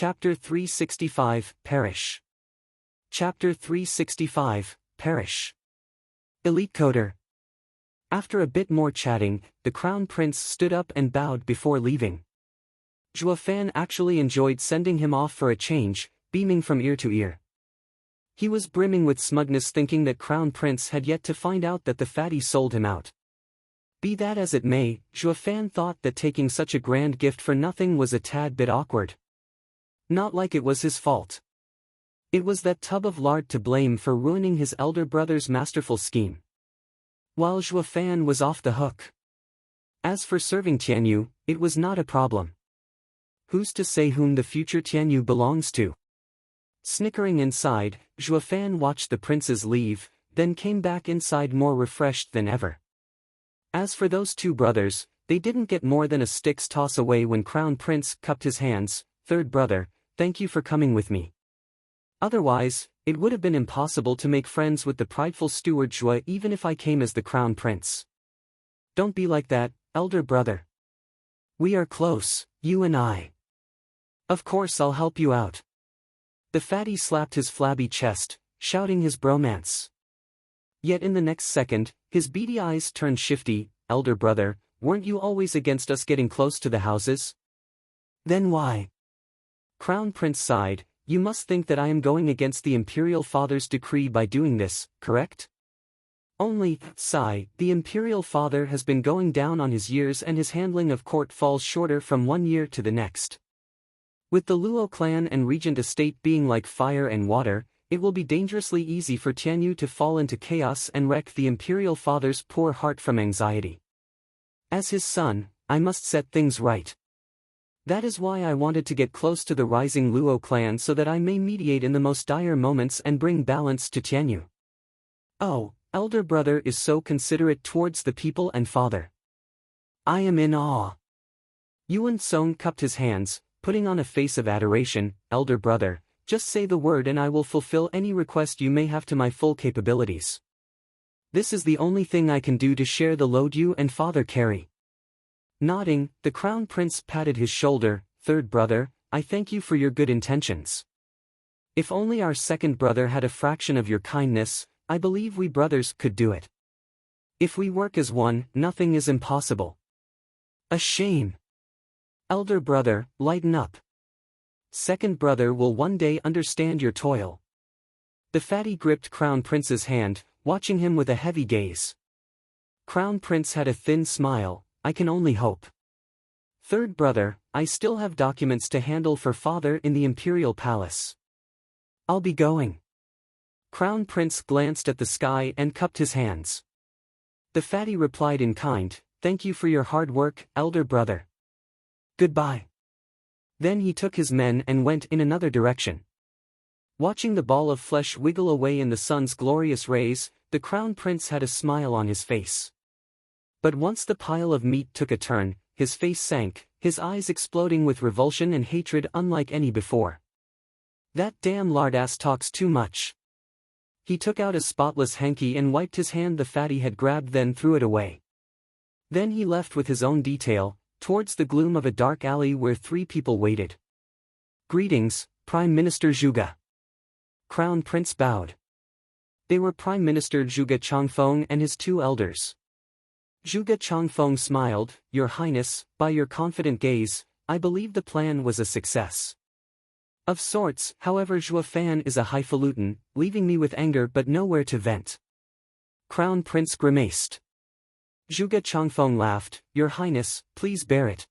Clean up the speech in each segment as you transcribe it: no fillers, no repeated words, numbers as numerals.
Chapter 365, Perish. Chapter 365, Perish. Elite Coder. After a bit more chatting, the Crown Prince stood up and bowed before leaving. Zhuo Fan actually enjoyed sending him off for a change, beaming from ear to ear. He was brimming with smugness, thinking that Crown Prince had yet to find out that the fatty sold him out. Be that as it may, Zhuo Fan thought that taking such a grand gift for nothing was a tad bit awkward. Not like it was his fault. It was that tub of lard to blame for ruining his elder brother's masterful scheme. While Zhuo Fan was off the hook. As for serving Tianyu, it was not a problem. Who's to say whom the future Tianyu belongs to? Snickering inside, Zhuo Fan watched the princes leave, then came back inside more refreshed than ever. As for those two brothers, they didn't get more than a stick's toss away when Crown Prince cupped his hands. Third brother, thank you for coming with me. Otherwise, it would have been impossible to make friends with the prideful Steward Zhuo even if I came as the Crown Prince. Don't be like that, elder brother. We are close, you and I. Of course I'll help you out. The fatty slapped his flabby chest, shouting his bromance. Yet in the next second, his beady eyes turned shifty. Elder brother, weren't you always against us getting close to the houses? Then why? Crown Prince sighed. You must think that I am going against the Imperial Father's decree by doing this, correct? Only, sigh, the Imperial Father has been going down on his years and his handling of court falls shorter from one year to the next. With the Luo clan and regent estate being like fire and water, it will be dangerously easy for Tianyu to fall into chaos and wreck the Imperial Father's poor heart from anxiety. As his son, I must set things right. That is why I wanted to get close to the rising Luo clan so that I may mediate in the most dire moments and bring balance to Tianyu. Oh, elder brother is so considerate towards the people and father. I am in awe. Yuan Song cupped his hands, putting on a face of adoration. Elder brother, just say the word and I will fulfill any request you may have to my full capabilities. This is the only thing I can do to share the load you and father carry. Nodding, the Crown Prince patted his shoulder. Third brother, I thank you for your good intentions. If only our second brother had a fraction of your kindness, I believe we brothers could do it. If we work as one, nothing is impossible. A shame. Elder brother, lighten up. Second brother will one day understand your toil. The fatty gripped Crown Prince's hand, watching him with a heavy gaze. Crown Prince had a thin smile. I can only hope. Third brother, I still have documents to handle for father in the Imperial Palace. I'll be going. Crown Prince glanced at the sky and cupped his hands. The fatty replied in kind, thank you for your hard work, elder brother. Goodbye. Then he took his men and went in another direction. Watching the ball of flesh wiggle away in the sun's glorious rays, the Crown Prince had a smile on his face. But once the pile of meat took a turn, his face sank, his eyes exploding with revulsion and hatred unlike any before. That damn lardass talks too much. He took out a spotless hanky and wiped his hand the fatty had grabbed, then threw it away. Then he left with his own detail, towards the gloom of a dark alley where three people waited. Greetings, Prime Minister Zhuge. Crown Prince bowed. They were Prime Minister Zhuge Changfeng and his two elders. Zhuge Changfeng smiled, Your Highness, by your confident gaze, I believe the plan was a success. Of sorts, however, Zhuo Fan is a highfalutin, leaving me with anger but nowhere to vent. Crown Prince grimaced. Zhuge Changfeng laughed, Your Highness, please bear it.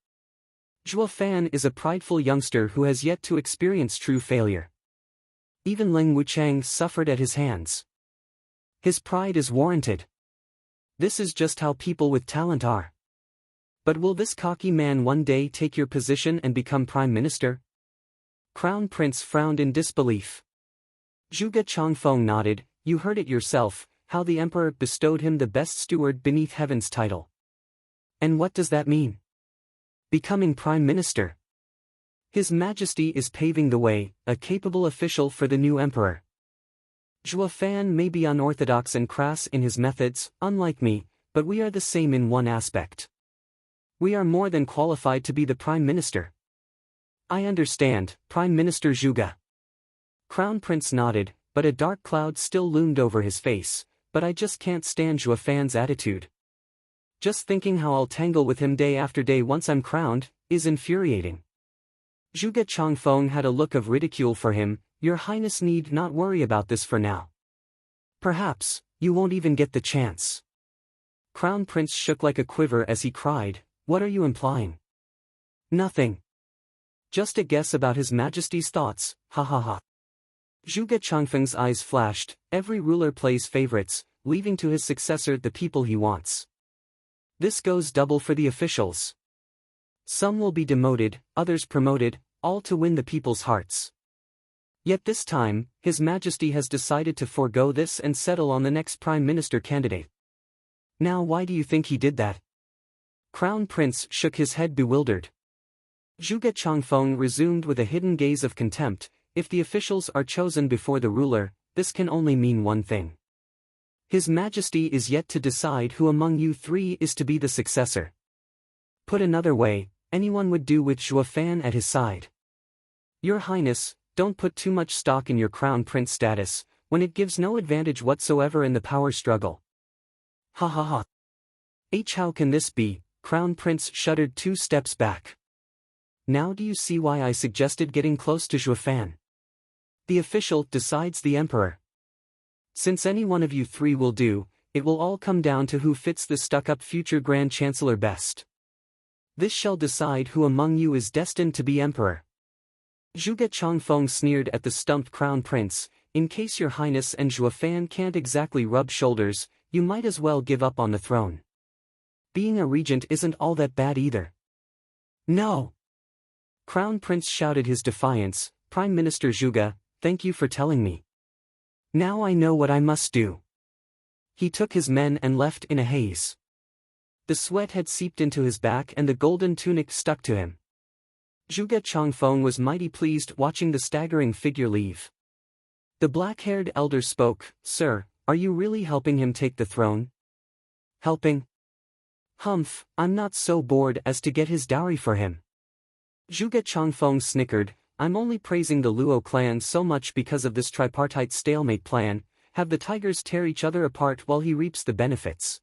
Zhuo Fan is a prideful youngster who has yet to experience true failure. Even Leng Wuchang suffered at his hands. His pride is warranted. This is just how people with talent are. But will this cocky man one day take your position and become Prime Minister? Crown Prince frowned in disbelief. Zhuge Changfeng nodded, You heard it yourself, how the Emperor bestowed him the best steward beneath heaven's title. And what does that mean? Becoming Prime Minister. His Majesty is paving the way, a capable official for the new Emperor. Zhuo Fan may be unorthodox and crass in his methods, unlike me, but we are the same in one aspect. We are more than qualified to be the Prime Minister. I understand, Prime Minister Zhuge. Crown Prince nodded, but a dark cloud still loomed over his face. But I just can't stand Zhuge Fan's attitude. Just thinking how I'll tangle with him day after day once I'm crowned, is infuriating. Zhuge Changfeng had a look of ridicule for him. Your Highness need not worry about this for now. Perhaps, you won't even get the chance. Crown Prince shook like a quiver as he cried, what are you implying? Nothing. Just a guess about His Majesty's thoughts, ha ha ha. Zhuge Changfeng's eyes flashed, every ruler plays favorites, leaving to his successor the people he wants. This goes double for the officials. Some will be demoted, others promoted, all to win the people's hearts. Yet this time, His Majesty has decided to forego this and settle on the next Prime Minister candidate. Now why do you think he did that? Crown Prince shook his head bewildered. Zhuge Changfeng resumed with a hidden gaze of contempt, if the officials are chosen before the ruler, this can only mean one thing. His Majesty is yet to decide who among you three is to be the successor. Put another way, anyone would do with Zhuge Fan at his side. Your Highness, don't put too much stock in your Crown Prince status, when it gives no advantage whatsoever in the power struggle. Ha ha ha. How can this be? Crown Prince shuddered 2 steps back. Now do you see why I suggested getting close to Zhuge Fan? The official decides the emperor. Since any one of you three will do, it will all come down to who fits the stuck-up future Grand Chancellor best. This shall decide who among you is destined to be emperor. Zhuge Changfeng sneered at the stumped Crown Prince, in case your Highness and Zhuge Fan can't exactly rub shoulders, you might as well give up on the throne. Being a regent isn't all that bad either. No! Crown Prince shouted his defiance, Prime Minister Zhuge, thank you for telling me. Now I know what I must do. He took his men and left in a haze. The sweat had seeped into his back and the golden tunic stuck to him. Zhuge Changfeng was mighty pleased watching the staggering figure leave. The black-haired elder spoke, Sir, are you really helping him take the throne? Helping? Humph, I'm not so bored as to get his dowry for him. Zhuge Changfeng snickered, I'm only praising the Luo clan so much because of this tripartite stalemate plan, have the tigers tear each other apart while he reaps the benefits.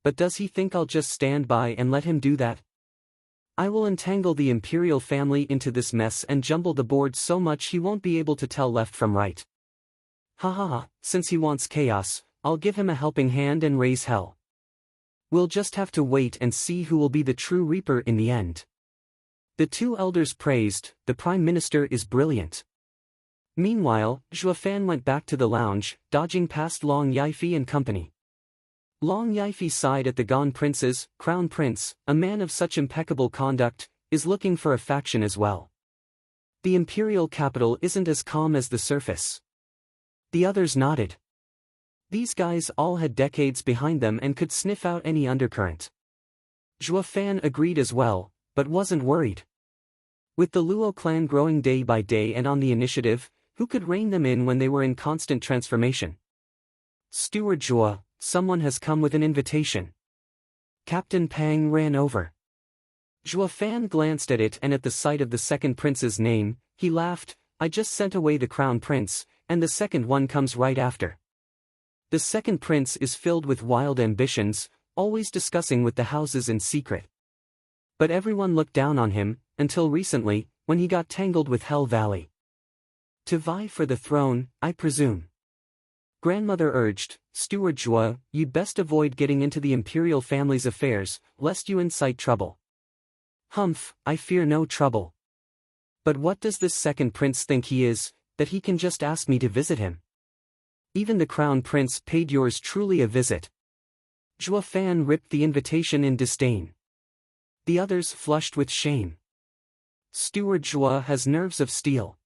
But does he think I'll just stand by and let him do that? I will entangle the imperial family into this mess and jumble the board so much he won't be able to tell left from right. Ha ha ha, since he wants chaos, I'll give him a helping hand and raise hell. We'll just have to wait and see who will be the true reaper in the end. The 2 elders praised, the Prime Minister is brilliant. Meanwhile, Zhuge Fan went back to the lounge, dodging past Long Yifi and company. Long Yifi sighed at the gone princes. Crown Prince, a man of such impeccable conduct, is looking for a faction as well. The imperial capital isn't as calm as the surface. The others nodded. These guys all had decades behind them and could sniff out any undercurrent. Zhuge Fan agreed as well, but wasn't worried. With the Luo clan growing day by day and on the initiative, who could rein them in when they were in constant transformation? Steward Zhuge, someone has come with an invitation. Captain Pang ran over. Zhuge Fan glanced at it and at the sight of the second prince's name, he laughed, I just sent away the Crown Prince, and the second one comes right after. The second prince is filled with wild ambitions, always discussing with the houses in secret. But everyone looked down on him, until recently, when he got tangled with Hell Valley. To vie for the throne, I presume. Grandmother urged, Steward Zhuge, you'd best avoid getting into the imperial family's affairs, lest you incite trouble. Humph, I fear no trouble. But what does this second prince think he is, that he can just ask me to visit him? Even the Crown Prince paid yours truly a visit. Zhuge Fan ripped the invitation in disdain. The others flushed with shame. Steward Zhuge has nerves of steel.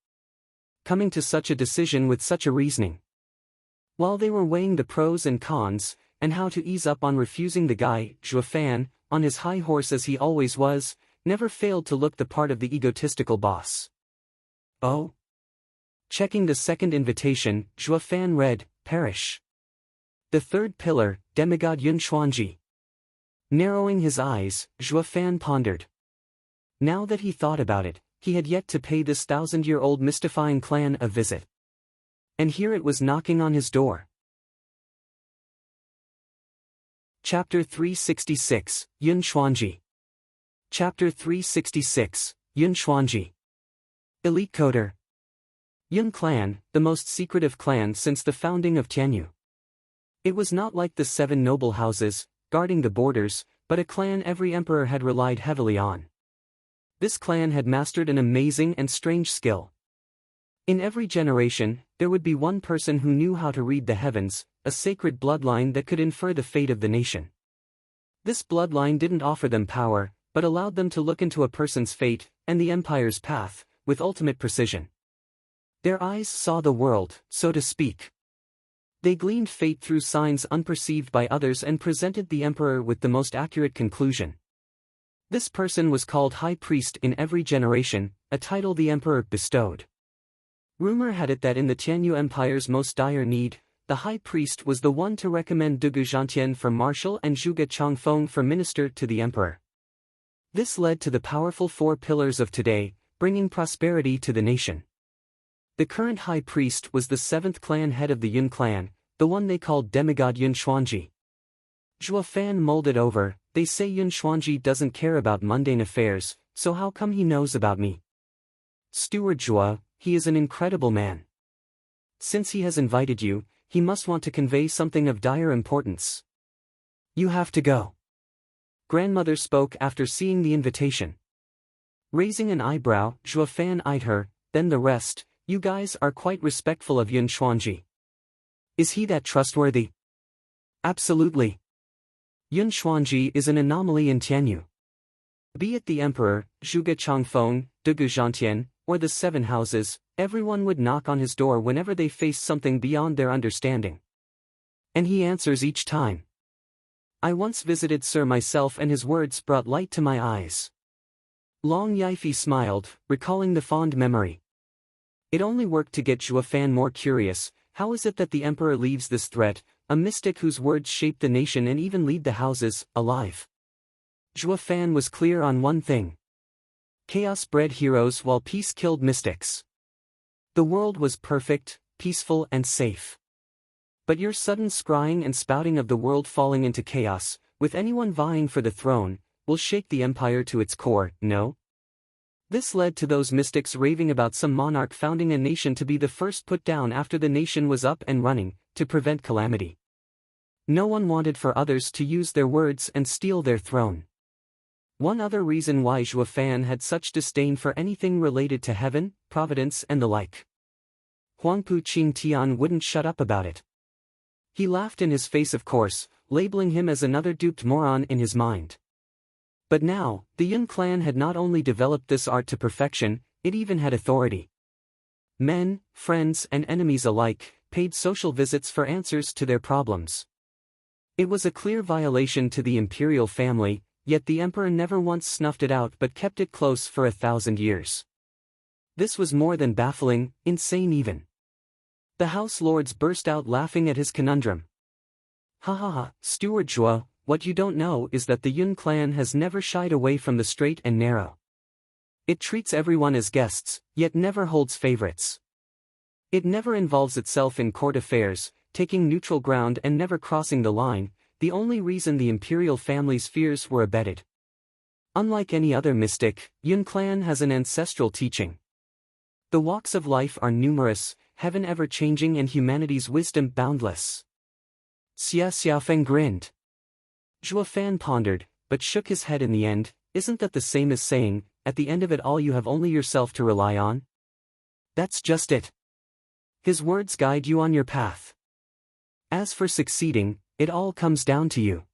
Coming to such a decision with such a reasoning. While they were weighing the pros and cons, and how to ease up on refusing the guy, Zhuge Fan, on his high horse as he always was, never failed to look the part of the egotistical boss. Oh? Checking the second invitation, Zhuge Fan read, Perish. The third pillar, demigod Yun Xuanji. Narrowing his eyes, Zhuge Fan pondered. Now that he thought about it, he had yet to pay this 1,000-year-old mystifying clan a visit. And here it was knocking on his door. Chapter 366, Yun Xuanji. Chapter 366, Yun Xuanji. Elite Coder. Yun clan, the most secretive clan since the founding of Tianyu. It was not like the 7 noble houses, guarding the borders, but a clan every emperor had relied heavily on. This clan had mastered an amazing and strange skill. In every generation, there would be one person who knew how to read the heavens, a sacred bloodline that could infer the fate of the nation. This bloodline didn't offer them power, but allowed them to look into a person's fate, and the empire's path, with ultimate precision. Their eyes saw the world, so to speak. They gleaned fate through signs unperceived by others and presented the emperor with the most accurate conclusion. This person was called High Priest in every generation, a title the emperor bestowed. Rumor had it that in the Tianyu Empire's most dire need, the High Priest was the one to recommend Dugu Zhantian for marshal and Zhuge Changfeng for minister to the emperor. This led to the powerful 4 pillars of today, bringing prosperity to the nation. The current High Priest was the 7th clan head of the Yun clan, the one they called demigod Yun Xuanji. Zhuo Fan mulled it over. They say Yun Xuanji doesn't care about mundane affairs, so how come he knows about me? Steward Zhuo, he is an incredible man. Since he has invited you, he must want to convey something of dire importance. You have to go. Grandmother spoke after seeing the invitation. Raising an eyebrow, Zhuo Fan eyed her, then the rest. You guys are quite respectful of Yun Xuanji. Is he that trustworthy? Absolutely. Yun Xuanji is an anomaly in Tianyu. Be it the emperor, Zhuge Changfeng, Dugu Zhantian, or the 7 houses, everyone would knock on his door whenever they faced something beyond their understanding. And he answers each time. I once visited Sir myself and his words brought light to my eyes. Long Yifi smiled, recalling the fond memory. It only worked to get Zhuo Fan more curious. How is it that the emperor leaves this threat, a mystic whose words shape the nation and even lead the houses, alive? Zhuo Fan was clear on one thing. Chaos bred heroes while peace killed mystics. The world was perfect, peaceful and safe. But your sudden scrying and spouting of the world falling into chaos, with anyone vying for the throne, will shake the empire to its core, no? This led to those mystics raving about some monarch founding a nation to be the first put down after the nation was up and running, to prevent calamity. No one wanted for others to use their words and steal their throne. One other reason why Zhuo Fan had such disdain for anything related to heaven, providence and the like. Huangpu Qingtian wouldn't shut up about it. He laughed in his face, of course, labeling him as another duped moron in his mind. But now, the Yun clan had not only developed this art to perfection, it even had authority. Men, friends and enemies alike, paid social visits for answers to their problems. It was a clear violation to the imperial family, yet the emperor never once snuffed it out but kept it close for 1,000 years. This was more than baffling, insane even. The house lords burst out laughing at his conundrum. Ha ha ha, Steward Zhuo, what you don't know is that the Yun clan has never shied away from the straight and narrow. It treats everyone as guests, yet never holds favorites. It never involves itself in court affairs, taking neutral ground and never crossing the line, the only reason the imperial family's fears were abated. Unlike any other mystic, Yun clan has an ancestral teaching. The walks of life are numerous, heaven ever-changing and humanity's wisdom boundless. Xia Xiaofeng grinned. Zhuo Fan pondered, but shook his head in the end. Isn't that the same as saying, at the end of it all you have only yourself to rely on? That's just it. His words guide you on your path. As for succeeding, it all comes down to you.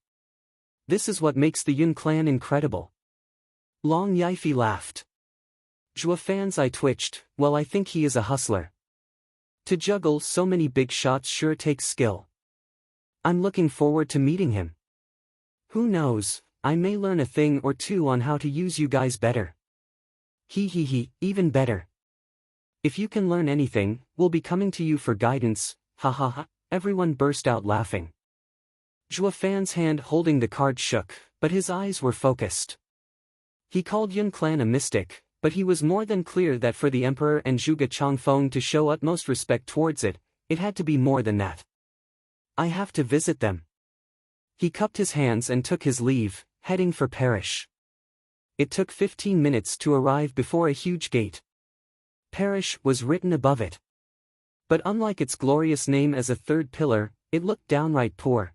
This is what makes the Yun clan incredible. Long Yifi laughed. Zhuo Fan's eye twitched. Well, I think he is a hustler. To juggle so many big shots sure takes skill. I'm looking forward to meeting him. Who knows, I may learn a thing or two on how to use you guys better. He, even better. If you can learn anything, we'll be coming to you for guidance, ha ha ha, everyone burst out laughing. Zhuo Fan's hand holding the card shook, but his eyes were focused. He called Yun clan a mystic, But he was more than clear that for the emperor and Zhuge Changfeng to show utmost respect towards it, it had to be more than that. I have to visit them. He cupped his hands and took his leave, heading for Paris. It took 15 minutes to arrive before a huge gate. Paris was written above it. But unlike its glorious name as a third pillar, it looked downright poor.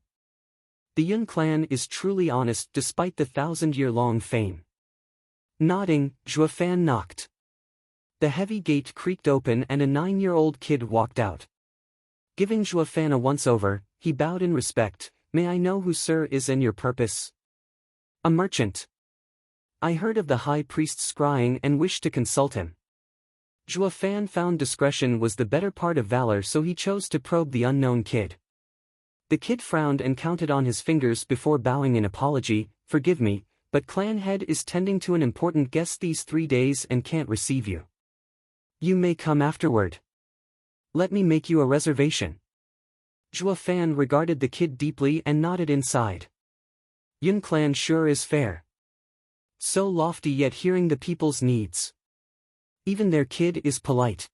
The Yun clan is truly honest despite the 1,000-year-long fame. Nodding, Zhuo Fan knocked. The heavy gate creaked open and a 9-year-old kid walked out. Giving Zhuo Fan a once-over, he bowed in respect. May I know who sir is and your purpose? A merchant. I heard of the high priest's scrying and wished to consult him. Zhuo Fan found discretion was the better part of valor, so he chose to probe the unknown kid. The kid frowned and counted on his fingers before bowing in apology. Forgive me, but clan head is tending to an important guest these 3 days and can't receive you. You may come afterward. Let me make you a reservation. Zhuo Fan regarded the kid deeply and nodded inside. Yun clan sure is fair. So lofty yet hearing the people's needs. Even their kid is polite.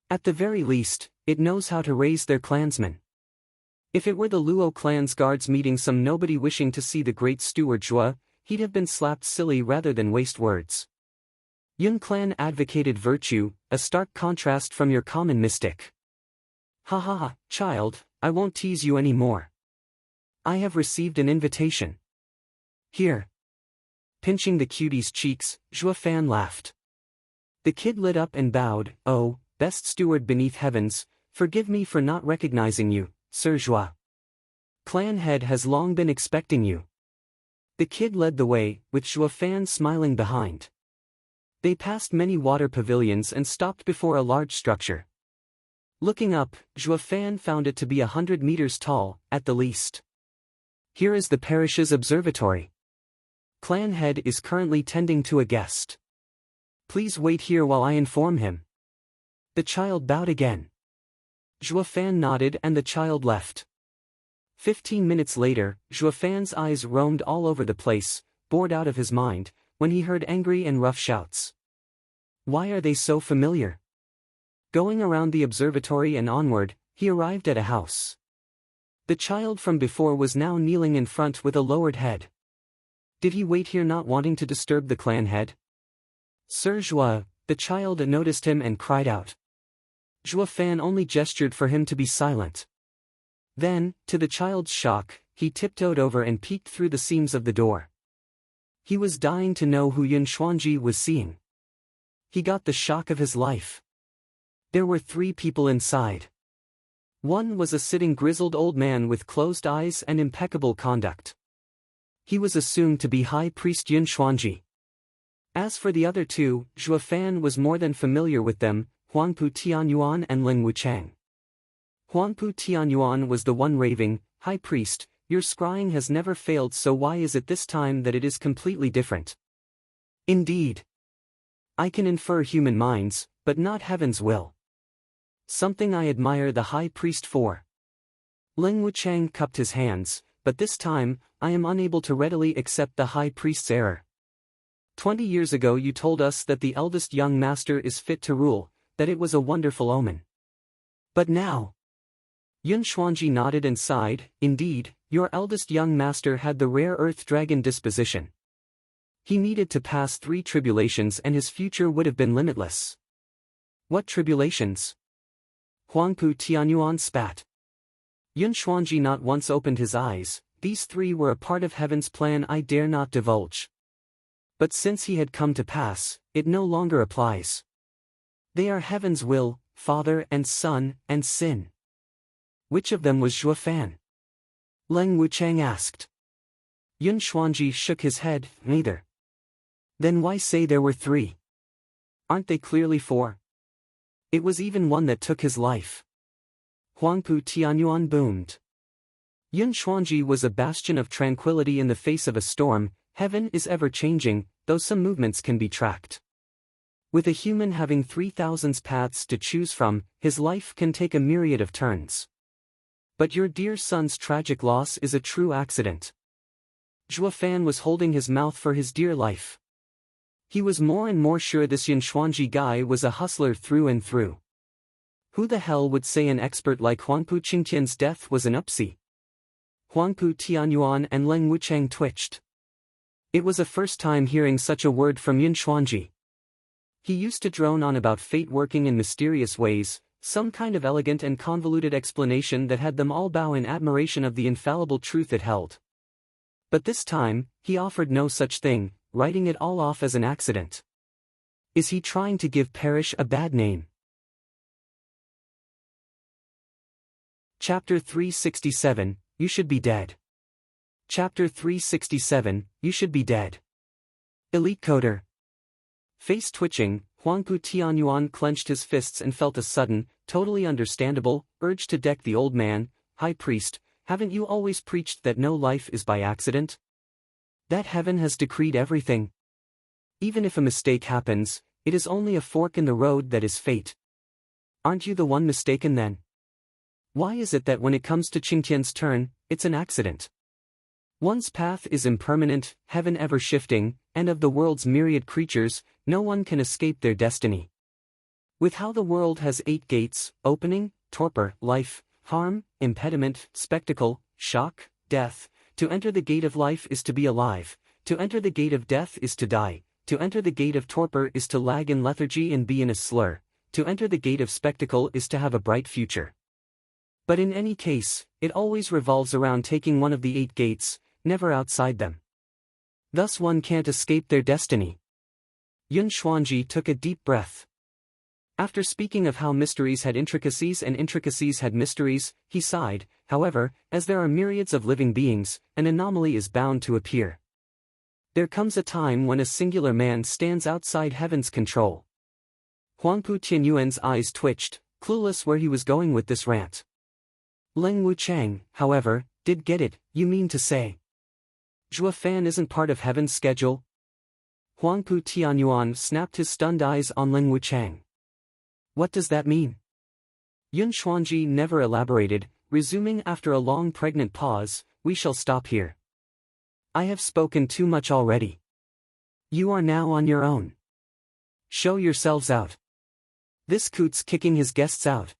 At the very least, it knows how to raise their clansmen. If it were the Luo clan's guards meeting some nobody wishing to see the great Steward Zhuo, he'd have been slapped silly rather than waste words. Yun clan advocated virtue, a stark contrast from your common mystic. Ha ha ha, child, I won't tease you any more. I have received an invitation. Here. Pinching the cutie's cheeks, Zhuo Fan laughed. The kid lit up and bowed. Oh, best steward beneath heavens, forgive me for not recognizing you, Sir Zhuo. Clan head has long been expecting you. The kid led the way, with Zhuo Fan smiling behind. They passed many water pavilions and stopped before a large structure. Looking up, Zhuo Fan found it to be 100 meters tall, at the least. Here is the parish's observatory. Clan head is currently tending to a guest. Please wait here while I inform him. The child bowed again. Zhuo Fan nodded and the child left. 15 minutes later, Zhuo Fan's eyes roamed all over the place, bored out of his mind, when he heard angry and rough shouts. Why are they so familiar? Going around the observatory and onward, he arrived at a house. The child from before was now kneeling in front with a lowered head. Did he wait here not wanting to disturb the clan head? Sir Zhuo, the child noticed him and cried out. Zhuo Fan only gestured for him to be silent. Then, to the child's shock, he tiptoed over and peeked through the seams of the door. He was dying to know who Yun Xuanji was seeing. He got the shock of his life. There were 3 people inside. One was a sitting grizzled old man with closed eyes and impeccable conduct. He was assumed to be High Priest Yun Xuanji. As for the other 2, Zhuo Fan was more than familiar with them, Huangpu Tianyuan and Ling Wuchang. Huangpu Tianyuan was the one raving, High Priest, your scrying has never failed, so why is it this time that it is completely different? Indeed. I can infer human minds, but not heaven's will. Something I admire the High Priest for. Ling Wuchang cupped his hands, but this time, I am unable to readily accept the High Priest's error. 20 years ago you told us that the eldest young master is fit to rule, that it was a wonderful omen. But now... Yun Xuanji nodded and sighed. Indeed, your eldest young master had the rare earth dragon disposition. He needed to pass 3 tribulations and his future would have been limitless. What tribulations? Huangpu Tianyuan spat. Yun Xuanji not once opened his eyes. These 3 were a part of heaven's plan I dare not divulge. But since he had come to pass, it no longer applies. They are heaven's will, father and son, and sin. Which of them was Zhuo Fan? Ling Wuchang asked. Yun Xuanji shook his head, neither. Then why say there were 3? Aren't they clearly 4? It was even one that took his life. Huangpu Tianyuan boomed. Yun Xuanji was a bastion of tranquility in the face of a storm. Heaven is ever-changing, though some movements can be tracked. With a human having 3,000 paths to choose from, his life can take a myriad of turns. But your dear son's tragic loss is a true accident. Zhuo Fan was holding his mouth for his dear life. He was more and more sure this Xuanji guy was a hustler through and through. Who the hell would say an expert like Huangpu Qingtian's death was an upsie? Huangpu Tianyuan and Leng Wucheng twitched. It was a first time hearing such a word from Yun Xuanji. He used to drone on about fate working in mysterious ways, some kind of elegant and convoluted explanation that had them all bow in admiration of the infallible truth it held. But this time, he offered no such thing, writing it all off as an accident. Is he trying to give Parrish a bad name? Chapter 367, You Should Be Dead. Chapter 367, You Should Be Dead. Elite Coder. Face twitching, Huangpu Tianyuan clenched his fists and felt a sudden, totally understandable, urge to deck the old man. High priest, haven't you always preached that no life is by accident? That heaven has decreed everything. Even if a mistake happens, it is only a fork in the road that is fate. Aren't you the one mistaken then? Why is it that when it comes to Qingtian's turn, it's an accident? One's path is impermanent, heaven ever shifting, and of the world's myriad creatures, no one can escape their destiny. With how the world has 8 gates, opening, torpor, life, harm, impediment, spectacle, shock, death, to enter the gate of life is to be alive, to enter the gate of death is to die, to enter the gate of torpor is to lag in lethargy and be in a slur, to enter the gate of spectacle is to have a bright future. But in any case, it always revolves around taking one of the 8 gates, never outside them. Thus one can't escape their destiny. Yun Xuanji took a deep breath. After speaking of how mysteries had intricacies and intricacies had mysteries, he sighed. However, as there are myriads of living beings, an anomaly is bound to appear. There comes a time when a singular man stands outside heaven's control. Huangpu Tianyuan's eyes twitched, clueless where he was going with this rant. Leng Wucheng, however, did get it. You mean to say Zhua Fan isn't part of heaven's schedule? Huangpu Tianyuan snapped his stunned eyes on Leng Wucheng. What does that mean? Yun Xuanji never elaborated, resuming after a long pregnant pause. We shall stop here. I have spoken too much already. You are now on your own. Show yourselves out. This coot's kicking his guests out.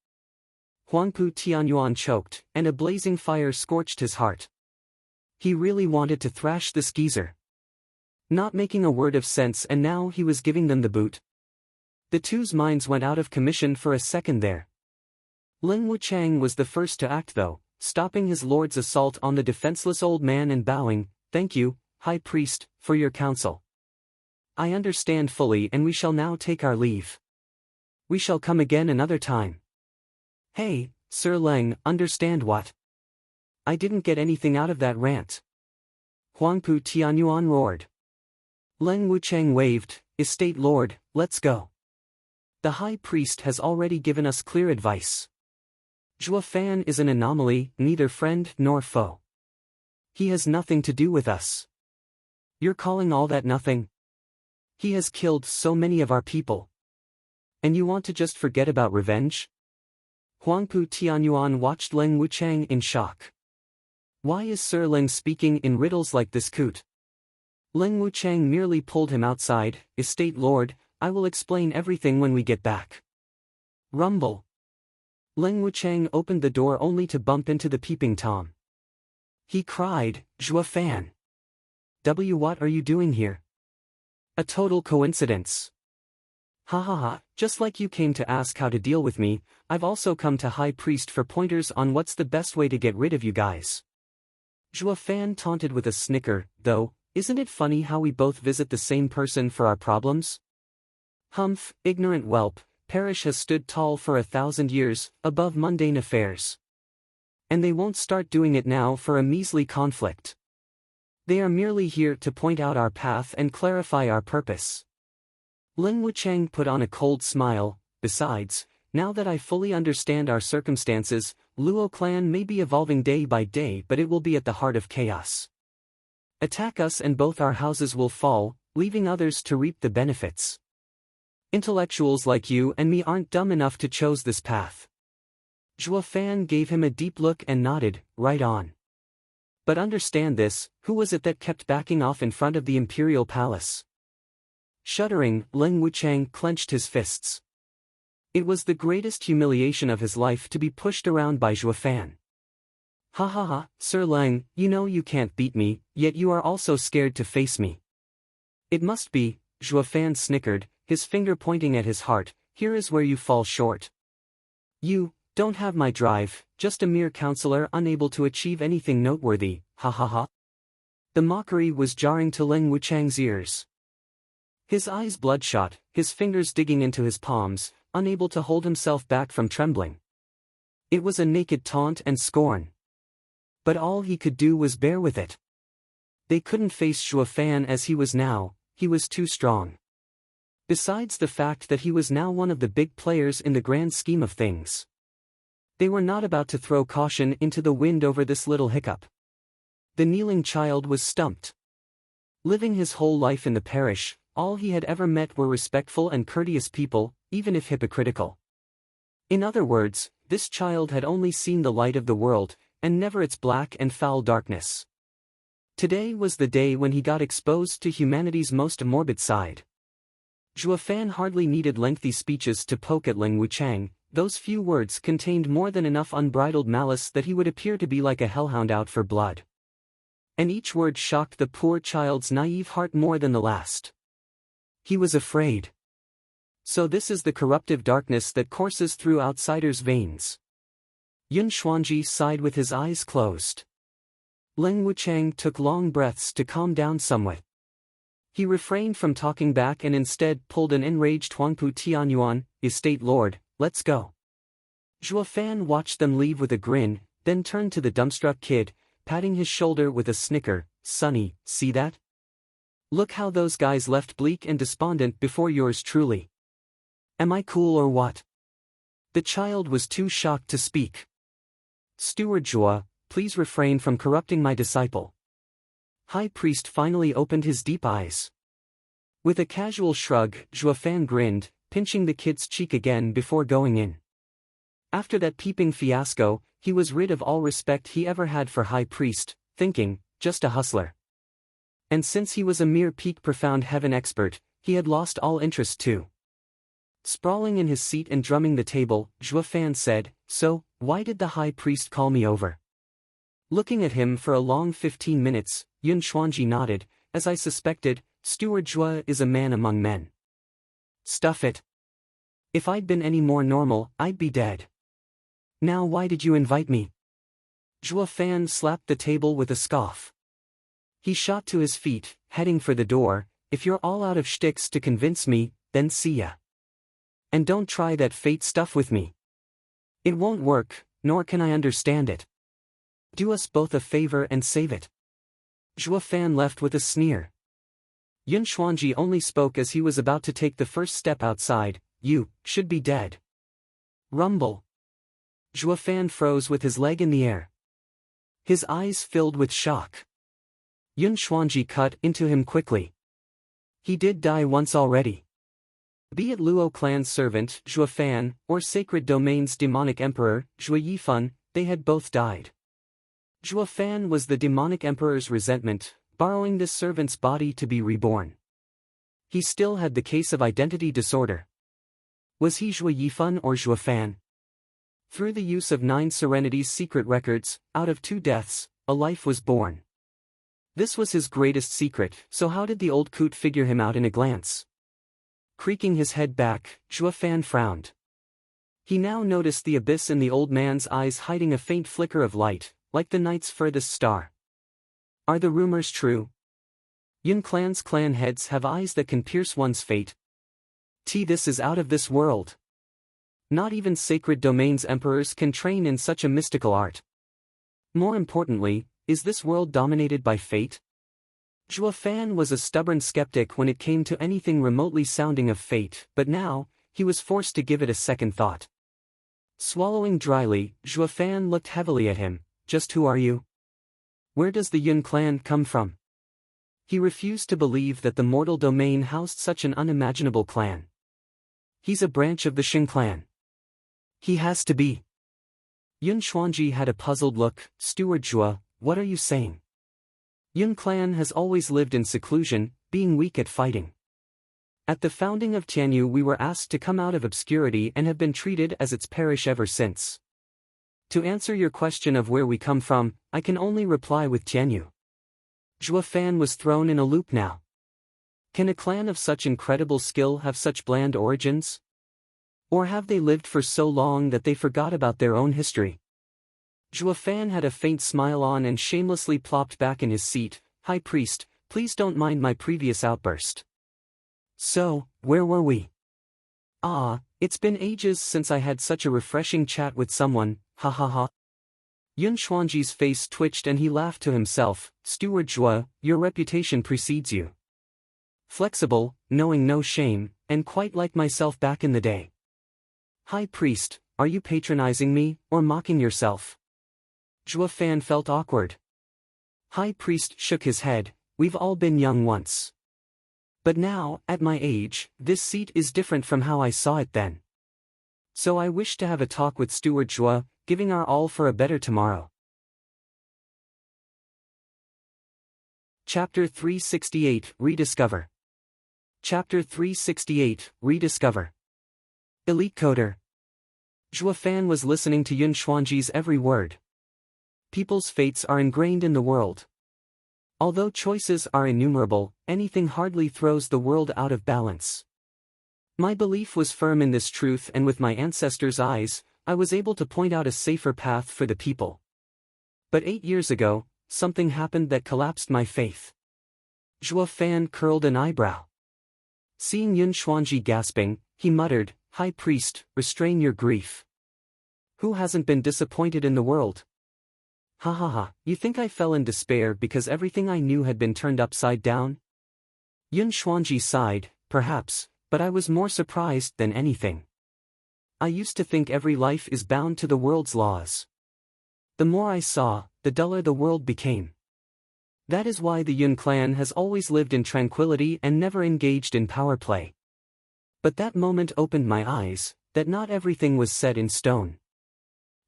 Huangpu Tianyuan choked, and a blazing fire scorched his heart. He really wanted to thrash this geezer. Not making a word of sense, and now he was giving them the boot. The two's minds went out of commission for a second there. Leng Wucheng was the first to act though, stopping his lord's assault on the defenseless old man and bowing. Thank you, High Priest, for your counsel. I understand fully, and we shall now take our leave. We shall come again another time. Hey, Sir Leng, understand what? I didn't get anything out of that rant. Huangpu Tianyuan roared. Leng Wucheng waved. Estate Lord, let's go. The High Priest has already given us clear advice. Zhua Fan is an anomaly, neither friend nor foe. He has nothing to do with us. You're calling all that nothing? He has killed so many of our people. And you want to just forget about revenge? Huangpu Tianyuan watched Leng Wucheng in shock. Why is Sir Leng speaking in riddles like this coot? Leng Wucheng merely pulled him outside. Estate Lord, I will explain everything when we get back. Rumble. Leng Wucheng opened the door only to bump into the peeping Tom. He cried, Zhua Fan. What are you doing here? A total coincidence. Ha ha ha, just like you came to ask how to deal with me, I've also come to High Priest for pointers on what's the best way to get rid of you guys. Zhua Fan taunted with a snicker, though, isn't it funny how we both visit the same person for our problems? Humph, ignorant whelp, Parrish has stood tall for 1,000 years, above mundane affairs. And they won't start doing it now for a measly conflict. They are merely here to point out our path and clarify our purpose. Leng Wucheng put on a cold smile. Besides, now that I fully understand our circumstances, Luo clan may be evolving day by day, but it will be at the heart of chaos. Attack us and both our houses will fall, leaving others to reap the benefits. Intellectuals like you and me aren't dumb enough to choose this path. Zhua Fan gave him a deep look and nodded. Right on. But understand this, who was it that kept backing off in front of the imperial palace? Shuddering, Leng Wuchang clenched his fists. It was the greatest humiliation of his life to be pushed around by Zhuo Fan. Ha ha ha, Sir Leng, you know you can't beat me, yet you are also scared to face me. It must be, Zhuo Fan snickered, his finger pointing at his heart, here is where you fall short. You don't have my drive, just a mere counselor unable to achieve anything noteworthy, ha ha ha. The mockery was jarring to Leng Wuchang's ears. His eyes bloodshot, his fingers digging into his palms, unable to hold himself back from trembling. It was a naked taunt and scorn. But all he could do was bear with it. They couldn't face Zhuo Fan as he was now, he was too strong. Besides the fact that he was now one of the big players in the grand scheme of things. They were not about to throw caution into the wind over this little hiccup. The kneeling child was stumped. Living his whole life in the parish, all he had ever met were respectful and courteous people, even if hypocritical. In other words, this child had only seen the light of the world, and never its black and foul darkness. Today was the day when he got exposed to humanity's most morbid side. Zhuo Fan hardly needed lengthy speeches to poke at Leng Wuchang, those few words contained more than enough unbridled malice that he would appear to be like a hellhound out for blood. And each word shocked the poor child's naive heart more than the last. He was afraid. So this is the corruptive darkness that courses through outsiders' veins. Yun Xuanji sighed with his eyes closed. Leng Wuchang took long breaths to calm down somewhat. He refrained from talking back and instead pulled an enraged Huangpu Tianyuan, estate lord, let's go. Zhuo Fan watched them leave with a grin, then turned to the dumbstruck kid, patting his shoulder with a snicker, Sonny, see that? Look how those guys left bleak and despondent before yours truly. Am I cool or what? The child was too shocked to speak. Steward Zhuo, please refrain from corrupting my disciple. High priest finally opened his deep eyes. With a casual shrug, Zhuo Fan grinned, pinching the kid's cheek again before going in. After that peeping fiasco, he was rid of all respect he ever had for High Priest, thinking, just a hustler. And since he was a mere peak profound heaven expert, he had lost all interest too. Sprawling in his seat and drumming the table, Zhuo Fan said, so, why did the High Priest call me over? Looking at him for a long 15 minutes, Yun Xuanji nodded, as I suspected, Steward Zhuo is a man among men. Stuff it. If I'd been any more normal, I'd be dead. Now why did you invite me? Zhuo Fan slapped the table with a scoff. He shot to his feet, heading for the door, if you're all out of shticks to convince me, then see ya. And don't try that fate stuff with me. It won't work, nor can I understand it. Do us both a favor and save it. Zhuo Fan left with a sneer. Yun Xuanji only spoke as he was about to take the first step outside, you should be dead. Rumble. Zhuo Fan froze with his leg in the air. His eyes filled with shock. Yun Xuanji cut into him quickly. He did die once already. Be it Luo clan's servant, Zhuo Fan, or Sacred Domain's demonic emperor, Zhuo Yifan, they had both died. Zhuo Fan was the demonic emperor's resentment, borrowing this servant's body to be reborn. He still had the case of identity disorder. Was he Zhuo Yifan or Zhuo Fan? Through the use of 9 Serenity's secret records, out of 2 deaths, a life was born. This was his greatest secret, so how did the old coot figure him out in a glance? Creaking his head back, Zhuo Fan frowned. He now noticed the abyss in the old man's eyes hiding a faint flicker of light, like the night's furthest star. Are the rumors true? Yun clan's clan heads have eyes that can pierce one's fate. This is out of this world. Not even Sacred Domain's emperors can train in such a mystical art. More importantly, is this world dominated by fate? Zhuo Fan was a stubborn skeptic when it came to anything remotely sounding of fate, but now, he was forced to give it a second thought. Swallowing dryly, Zhuo Fan looked heavily at him. Just who are you? Where does the Yun clan come from? He refused to believe that the mortal domain housed such an unimaginable clan. He's a branch of the Xing clan. He has to be. Yun Xuanji had a puzzled look. Steward Zhuo, what are you saying? Yun clan has always lived in seclusion, being weak at fighting. At the founding of Tianyu we were asked to come out of obscurity and have been treated as its parish ever since. To answer your question of where we come from, I can only reply with Tianyu. Zhua Fan was thrown in a loop now. Can a clan of such incredible skill have such bland origins? Or have they lived for so long that they forgot about their own history? Zhua Fan had a faint smile on and shamelessly plopped back in his seat. High Priest, please don't mind my previous outburst. So, where were we? It's been ages since I had such a refreshing chat with someone, ha ha ha. Yun Xuanji's face twitched and he laughed to himself. Steward Zhua, your reputation precedes you. Flexible, knowing no shame, and quite like myself back in the day. High Priest, are you patronizing me, or mocking yourself? Zhua Fan felt awkward. High Priest shook his head. We've all been young once. But now, at my age, this seat is different from how I saw it then. So I wish to have a talk with Steward Zhua, giving our all for a better tomorrow. Chapter 368, Rediscover. Chapter 368, Rediscover. Elite Coder. Zhua Fan was listening to Yun Xuanji's every word. People's fates are ingrained in the world. Although choices are innumerable, anything hardly throws the world out of balance. My belief was firm in this truth, and with my ancestors' eyes, I was able to point out a safer path for the people. But 8 years ago, something happened that collapsed my faith. Zhua Fan curled an eyebrow. Seeing Yun Xuanji gasping, he muttered, High Priest, restrain your grief. Who hasn't been disappointed in the world? Ha ha ha, you think I fell in despair because everything I knew had been turned upside down? Yun Xuanji sighed, perhaps, but I was more surprised than anything. I used to think every life is bound to the world's laws. The more I saw, the duller the world became. That is why the Yun clan has always lived in tranquility and never engaged in power play. But that moment opened my eyes, that not everything was set in stone.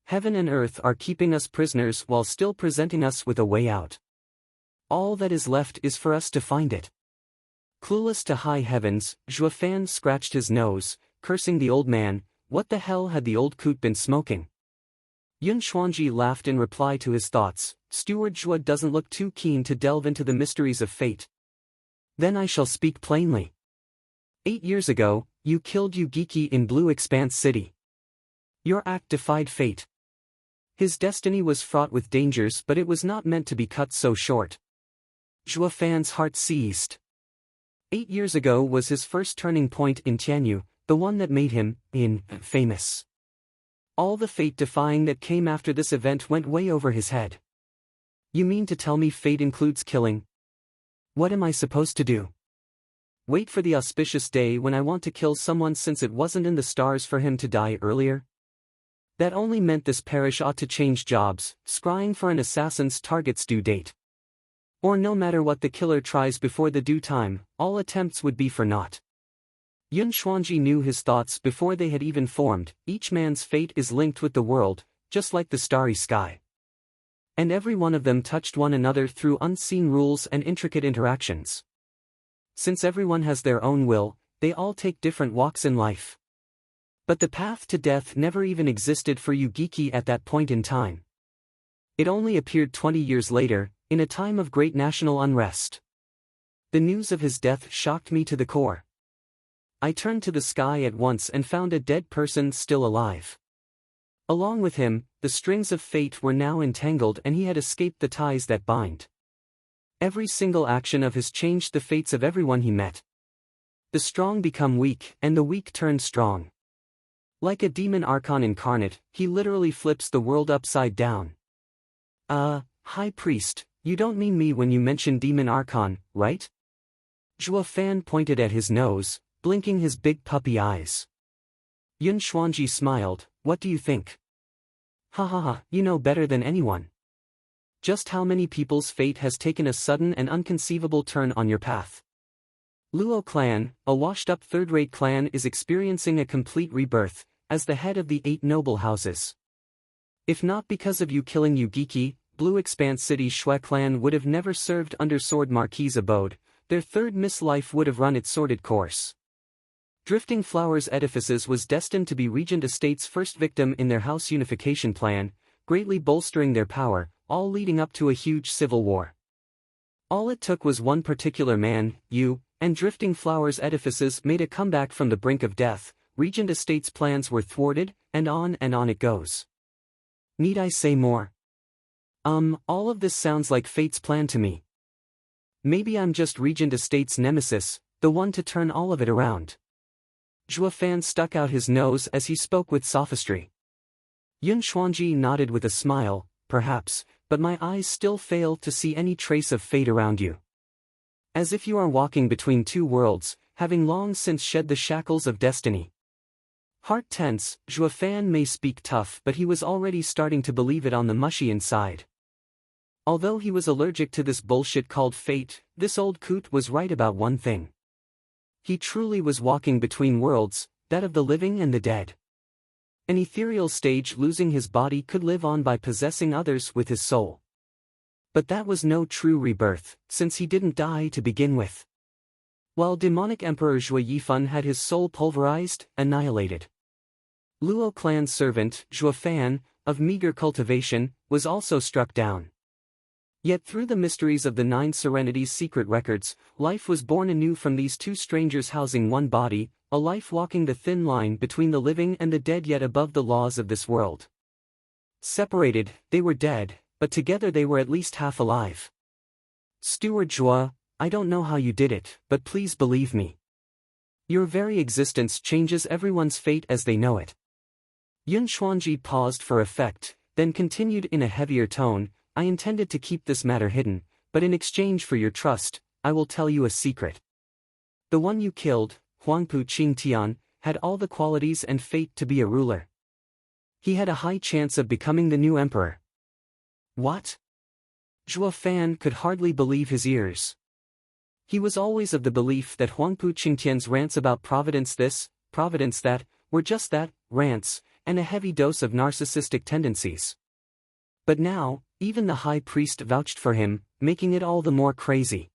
Heaven and earth are keeping us prisoners while still presenting us with a way out. All that is left is for us to find it. Clueless to high heavens, Zhua Fan scratched his nose, cursing the old man. What the hell had the old coot been smoking? Yun Xuanji laughed in reply to his thoughts. Steward Zhua doesn't look too keen to delve into the mysteries of fate. Then I shall speak plainly. 8 years ago, you killed Yugiki in Blue Expanse City. Your act defied fate. His destiny was fraught with dangers, but it was not meant to be cut so short. Zhua Fan's heart seized. 8 years ago was his first turning point in Tianyu, the one that made him, famous. All the fate-defying that came after this event went way over his head. You mean to tell me fate includes killing? What am I supposed to do? Wait for the auspicious day when I want to kill someone since it wasn't in the stars for him to die earlier? That only meant this parish ought to change jobs, scrying for an assassin's target's due date. Or no matter what the killer tries before the due time, all attempts would be for naught. Yun Xuanji knew his thoughts before they had even formed. Each man's fate is linked with the world, just like the starry sky. And every one of them touched one another through unseen rules and intricate interactions. Since everyone has their own will, they all take different walks in life. But the path to death never even existed for Yugiki at that point in time. It only appeared 20 years later, in a time of great national unrest. The news of his death shocked me to the core. I turned to the sky at once and found a dead person still alive. Along with him, the strings of fate were now entangled and he had escaped the ties that bind. Every single action of his changed the fates of everyone he met. The strong become weak, and the weak turn strong. Like a demon archon incarnate, he literally flips the world upside down. High Priest, you don't mean me when you mention demon archon, right? Zhua Fan pointed at his nose, blinking his big puppy eyes. Yun Xuanji smiled. What do you think? Ha ha ha, you know better than anyone. Just how many people's fate has taken a sudden and unconceivable turn on your path? Luo clan, a washed-up third-rate clan, is experiencing a complete rebirth, as the head of the 8 noble houses. If not because of you killing Yugiki, Blue Expanse City Shui clan would have never served under Sword Marquis' abode, their third mislife would have run its sordid course. Drifting Flowers Edifices was destined to be Regent Estate's first victim in their house unification plan, greatly bolstering their power, all leading up to a huge civil war. All it took was one particular man, you, and Drifting Flowers Edifices made a comeback from the brink of death. Regent Estate's plans were thwarted, and on it goes. Need I say more? All of this sounds like fate's plan to me. Maybe I'm just Regent Estate's nemesis, the one to turn all of it around. Zhuo Fan stuck out his nose as he spoke with sophistry. Yun Xuanji nodded with a smile, perhaps, but my eyes still fail to see any trace of fate around you. As if you are walking between two worlds, having long since shed the shackles of destiny. Heart tense, Zhuo Fan may speak tough, but he was already starting to believe it on the mushy inside. Although he was allergic to this bullshit called fate, this old coot was right about one thing. He truly was walking between worlds, that of the living and the dead. An ethereal stage losing his body could live on by possessing others with his soul. But that was no true rebirth, since he didn't die to begin with. While demonic Emperor Zhuo Yifan had his soul pulverized, annihilated. Luo clan's servant, Zhuo Fan, of meager cultivation, was also struck down. Yet through the mysteries of the Nine Serenities' secret records, life was born anew from these two strangers housing one body, a life walking the thin line between the living and the dead yet above the laws of this world. Separated, they were dead, but together they were at least half alive. Steward Zhuo, I don't know how you did it, but please believe me. Your very existence changes everyone's fate as they know it. Yun Xuanji paused for effect, then continued in a heavier tone, I intended to keep this matter hidden, but in exchange for your trust, I will tell you a secret. The one you killed, Huangpu Qingtian, had all the qualities and fate to be a ruler. He had a high chance of becoming the new emperor. What? Zhuo Fan could hardly believe his ears. He was always of the belief that Huangpu Qingtian's rants about providence this, providence that, were just that, rants, and a heavy dose of narcissistic tendencies. But now, even the high priest vouched for him, making it all the more crazy.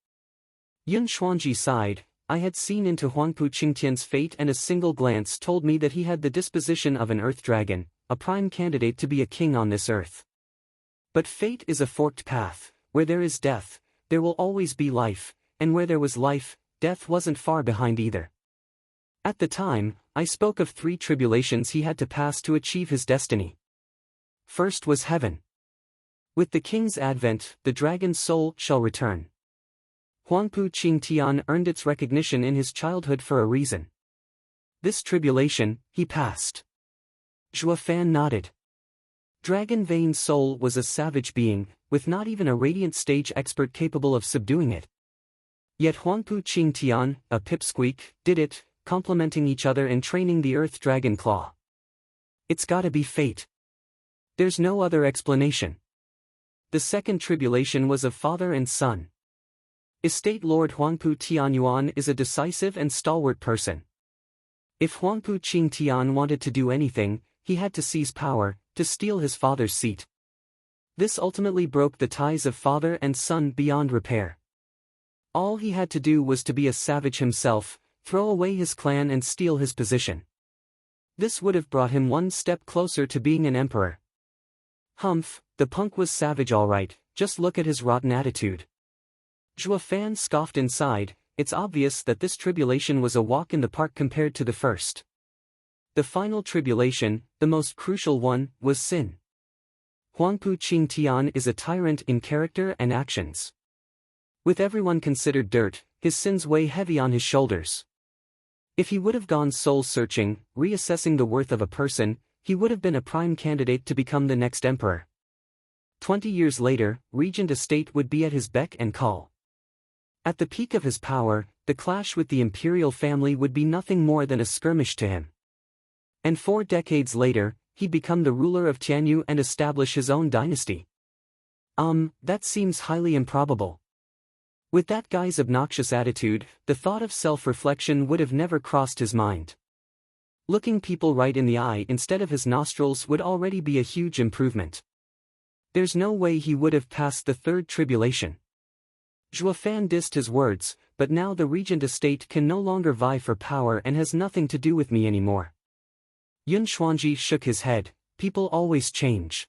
Yun Xuanji sighed, I had seen into Huangpu Qingtian's fate and a single glance told me that he had the disposition of an earth dragon, a prime candidate to be a king on this earth. But fate is a forked path, where there is death, there will always be life, and where there was life, death wasn't far behind either. At the time, I spoke of 3 tribulations he had to pass to achieve his destiny. First was heaven. With the king's advent, the dragon's soul shall return. Huangpu Qingtian earned its recognition in his childhood for a reason. This tribulation, he passed. Zhuo Fan nodded. Dragon Vein's soul was a savage being, with not even a radiant stage expert capable of subduing it. Yet Huangpu Qingtian, a pipsqueak, did it, complementing each other in training the Earth Dragon Claw. It's gotta be fate. There's no other explanation. The second tribulation was of father and son. Estate Lord Huangpu Tianyuan is a decisive and stalwart person. If Huangpu Qingtian wanted to do anything, he had to seize power, to steal his father's seat. This ultimately broke the ties of father and son beyond repair. All he had to do was to be a savage himself, throw away his clan and steal his position. This would have brought him one step closer to being an emperor. Humph, the punk was savage all right, just look at his rotten attitude. Zhuo Fan scoffed inside, it's obvious that this tribulation was a walk in the park compared to the first. The final tribulation, the most crucial one, was sin. Huangpu Qingtian is a tyrant in character and actions. With everyone considered dirt, his sins weigh heavy on his shoulders. If he would have gone soul-searching, reassessing the worth of a person, he would have been a prime candidate to become the next emperor. 20 years later, Regent Estate would be at his beck and call. At the peak of his power, the clash with the imperial family would be nothing more than a skirmish to him. And 4 decades later, he'd become the ruler of Tianyu and establish his own dynasty. That seems highly improbable. With that guy's obnoxious attitude, the thought of self-reflection would have never crossed his mind. Looking people right in the eye instead of his nostrils would already be a huge improvement. There's no way he would have passed the third tribulation. Zhuo Fan dissed his words, but now the regent estate can no longer vie for power and has nothing to do with me anymore. Yun Xuanji shook his head. People always change.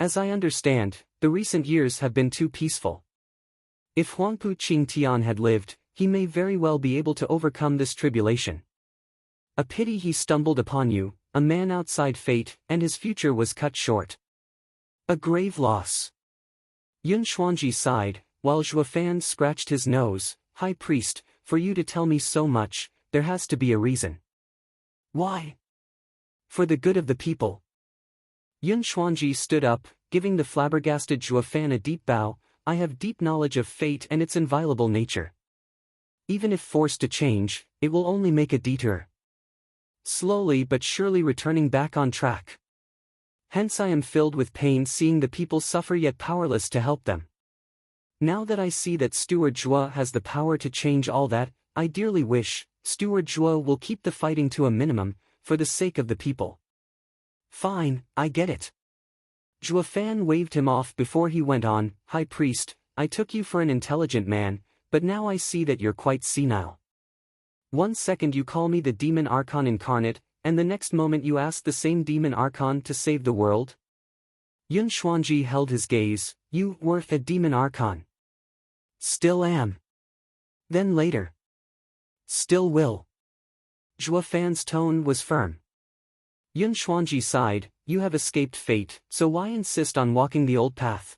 As I understand, the recent years have been too peaceful. If Huangpu Qingtian had lived, he may very well be able to overcome this tribulation. A pity he stumbled upon you, a man outside fate, and his future was cut short. A grave loss. Yun Xuanji sighed, while Zhuo Fan scratched his nose. High priest, for you to tell me so much, there has to be a reason. Why? For the good of the people. Yun Xuanji stood up, giving the flabbergasted Zhuo Fan a deep bow. I have deep knowledge of fate and its inviolable nature. Even if forced to change, it will only make a detour. Slowly but surely returning back on track. Hence I am filled with pain seeing the people suffer yet powerless to help them. Now that I see that Steward Zhuo has the power to change all that, I dearly wish Steward Zhuo will keep the fighting to a minimum, for the sake of the people. Fine, I get it. Zhuo Fan waved him off before he went on. High priest, I took you for an intelligent man, but now I see that you're quite senile. 1 second you call me the demon archon incarnate, and the next moment you ask the same demon archon to save the world? Yun Xuanji held his gaze. You were a demon archon. Still am. Then later. Still will. Zhuo Fan's tone was firm. Yun Xuanji sighed. You have escaped fate, so why insist on walking the old path?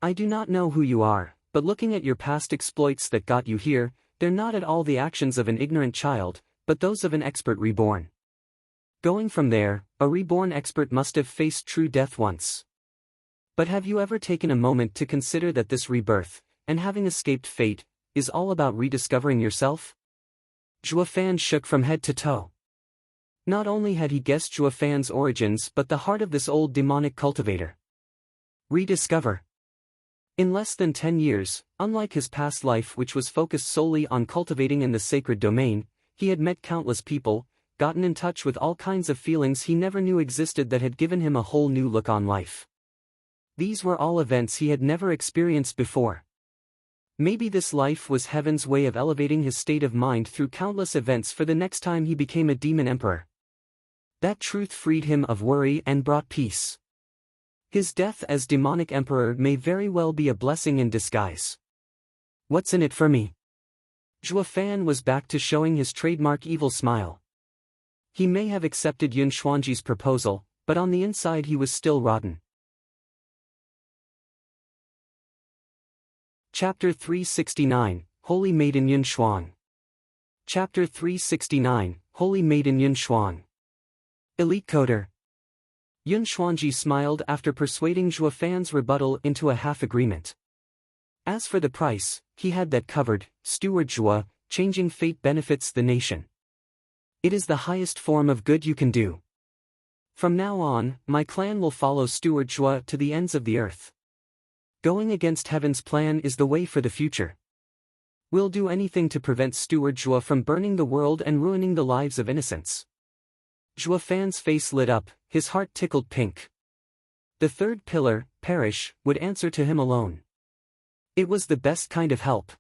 I do not know who you are, but looking at your past exploits that got you here, they're not at all the actions of an ignorant child, but those of an expert reborn. Going from there, a reborn expert must have faced true death once. But have you ever taken a moment to consider that this rebirth, and having escaped fate, is all about rediscovering yourself? Zhuo Fan shook from head to toe. Not only had he guessed Zhuo Fan's origins but the heart of this old demonic cultivator. Rediscover. In less than 10 years, unlike his past life which was focused solely on cultivating in the sacred domain, he had met countless people, gotten in touch with all kinds of feelings he never knew existed that had given him a whole new look on life. These were all events he had never experienced before. Maybe this life was heaven's way of elevating his state of mind through countless events for the next time he became a demon emperor. That truth freed him of worry and brought peace. His death as demonic emperor may very well be a blessing in disguise. What's in it for me? Zhuo Fan was back to showing his trademark evil smile. He may have accepted Yun Xuanji's proposal, but on the inside he was still rotten. Chapter 369, Holy Maiden Yun Xuan. Chapter 369, Holy Maiden Yun Xuan. Elite Coder. Yun Xuanji smiled after persuading Zhuo Fan's rebuttal into a half-agreement. As for the price, he had that covered. Steward Zhuo, changing fate benefits the nation. It is the highest form of good you can do. From now on, my clan will follow Steward Zhuo to the ends of the earth. Going against heaven's plan is the way for the future. We'll do anything to prevent Steward Zhuo from burning the world and ruining the lives of innocents. Zhuo Fan's face lit up, his heart tickled pink. The third pillar, perish, would answer to him alone. It was the best kind of help.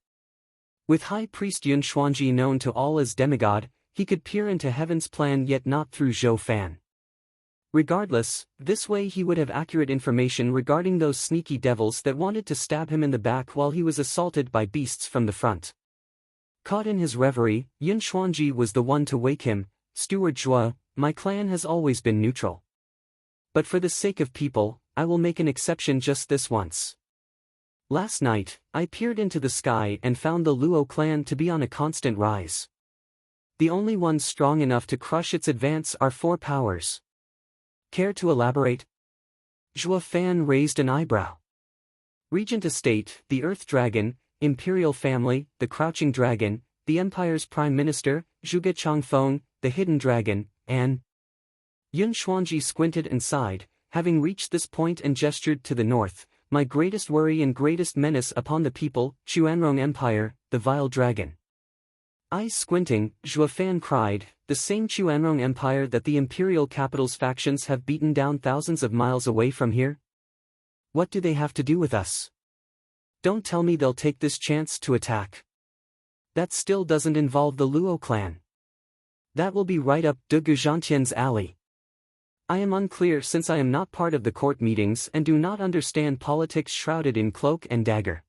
With High Priest Yun Xuanji known to all as demigod, he could peer into heaven's plan yet not through Zhuo Fan. Regardless, this way he would have accurate information regarding those sneaky devils that wanted to stab him in the back while he was assaulted by beasts from the front. Caught in his reverie, Yun Xuanji was the one to wake him. Steward Zhuo, my clan has always been neutral. But for the sake of people, I will make an exception just this once. Last night, I peered into the sky and found the Luo clan to be on a constant rise. The only ones strong enough to crush its advance are 4 powers. Care to elaborate? Zhuo Fan raised an eyebrow. Regent Estate, the Earth Dragon, Imperial Family, the Crouching Dragon, the Empire's Prime Minister, Zhuge Changfeng, the Hidden Dragon, and... Yun Xuanji squinted and sighed, having reached this point and gestured to the north. My greatest worry and greatest menace upon the people, Xuanrong Empire, the Vile Dragon. Eyes squinting, Zhuo Fan cried, the same Xuanrong Empire that the Imperial capital's factions have beaten down thousands of miles away from here? What do they have to do with us? Don't tell me they'll take this chance to attack. That still doesn't involve the Luo clan. That will be right up de Guzhantian's alley. I am unclear since I am not part of the court meetings and do not understand politics shrouded in cloak and dagger.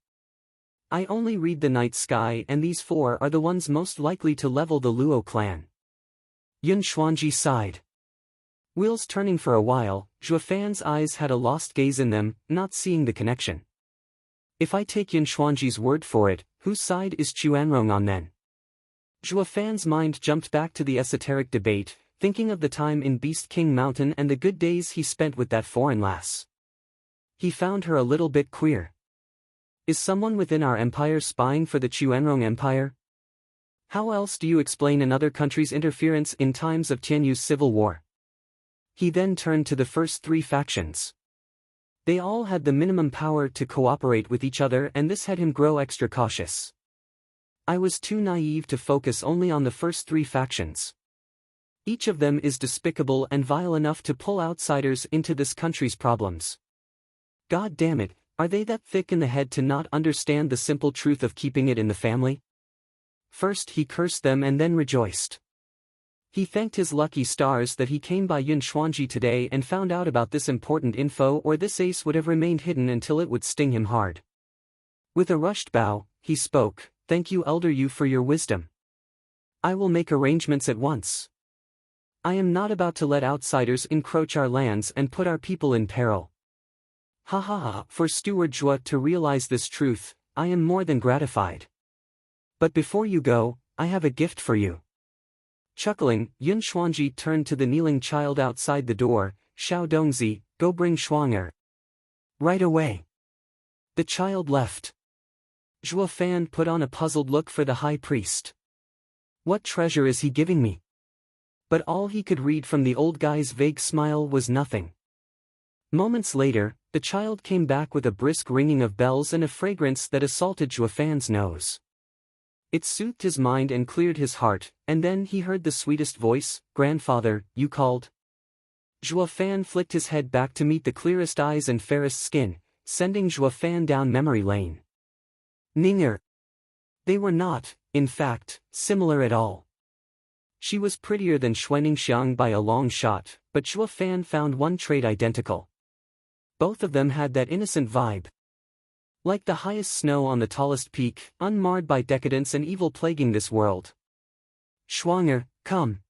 I only read the night sky, and these four are the ones most likely to level the Luo clan. Yun Xuanji sighed. Wheels turning for a while, Zhuo Fan's eyes had a lost gaze in them, not seeing the connection. If I take Yun Xuanji's word for it, whose side is Chuanrong on then? Zhuo Fan's mind jumped back to the esoteric debate, thinking of the time in Beast King Mountain and the good days he spent with that foreign lass. He found her a little bit queer. Is someone within our empire spying for the Chuanrong Empire? How else do you explain another country's interference in times of Tianyu's civil war? He then turned to the first three factions. They all had the minimum power to cooperate with each other, and this had him grow extra cautious. I was too naive to focus only on the first three factions. Each of them is despicable and vile enough to pull outsiders into this country's problems. God damn it, are they that thick in the head to not understand the simple truth of keeping it in the family? First he cursed them and then rejoiced. He thanked his lucky stars that he came by Yun Xuanji today and found out about this important info, or this ace would have remained hidden until it would sting him hard. With a rushed bow, he spoke, "Thank you, Elder Yu, for your wisdom. I will make arrangements at once. I am not about to let outsiders encroach our lands and put our people in peril." Ha ha ha, for Steward Zhuo to realize this truth, I am more than gratified. But before you go, I have a gift for you. Chuckling, Yun Xuanji turned to the kneeling child outside the door, "Xiao Dongzi, go bring Shuang'er." Right away. The child left. Zhuo Fan put on a puzzled look for the high priest. What treasure is he giving me? But all he could read from the old guy's vague smile was nothing. Moments later, the child came back with a brisk ringing of bells and a fragrance that assaulted Zhuo Fan's nose. It soothed his mind and cleared his heart, and then he heard the sweetest voice, "Grandfather, you called?" Zhuo Fan flicked his head back to meet the clearest eyes and fairest skin, sending Zhuo Fan down memory lane. Ninger. They were not, in fact, similar at all. She was prettier than Xuanning by a long shot, but Zhuo Fan found one trait identical. Both of them had that innocent vibe. Like the highest snow on the tallest peak, unmarred by decadence and evil plaguing this world. "Shuang'er, come."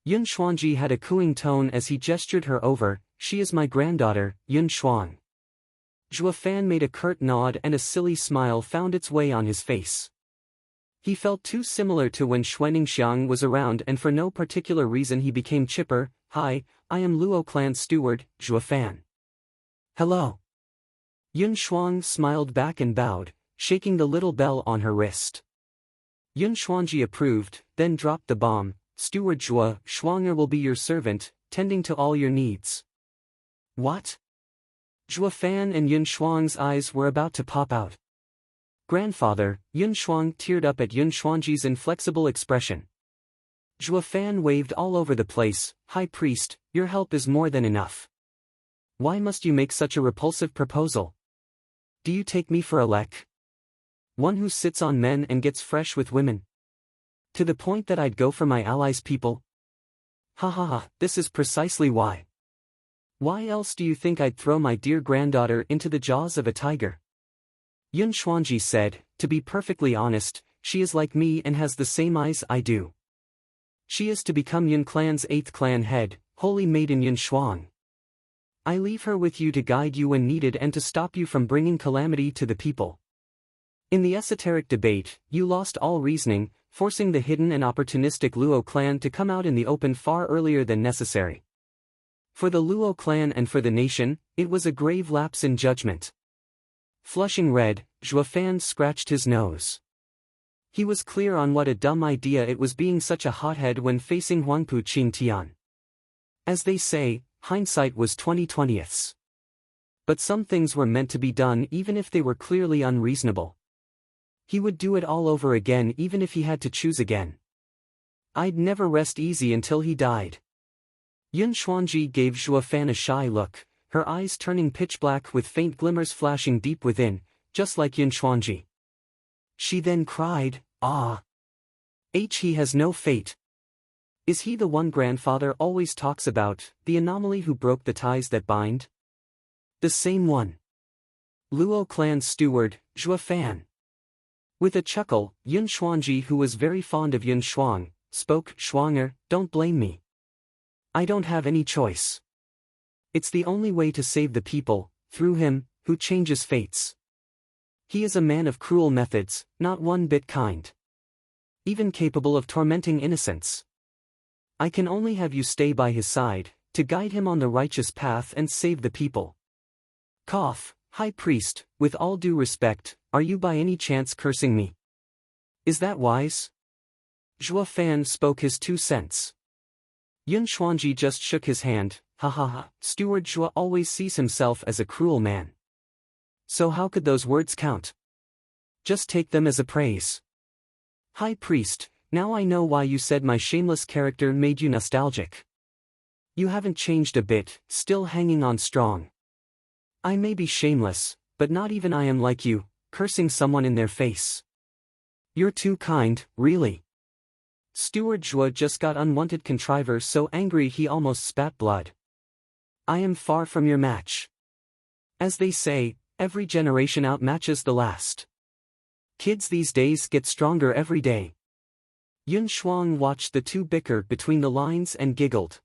Yun Xuanji had a cooing tone as he gestured her over, "She is my granddaughter, Yun Xuang." Zhuo Fan made a curt nod and a silly smile found its way on his face. He felt too similar to when Xuanning was around, and for no particular reason he became chipper. "Hi, I am Luo Clan Steward, Zhuo Fan." "Hello." Yun Xuang smiled back and bowed, shaking the little bell on her wrist. Yun Xuanji approved, then dropped the bomb, "Steward Zhuo, Shuang'er will be your servant, tending to all your needs." What? Zhuo Fan and Yun Xuang's eyes were about to pop out. "Grandfather," Yun Xuang teared up at Yun Xuanji's inflexible expression. Zhuo Fan waved all over the place, "High priest, your help is more than enough. Why must you make such a repulsive proposal? Do you take me for a lek? One who sits on men and gets fresh with women? To the point that I'd go for my allies' people? Ha ha ha, this is precisely why. Why else do you think I'd throw my dear granddaughter into the jaws of a tiger?" Yun Xuanji said, "To be perfectly honest, she is like me and has the same eyes I do. She is to become Yun Clan's 8th clan head, holy maiden Yun Xuang. I leave her with you to guide you when needed and to stop you from bringing calamity to the people." In the esoteric debate, you lost all reasoning, forcing the hidden and opportunistic Luo clan to come out in the open far earlier than necessary. For the Luo clan and for the nation, it was a grave lapse in judgment. Flushing red, Zhuo Fan scratched his nose. He was clear on what a dumb idea it was being such a hothead when facing Huangpu Qingtian. As they say, hindsight was 20/20ths. But some things were meant to be done even if they were clearly unreasonable. He would do it all over again even if he had to choose again. I'd never rest easy until he died. Yun Xuanji gave Zhuo Fan a shy look, her eyes turning pitch black with faint glimmers flashing deep within, just like Yun Xuanji. She then cried, "Ah! He has no fate. Is he the one grandfather always talks about, the anomaly who broke the ties that bind? The same one. Luo clan's steward, Zhua Fan." With a chuckle, Yun Xuanji, who was very fond of Yun Xuang, spoke, "Xuanger, don't blame me. I don't have any choice. It's the only way to save the people, through him, who changes fates. He is a man of cruel methods, not one bit kind. Even capable of tormenting innocents. I can only have you stay by his side, to guide him on the righteous path and save the people." Cough, High Priest, with all due respect, are you by any chance cursing me? Is that wise? Zhua Fan spoke his 2 cents. Yun Xuanji just shook his hand, "Ha ha ha, Steward Zhua always sees himself as a cruel man. So how could those words count? Just take them as a praise." High Priest, now I know why you said my shameless character made you nostalgic. You haven't changed a bit, still hanging on strong. I may be shameless, but not even I am like you, cursing someone in their face. You're too kind, really. Steward Zhua just got unwanted contriver so angry he almost spat blood. I am far from your match. As they say, every generation outmatches the last. Kids these days get stronger every day. Yun Xuang watched the two bicker between the lines and giggled.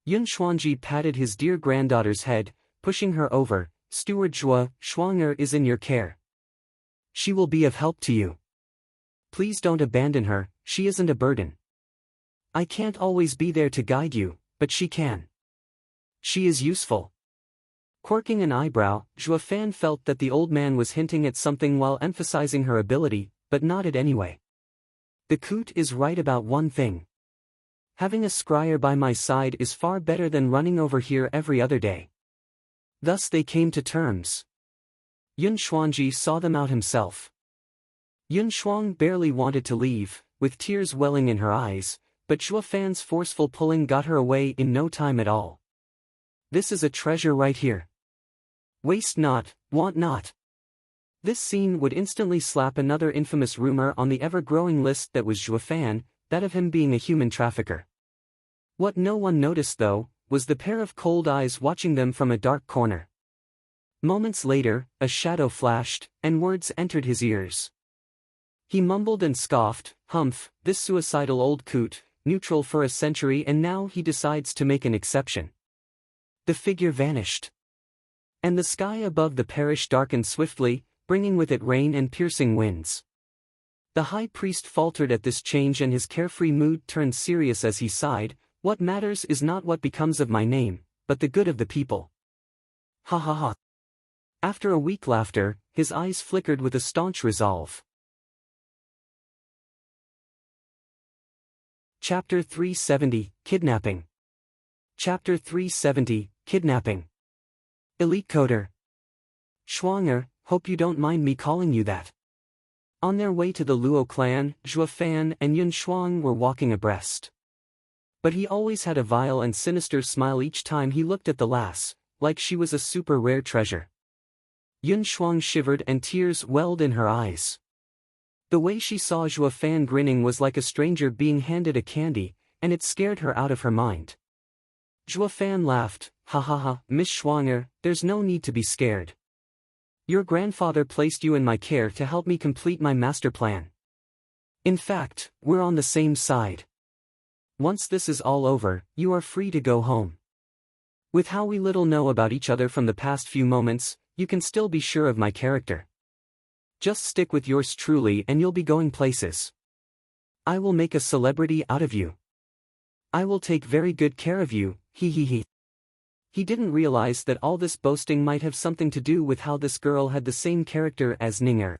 Yun Xuanji patted his dear granddaughter's head, pushing her over. Steward Zhua, Xuanger is in your care. She will be of help to you. Please don't abandon her, she isn't a burden. I can't always be there to guide you, but she can. She is useful. Quirking an eyebrow, Zhua Fan felt that the old man was hinting at something while emphasizing her ability, but nodded anyway. The coot is right about one thing. Having a scryer by my side is far better than running over here every other day. Thus they came to terms. Yun Xuanji saw them out himself. Yun Xuang barely wanted to leave, with tears welling in her eyes, but Zhua Fan's forceful pulling got her away in no time at all. This is a treasure right here. Waste not, want not. This scene would instantly slap another infamous rumor on the ever-growing list that was Zhua Fan, that of him being a human trafficker. What no one noticed though, was the pair of cold eyes watching them from a dark corner. Moments later, a shadow flashed, and words entered his ears. He mumbled and scoffed, "Humph, this suicidal old coot, neutral for a century and now he decides to make an exception." The figure vanished. And the sky above the parish darkened swiftly, bringing with it rain and piercing winds. The high priest faltered at this change and his carefree mood turned serious as he sighed, "What matters is not what becomes of my name, but the good of the people." Ha ha ha. After a weak laughter, his eyes flickered with a staunch resolve. Chapter 370, Kidnapping. Chapter 370, Kidnapping. Elite Coder. Xuanger, hope you don't mind me calling you that. On their way to the Luo clan, Zhua Fan and Yun Xuang were walking abreast. But he always had a vile and sinister smile each time he looked at the lass, like she was a super rare treasure. Yun Xuang shivered and tears welled in her eyes. The way she saw Zhua Fan grinning was like a stranger being handed a candy, and it scared her out of her mind. Zhua Fan laughed, "Ha ha ha, Miss Xuanger, there's no need to be scared. Your grandfather placed you in my care to help me complete my master plan. In fact, we're on the same side. Once this is all over, you are free to go home. With how we little know about each other from the past few moments, you can still be sure of my character. Just stick with yours truly and you'll be going places. I will make a celebrity out of you. I will take very good care of you, he he he." He didn't realize that all this boasting might have something to do with how this girl had the same character as Ninger.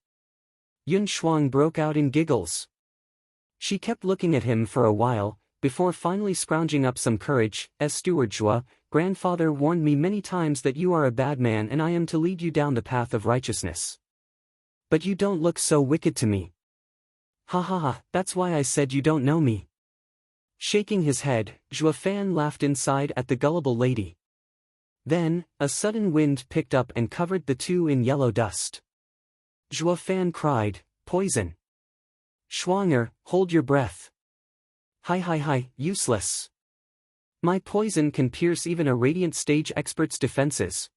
Yun Xuang broke out in giggles. She kept looking at him for a while, before finally scrounging up some courage, "As Steward Zhua, grandfather warned me many times that you are a bad man and I am to lead you down the path of righteousness. But you don't look so wicked to me. Ha ha ha, that's why I said you don't know me." Shaking his head, Zhua Fan laughed inside at the gullible lady. Then, a sudden wind picked up and covered the two in yellow dust. Fan cried, poison. Schwanger, hold your breath. Hi, useless. My poison can pierce even a radiant stage expert's defenses.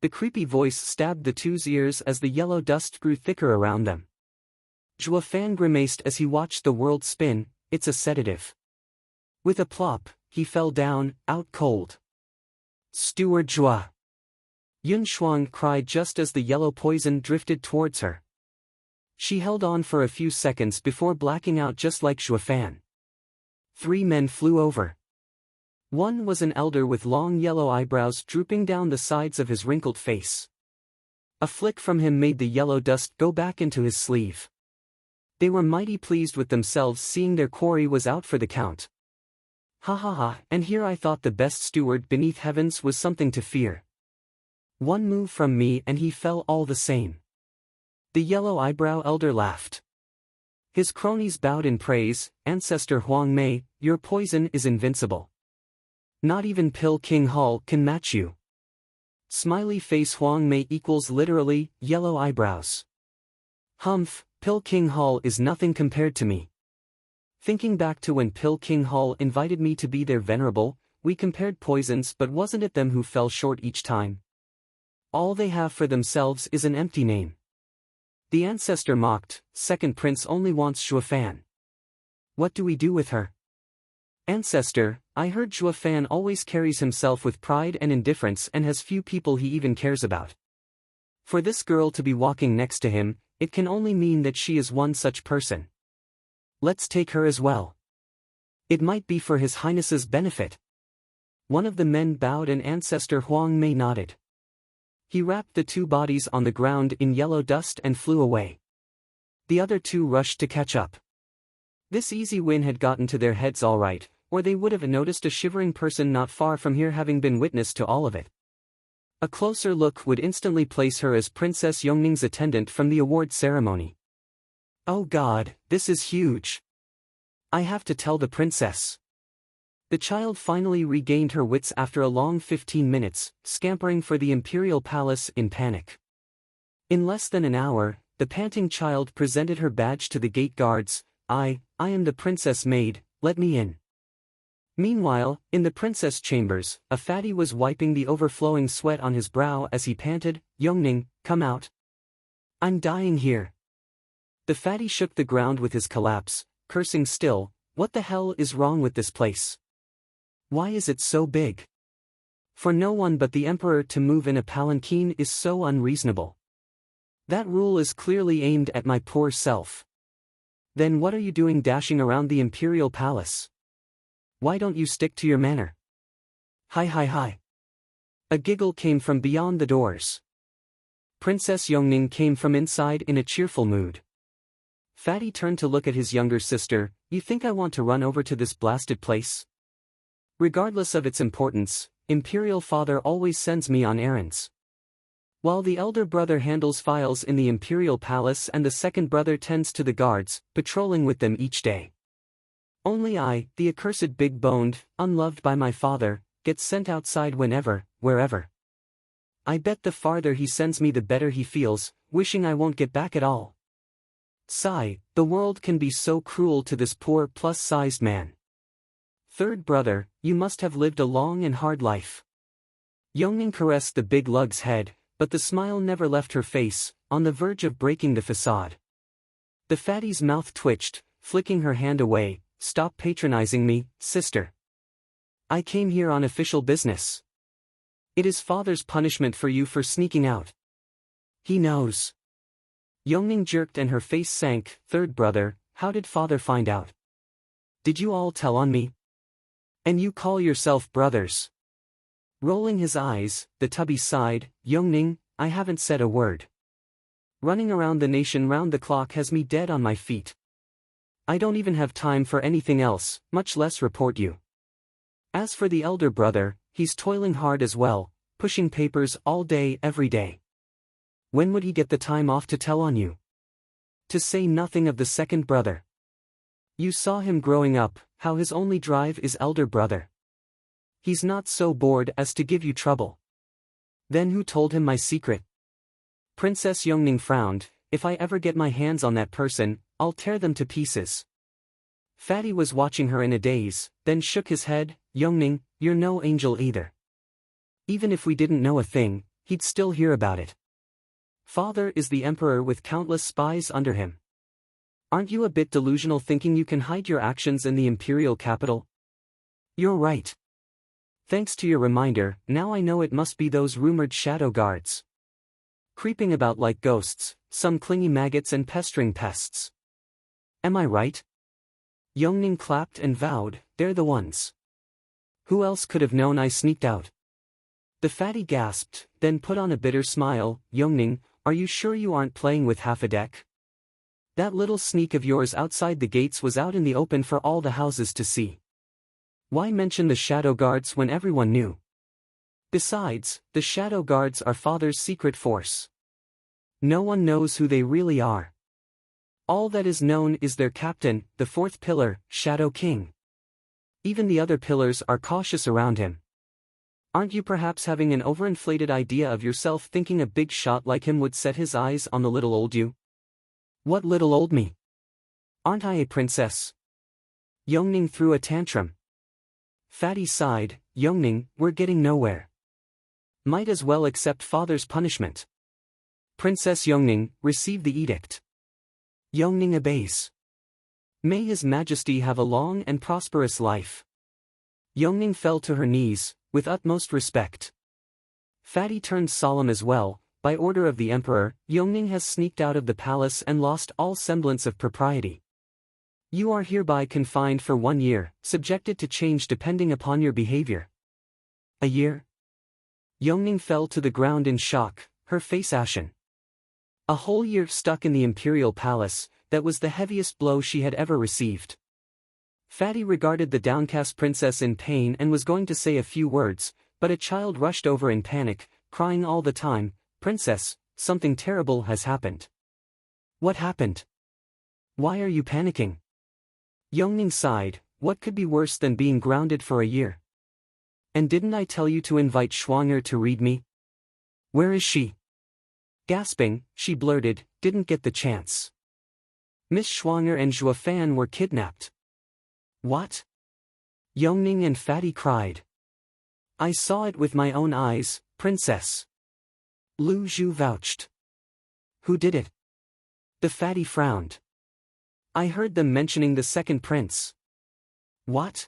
The creepy voice stabbed the two's ears as the yellow dust grew thicker around them. Fan grimaced as he watched the world spin. It's a sedative. With a plop, he fell down, out cold. Steward Zhua. Yun Shuang cried just as the yellow poison drifted towards her. She held on for a few seconds before blacking out just like Fan. 3 men flew over. One was an elder with long yellow eyebrows drooping down the sides of his wrinkled face. A flick from him made the yellow dust go back into his sleeve. They were mighty pleased with themselves seeing their quarry was out for the count. Ha, and here I thought the best steward beneath heavens was something to fear. One move from me and he fell all the same. The yellow eyebrow elder laughed. His cronies bowed in praise. Ancestor Huang Mei, your poison is invincible. Not even Pill King Hall can match you. Smiley face Huang Mei equals literally, yellow eyebrows. Humph, Pill King Hall is nothing compared to me. Thinking back to when Pill King Hall invited me to be their venerable, we compared poisons, but wasn't it them who fell short each time? All they have for themselves is an empty name. The ancestor mocked. Second prince only wants Fan. What do we do with her? Ancestor, I heard Fan always carries himself with pride and indifference and has few people he even cares about. For this girl to be walking next to him, it can only mean that she is one such person. Let's take her as well. It might be for His Highness's benefit. One of the men bowed and Ancestor Huang Mei nodded. He wrapped the 2 bodies on the ground in yellow dust and flew away. The other 2 rushed to catch up. This easy win had gotten to their heads all right, or they would have noticed a shivering person not far from here having been witness to all of it. A closer look would instantly place her as Princess Yongning's attendant from the award ceremony. Oh God, this is huge. I have to tell the princess. The child finally regained her wits after a long 15 minutes, scampering for the imperial palace in panic. In less than an hour, the panting child presented her badge to the gate guards. I am the princess maid, let me in. Meanwhile, in the princess chambers, a fatty was wiping the overflowing sweat on his brow as he panted, Yongning, come out. I'm dying here. The fatty shook the ground with his collapse, cursing still. What the hell is wrong with this place? Why is it so big? For no one but the emperor to move in a palanquin is so unreasonable. That rule is clearly aimed at my poor self. Then what are you doing dashing around the imperial palace? Why don't you stick to your manner? Hi. A giggle came from beyond the doors. Princess Yongning came from inside in a cheerful mood. Fatty turned to look at his younger sister. You think I want to run over to this blasted place? Regardless of its importance, Imperial Father always sends me on errands. While the elder brother handles files in the Imperial Palace and the second brother tends to the guards, patrolling with them each day. Only I, the accursed big-boned, unloved by my father, get sent outside whenever, wherever. I bet the farther he sends me the better he feels, wishing I won't get back at all. Sigh, the world can be so cruel to this poor plus-sized man. Third brother, you must have lived a long and hard life. Yongning caressed the big lug's head, but the smile never left her face, on the verge of breaking the facade. The fatty's mouth twitched, flicking her hand away. Stop patronizing me, sister. I came here on official business. It is father's punishment for you for sneaking out. He knows. Yongning jerked and her face sank. Third brother, how did father find out? Did you all tell on me? And you call yourself brothers? Rolling his eyes, the tubby sighed. Yongning, I haven't said a word. Running around the nation round the clock has me dead on my feet. I don't even have time for anything else, much less report you. As for the elder brother, he's toiling hard as well, pushing papers all day every day. When would he get the time off to tell on you? To say nothing of the second brother. You saw him growing up, how his only drive is elder brother. He's not so bored as to give you trouble. Then who told him my secret? Princess Yongning frowned. If I ever get my hands on that person, I'll tear them to pieces. Fatty was watching her in a daze, then shook his head. Youngning, you're no angel either. Even if we didn't know a thing, he'd still hear about it. Father is the emperor with countless spies under him. Aren't you a bit delusional thinking you can hide your actions in the imperial capital? You're right. Thanks to your reminder, now I know it must be those rumored shadow guards. Creeping about like ghosts, some clingy maggots and pestering pests. Am I right? Youngning clapped and vowed, they're the ones. Who else could have known I sneaked out? The fatty gasped, then put on a bitter smile. Youngning, are you sure you aren't playing with half a deck? That little sneak of yours outside the gates was out in the open for all the houses to see. Why mention the shadow guards when everyone knew? Besides, the shadow guards are Father's secret force. No one knows who they really are. All that is known is their captain, the fourth pillar, Shadow King. Even the other pillars are cautious around him. Aren't you perhaps having an overinflated idea of yourself, thinking a big shot like him would set his eyes on the little old you? What little old me? Aren't I a princess? Youngning threw a tantrum. Fatty sighed. Youngning, we're getting nowhere. Might as well accept Father's punishment. Princess Youngning, receive the edict. Youngning obeys. May His Majesty have a long and prosperous life. Youngning fell to her knees, with utmost respect. Fatty turned solemn as well. By order of the Emperor, Youngning has sneaked out of the palace and lost all semblance of propriety. You are hereby confined for 1 year, subjected to change depending upon your behavior. A year? Youngning fell to the ground in shock, her face ashen. A whole year stuck in the imperial palace, that was the heaviest blow she had ever received. Fatty regarded the downcast princess in pain and was going to say a few words, but a child rushed over in panic, crying all the time, "Princess, something terrible has happened." What happened? Why are you panicking? Youngning sighed. What could be worse than being grounded for a year? And didn't I tell you to invite Schwanger to read me? Where is she? Gasping, she blurted, didn't get the chance. Miss Schwanger and Fan were kidnapped. What? Youngning and Fatty cried. I saw it with my own eyes, Princess. Lu Zhu vouched. Who did it? The Fatty frowned. I heard them mentioning the second prince. What?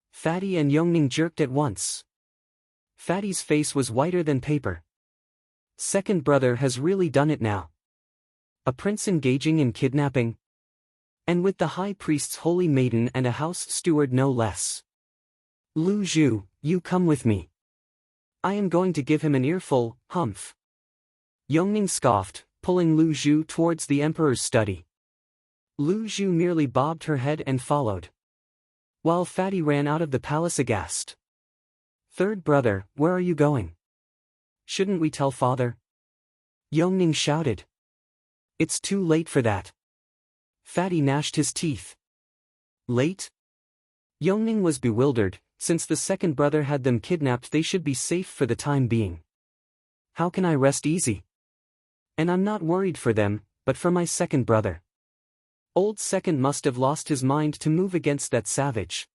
Fatty and Youngning jerked at once. Fatty's face was whiter than paper. Second brother has really done it now. A prince engaging in kidnapping? And with the high priest's holy maiden and a house steward no less. Lu Zhu, you come with me. I am going to give him an earful. Humph. Youngning scoffed, pulling Lu Zhu towards the emperor's study. Lu Zhu merely bobbed her head and followed. While Fatty ran out of the palace aghast. Third brother, where are you going? Shouldn't we tell Father? Youngning shouted. It's too late for that. Fatty gnashed his teeth. Late? Youngning was bewildered. Since the second brother had them kidnapped, they should be safe for the time being. How can I rest easy? And I'm not worried for them, but for my second brother. Old second must have lost his mind to move against that savage.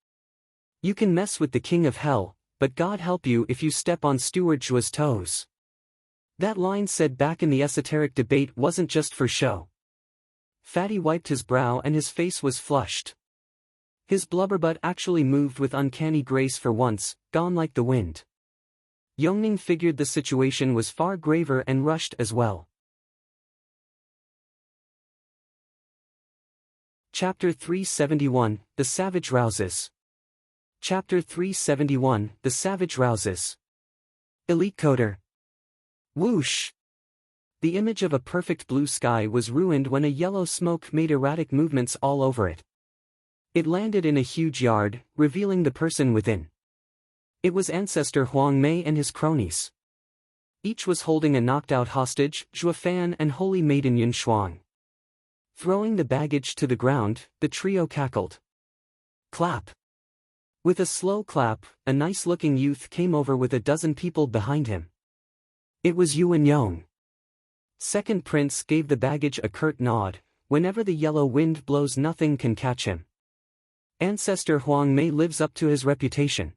You can mess with the king of hell, but God help you if you step on Steward Zhu's toes. That line said back in the esoteric debate wasn't just for show. Fatty wiped his brow and his face was flushed. His blubberbutt actually moved with uncanny grace for once, gone like the wind. Youngning figured the situation was far graver and rushed as well. Chapter 371, The Savage Rouses. Chapter 371, The Savage Rouses. Elite Coder. Whoosh! The image of a perfect blue sky was ruined when a yellow smoke made erratic movements all over it. It landed in a huge yard, revealing the person within. It was Ancestor Huang Mei and his cronies. Each was holding a knocked-out hostage, Zhuofan and Holy Maiden Yun Shuang. Throwing the baggage to the ground, the trio cackled. Clap! With a slow clap, a nice-looking youth came over with a dozen people behind him. It was Yuan Yong. Second prince gave the baggage a curt nod. Whenever the yellow wind blows, nothing can catch him. Ancestor Huang Mei lives up to his reputation.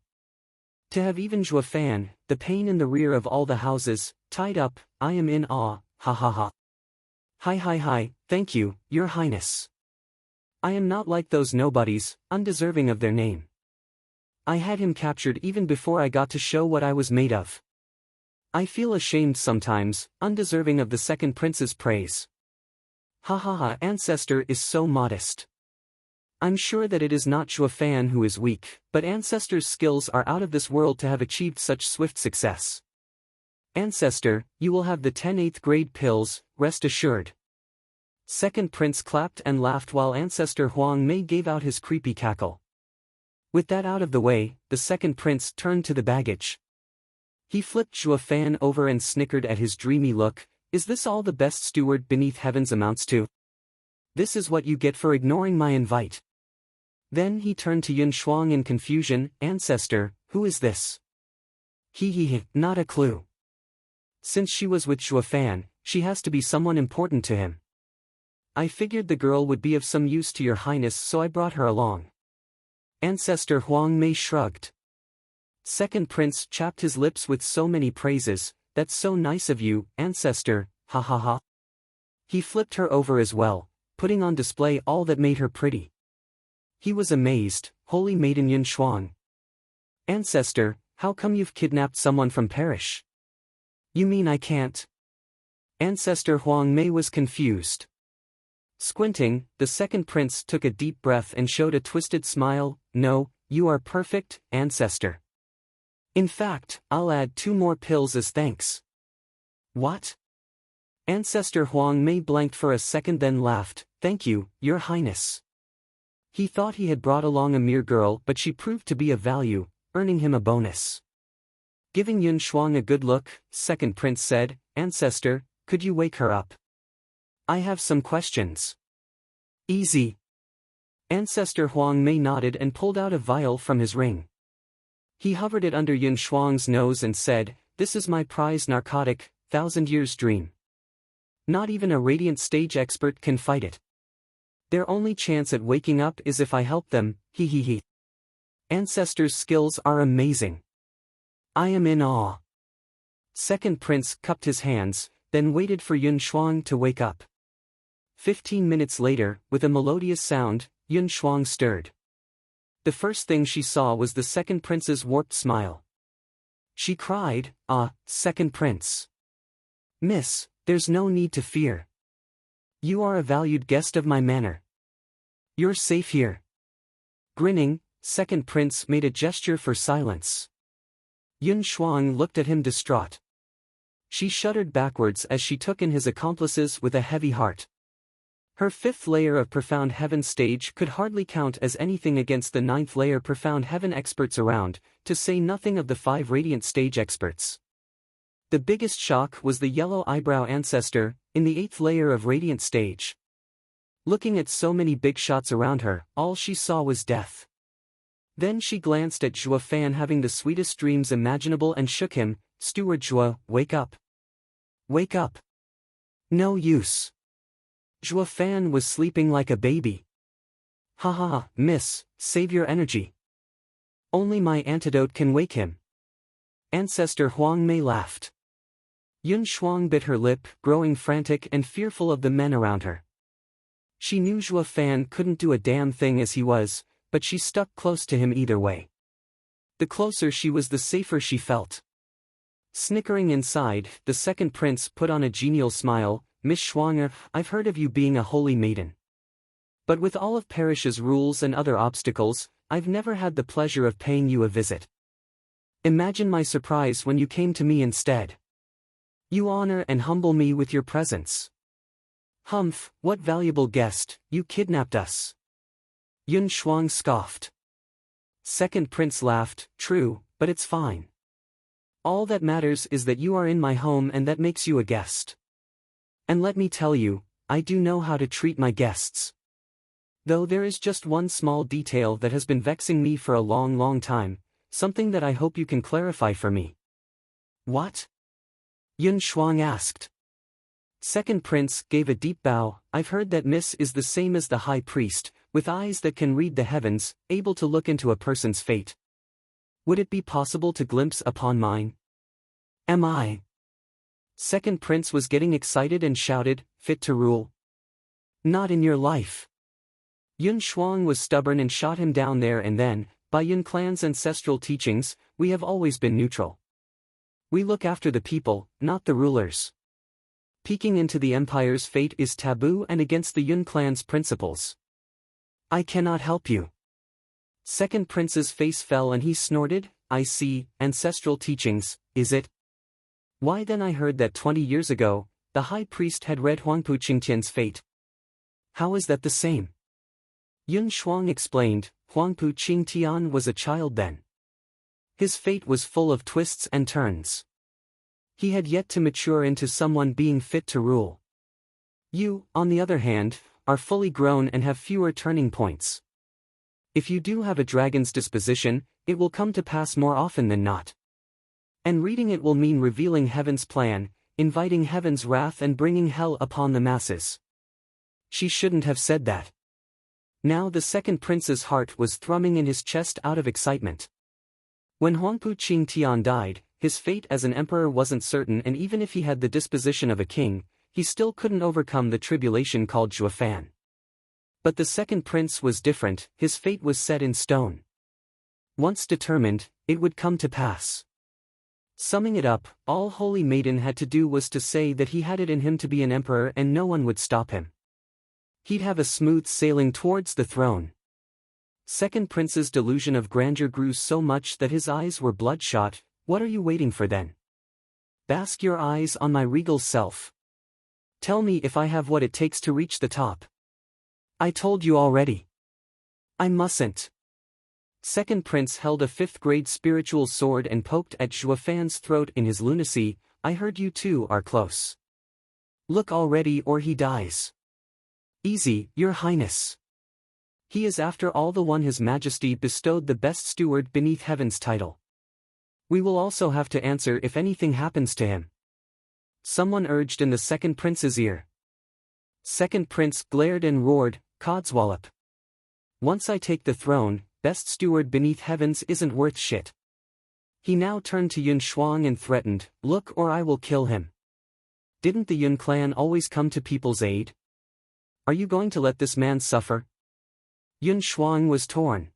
To have even Zhuo Fan, the pain in the rear of all the houses, tied up, I am in awe, ha ha ha. Hi, thank you, your highness. I am not like those nobodies, undeserving of their name. I had him captured even before I got to show what I was made of. I feel ashamed sometimes, undeserving of the second prince's praise. Ha ha ha, ancestor is so modest. I'm sure that it is not Zhuo Fan who is weak, but ancestor's skills are out of this world to have achieved such swift success. Ancestor, you will have the 8th grade pills, rest assured. Second prince clapped and laughed while Ancestor Huang Mei gave out his creepy cackle. With that out of the way, the second prince turned to the baggage. He flipped Zhuo Fan over and snickered at his dreamy look. Is this all the best steward beneath heavens amounts to? This is what you get for ignoring my invite. Then he turned to Yun Shuang in confusion. Ancestor, who is this? He, not a clue. Since she was with Zhuo Fan, she has to be someone important to him. I figured the girl would be of some use to your highness, so I brought her along. Ancestor Huang Mei shrugged. Second prince chapped his lips with so many praises. That's so nice of you, ancestor, ha ha ha. He flipped her over as well, putting on display all that made her pretty. He was amazed. Holy maiden Yun Shuang. Ancestor, how come you've kidnapped someone from Parish? You mean I can't? Ancestor Huang Mei was confused. Squinting, the second prince took a deep breath and showed a twisted smile. No, you are perfect, ancestor. In fact, I'll add 2 more pills as thanks. What? Ancestor Huang Mei blanked for a second then laughed. Thank you, your highness. He thought he had brought along a mere girl, but she proved to be of value, earning him a bonus. Giving Yun Shuang a good look, second prince said, Ancestor, could you wake her up? I have some questions. Easy. Ancestor Huang Mei nodded and pulled out a vial from his ring. He hovered it under Yun Shuang's nose and said, This is my prized narcotic, 1,000 Years Dream. Not even a radiant stage expert can fight it. Their only chance at waking up is if I help them, he. Ancestor's skills are amazing. I am in awe. Second prince cupped his hands, then waited for Yun Shuang to wake up. 15 minutes later, with a melodious sound, Yun Shuang stirred. The first thing she saw was the second prince's warped smile. She cried, second prince. Miss, there's no need to fear. You are a valued guest of my manor. You're safe here. Grinning, second prince made a gesture for silence. Yun Shuang looked at him distraught. She shuddered backwards as she took in his accomplices with a heavy heart. Her 5th layer of Profound Heaven stage could hardly count as anything against the 9th layer Profound Heaven experts around, to say nothing of the 5 Radiant stage experts. The biggest shock was the yellow eyebrow ancestor, in the 8th layer of Radiant stage. Looking at so many big shots around her, all she saw was death. Then she glanced at Zhuo Fan having the sweetest dreams imaginable and shook him. Steward Zhuo, wake up. Wake up. No use. Zhuo Fan was sleeping like a baby. Ha ha ha, miss, save your energy. Only my antidote can wake him. Ancestor Huang Mei laughed. Yun Shuang bit her lip, growing frantic and fearful of the men around her. She knew Zhuo Fan couldn't do a damn thing as he was, but she stuck close to him either way. The closer she was, the safer she felt. Snickering inside, the second prince put on a genial smile. Miss Shuang, I've heard of you being a holy maiden. But with all of Parish's rules and other obstacles, I've never had the pleasure of paying you a visit. Imagine my surprise when you came to me instead. You honor and humble me with your presence. Humph, what valuable guest, you kidnapped us. Yun Shuang scoffed. Second prince laughed. True, but it's fine. All that matters is that you are in my home, and that makes you a guest. And let me tell you, I do know how to treat my guests. Though there is just one small detail that has been vexing me for a long time, something that I hope you can clarify for me. What? Yun Shuang asked. Second prince gave a deep bow. I've heard that Miss is the same as the high priest, with eyes that can read the heavens, able to look into a person's fate. Would it be possible to glimpse upon mine? Am I? Second prince was getting excited and shouted, fit to rule? Not in your life. Yun Shuang was stubborn and shot him down there and then. By Yun clan's ancestral teachings, we have always been neutral. We look after the people, not the rulers. Peeking into the empire's fate is taboo and against the Yun clan's principles. I cannot help you. Second prince's face fell and he snorted, I see, ancestral teachings, is it? Why then I heard that 20 years ago, the high priest had read Huangpu Qingtian's fate. How is that the same? Yun Shuang explained, Huangpu Qingtian was a child then. His fate was full of twists and turns. He had yet to mature into someone being fit to rule. You, on the other hand, are fully grown and have fewer turning points. If you do have a dragon's disposition, it will come to pass more often than not. And reading it will mean revealing heaven's plan, inviting heaven's wrath and bringing hell upon the masses. She shouldn't have said that. Now the second prince's heart was thrumming in his chest out of excitement. When Huangpu Qingtian died, his fate as an emperor wasn't certain, and even if he had the disposition of a king, he still couldn't overcome the tribulation called Zhuofan. But the second prince was different, his fate was set in stone. Once determined, it would come to pass. Summing it up, all Holy Maiden had to do was to say that he had it in him to be an emperor and no one would stop him. He'd have a smooth sailing towards the throne. Second prince's delusion of grandeur grew so much that his eyes were bloodshot. What are you waiting for then? Bask your eyes on my regal self. Tell me if I have what it takes to reach the top. I told you already. I mustn't. Second prince held a 5th-grade spiritual sword and poked at Zhuofan's throat in his lunacy. I heard you two are close. Look already or he dies. Easy, your highness. He is after all the one His Majesty bestowed the best steward beneath heaven's title. We will also have to answer if anything happens to him. Someone urged in the second prince's ear. Second prince glared and roared, Codswallop. Once I take the throne, best steward beneath heavens isn't worth shit. He now turned to Yun Shuang and threatened, look or I will kill him. Didn't the Yun clan always come to people's aid? Are you going to let this man suffer? Yun Shuang was torn.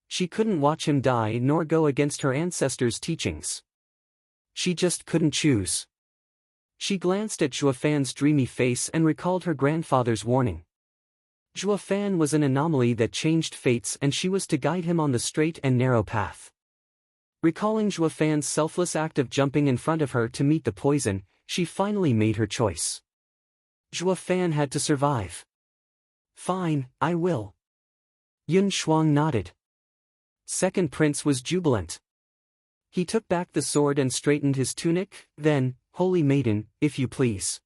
She couldn't watch him die nor go against her ancestors' teachings. She just couldn't choose. She glanced at Zhuofan's dreamy face and recalled her grandfather's warning. Zhuofan was an anomaly that changed fates and she was to guide him on the straight and narrow path. Recalling Zhuofan's selfless act of jumping in front of her to meet the poison, she finally made her choice. Zhuofan had to survive. Fine, I will. Yun Shuang nodded. Second prince was jubilant. He took back the sword and straightened his tunic, then, Holy Maiden, if you please.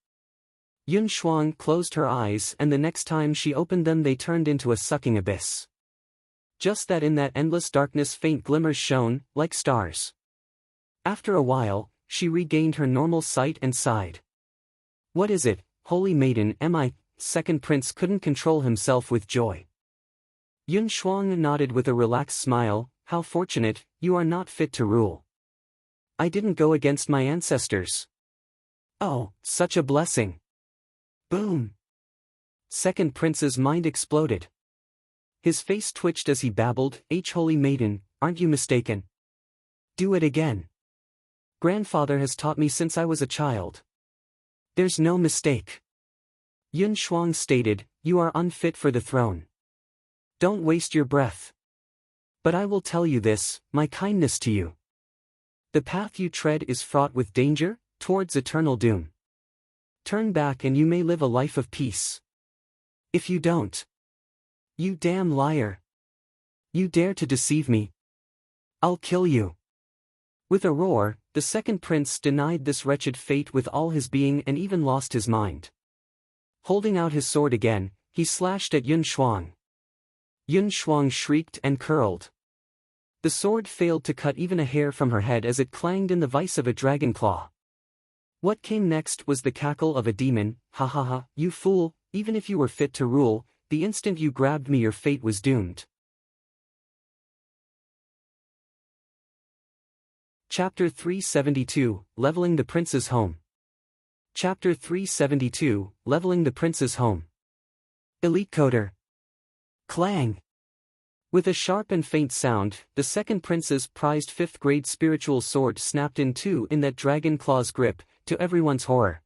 Yun Shuang closed her eyes and the next time she opened them they turned into a sucking abyss. Just that in that endless darkness faint glimmers shone, like stars. After a while, she regained her normal sight and sighed. What is it, Holy Maiden, am I? Second prince couldn't control himself with joy. Yun Shuang nodded with a relaxed smile, how fortunate, you are not fit to rule. I didn't go against my ancestors. Oh, such a blessing. Boom. Second prince's mind exploded. His face twitched as he babbled, Holy Maiden, aren't you mistaken? Do it again. Grandfather has taught me since I was a child. There's no mistake. Yun Shuang stated, you are unfit for the throne. Don't waste your breath. But I will tell you this, my kindness to you. The path you tread is fraught with danger, towards eternal doom. Turn back and you may live a life of peace. If you don't. You damn liar. You dare to deceive me. I'll kill you. With a roar, the second prince denied this wretched fate with all his being and even lost his mind. Holding out his sword again, he slashed at Yun Shuang. Yun Shuang shrieked and curled. The sword failed to cut even a hair from her head as it clanged in the vice of a dragon claw. What came next was the cackle of a demon. Ha ha ha, you fool, even if you were fit to rule, the instant you grabbed me your fate was doomed. Chapter 372, Leveling the Prince's Home. Chapter 372, Leveling the Prince's Home. Elite Coder. Clang! With a sharp and faint sound, the second prince's prized 5th-grade spiritual sword snapped in two in that dragon claw's grip, to everyone's horror.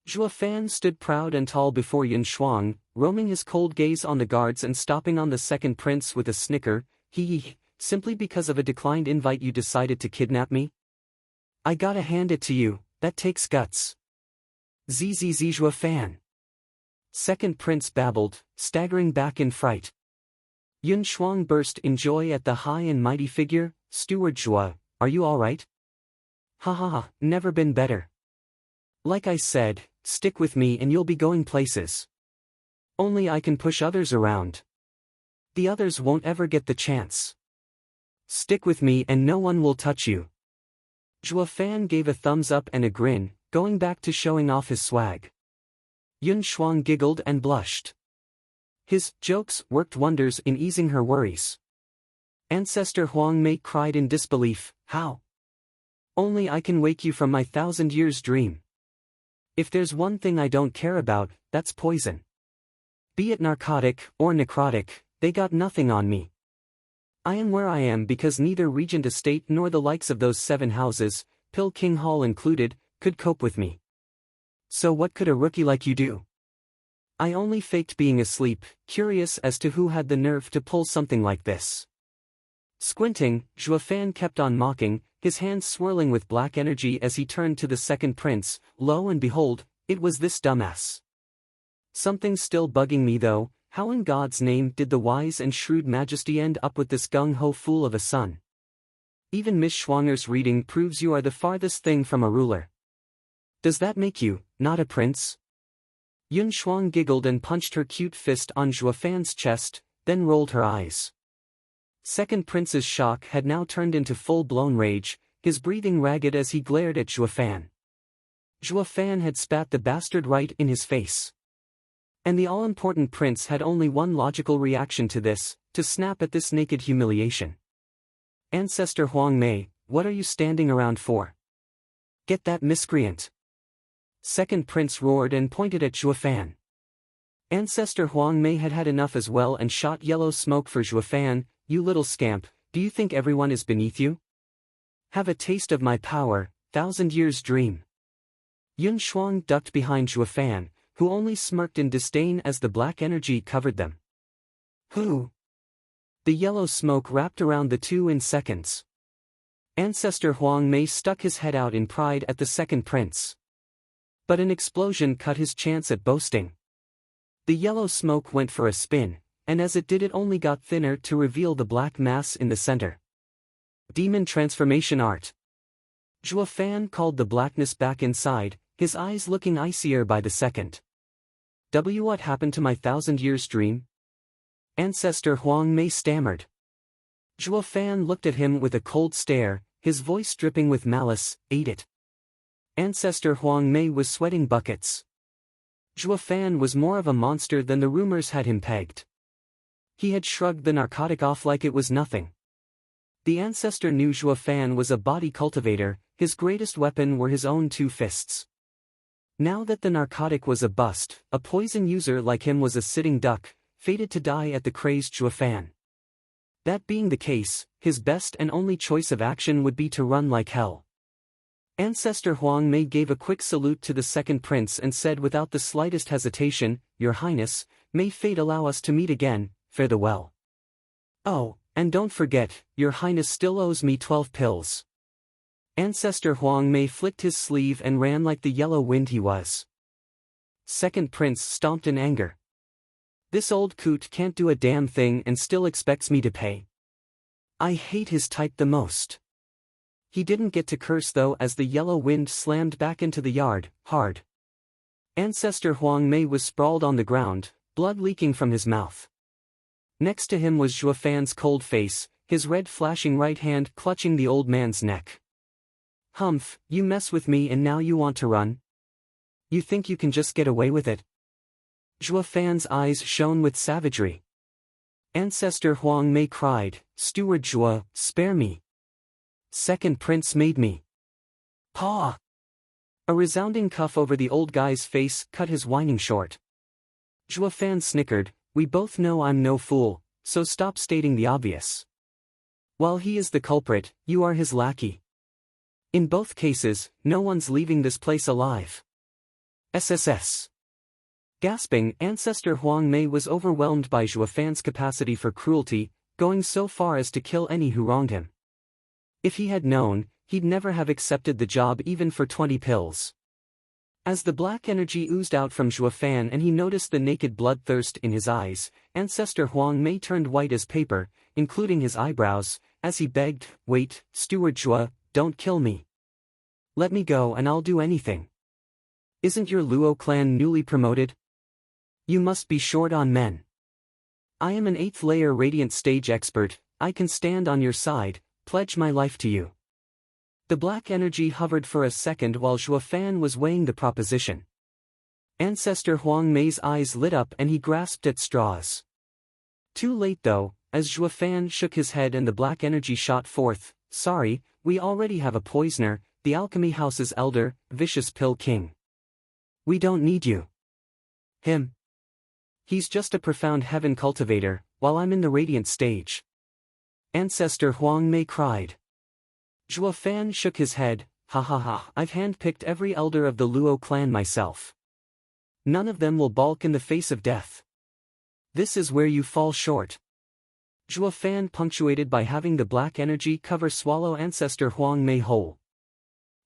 Zhuo Fan stood proud and tall before Yun Shuang, roaming his cold gaze on the guards and stopping on the second prince with a snicker. Hee, simply because of a declined invite you decided to kidnap me? I gotta hand it to you, that takes guts. Zzz Zhuo Fan. Second prince babbled, staggering back in fright. Yun Shuang burst in joy at the high and mighty figure. Steward Zhuo, are you alright? Ha ha ha, never been better. Like I said, stick with me and you'll be going places. Only I can push others around. The others won't ever get the chance. Stick with me and no one will touch you. Zhuo Fan gave a thumbs up and a grin, going back to showing off his swag. Yun Shuang giggled and blushed. His jokes worked wonders in easing her worries. Ancestor Huang Mei cried in disbelief, how? Only I can wake you from my 1,000 years dream. If there's one thing I don't care about, that's poison. Be it narcotic or necrotic, they got nothing on me. I am where I am because neither Regent Estate nor the likes of those 7 houses, Pill King Hall included, could cope with me. So what could a rookie like you do? I only faked being asleep, curious as to who had the nerve to pull something like this. Squinting, Zhuo Fan kept on mocking, his hands swirling with black energy as he turned to the second prince. Lo and behold, it was this dumbass. Something's still bugging me though, how in God's name did the wise and shrewd majesty end up with this gung-ho fool of a son? Even Miss Schwanger's reading proves you are the farthest thing from a ruler. Does that make you, not a prince? Yun Shuang giggled and punched her cute fist on Zhuo Fan's chest, then rolled her eyes. Second prince's shock had now turned into full-blown rage, his breathing ragged as he glared at Zhuo Fan. Zhuo Fan had spat the bastard right in his face. And the all-important prince had only one logical reaction to this, to snap at this naked humiliation. Ancestor Huang Mei, what are you standing around for? Get that miscreant. Second prince roared and pointed at Zhuo Fan. Ancestor Huang Mei had had enough as well and shot yellow smoke for Zhuo Fan. You little scamp, do you think everyone is beneath you? Have a taste of my power, 1,000 years dream. Yun Shuang ducked behind Zhuo Fan, who only smirked in disdain as the black energy covered them. Who? The yellow smoke wrapped around the two in seconds. Ancestor Huang Mei stuck his head out in pride at the second prince. But an explosion cut his chance at boasting. The yellow smoke went for a spin, and as it did it only got thinner to reveal the black mass in the center. Demon transformation art. Zhuo Fan called the blackness back inside, his eyes looking icier by the second. What happened to my 1,000 years dream? Ancestor Huang Mei stammered. Zhuo Fan looked at him with a cold stare, his voice dripping with malice. Ate it. Ancestor Huang Mei was sweating buckets. Zhuo Fan was more of a monster than the rumors had him pegged. He had shrugged the narcotic off like it was nothing. The ancestor knew Zhuo Fan was a body cultivator, his greatest weapon were his own 2 fists. Now that the narcotic was a bust, a poison user like him was a sitting duck, fated to die at the crazed Zhuo Fan. That being the case, his best and only choice of action would be to run like hell. Ancestor Huang Mei gave a quick salute to the second prince and said without the slightest hesitation, Your Highness, may fate allow us to meet again, fare thee well. Oh, and don't forget, Your Highness still owes me 12 pills. Ancestor Huang Mei flicked his sleeve and ran like the yellow wind he was. Second prince stomped in anger. This old coot can't do a damn thing and still expects me to pay. I hate his type the most. He didn't get to curse though as the yellow wind slammed back into the yard, hard. Ancestor Huang Mei was sprawled on the ground, blood leaking from his mouth. Next to him was Zhuo Fan's cold face, his red flashing right hand clutching the old man's neck. Humph, you mess with me and now you want to run? You think you can just get away with it? Zhuo Fan's eyes shone with savagery. Ancestor Huang Mei cried, Steward Zhuo, spare me. Second prince made me. Paw! A resounding cuff over the old guy's face cut his whining short. Zhuo Fan snickered, we both know I'm no fool, so stop stating the obvious. While he is the culprit, you are his lackey. In both cases, no one's leaving this place alive. SSS. Gasping, Ancestor Huang Mei was overwhelmed by Zhuo Fan's capacity for cruelty, going so far as to kill any who wronged him. If he had known, he'd never have accepted the job even for 20 pills. As the black energy oozed out from Zhuo Fan and he noticed the naked bloodthirst in his eyes, Ancestor Huang Mei turned white as paper, including his eyebrows, as he begged, wait, Steward Zhuo, don't kill me. Let me go and I'll do anything. Isn't your Luo clan newly promoted? You must be short on men. I am an 8th layer radiant stage expert, I can stand on your side, pledge my life to you. The black energy hovered for a second while Zhuo Fan was weighing the proposition. Ancestor Huang Mei's eyes lit up and he grasped at straws. Too late though, as Zhuo Fan shook his head and the black energy shot forth, sorry, we already have a poisoner, the alchemy house's elder, Vicious Pill King. We don't need you. Him. He's just a profound heaven cultivator, while I'm in the radiant stage. Ancestor Huang Mei cried. Zhuo Fan shook his head, ha ha ha, I've handpicked every elder of the Luo clan myself. None of them will balk in the face of death. This is where you fall short. Zhuo Fan punctuated by having the black energy cover swallow Ancestor Huang Mei whole.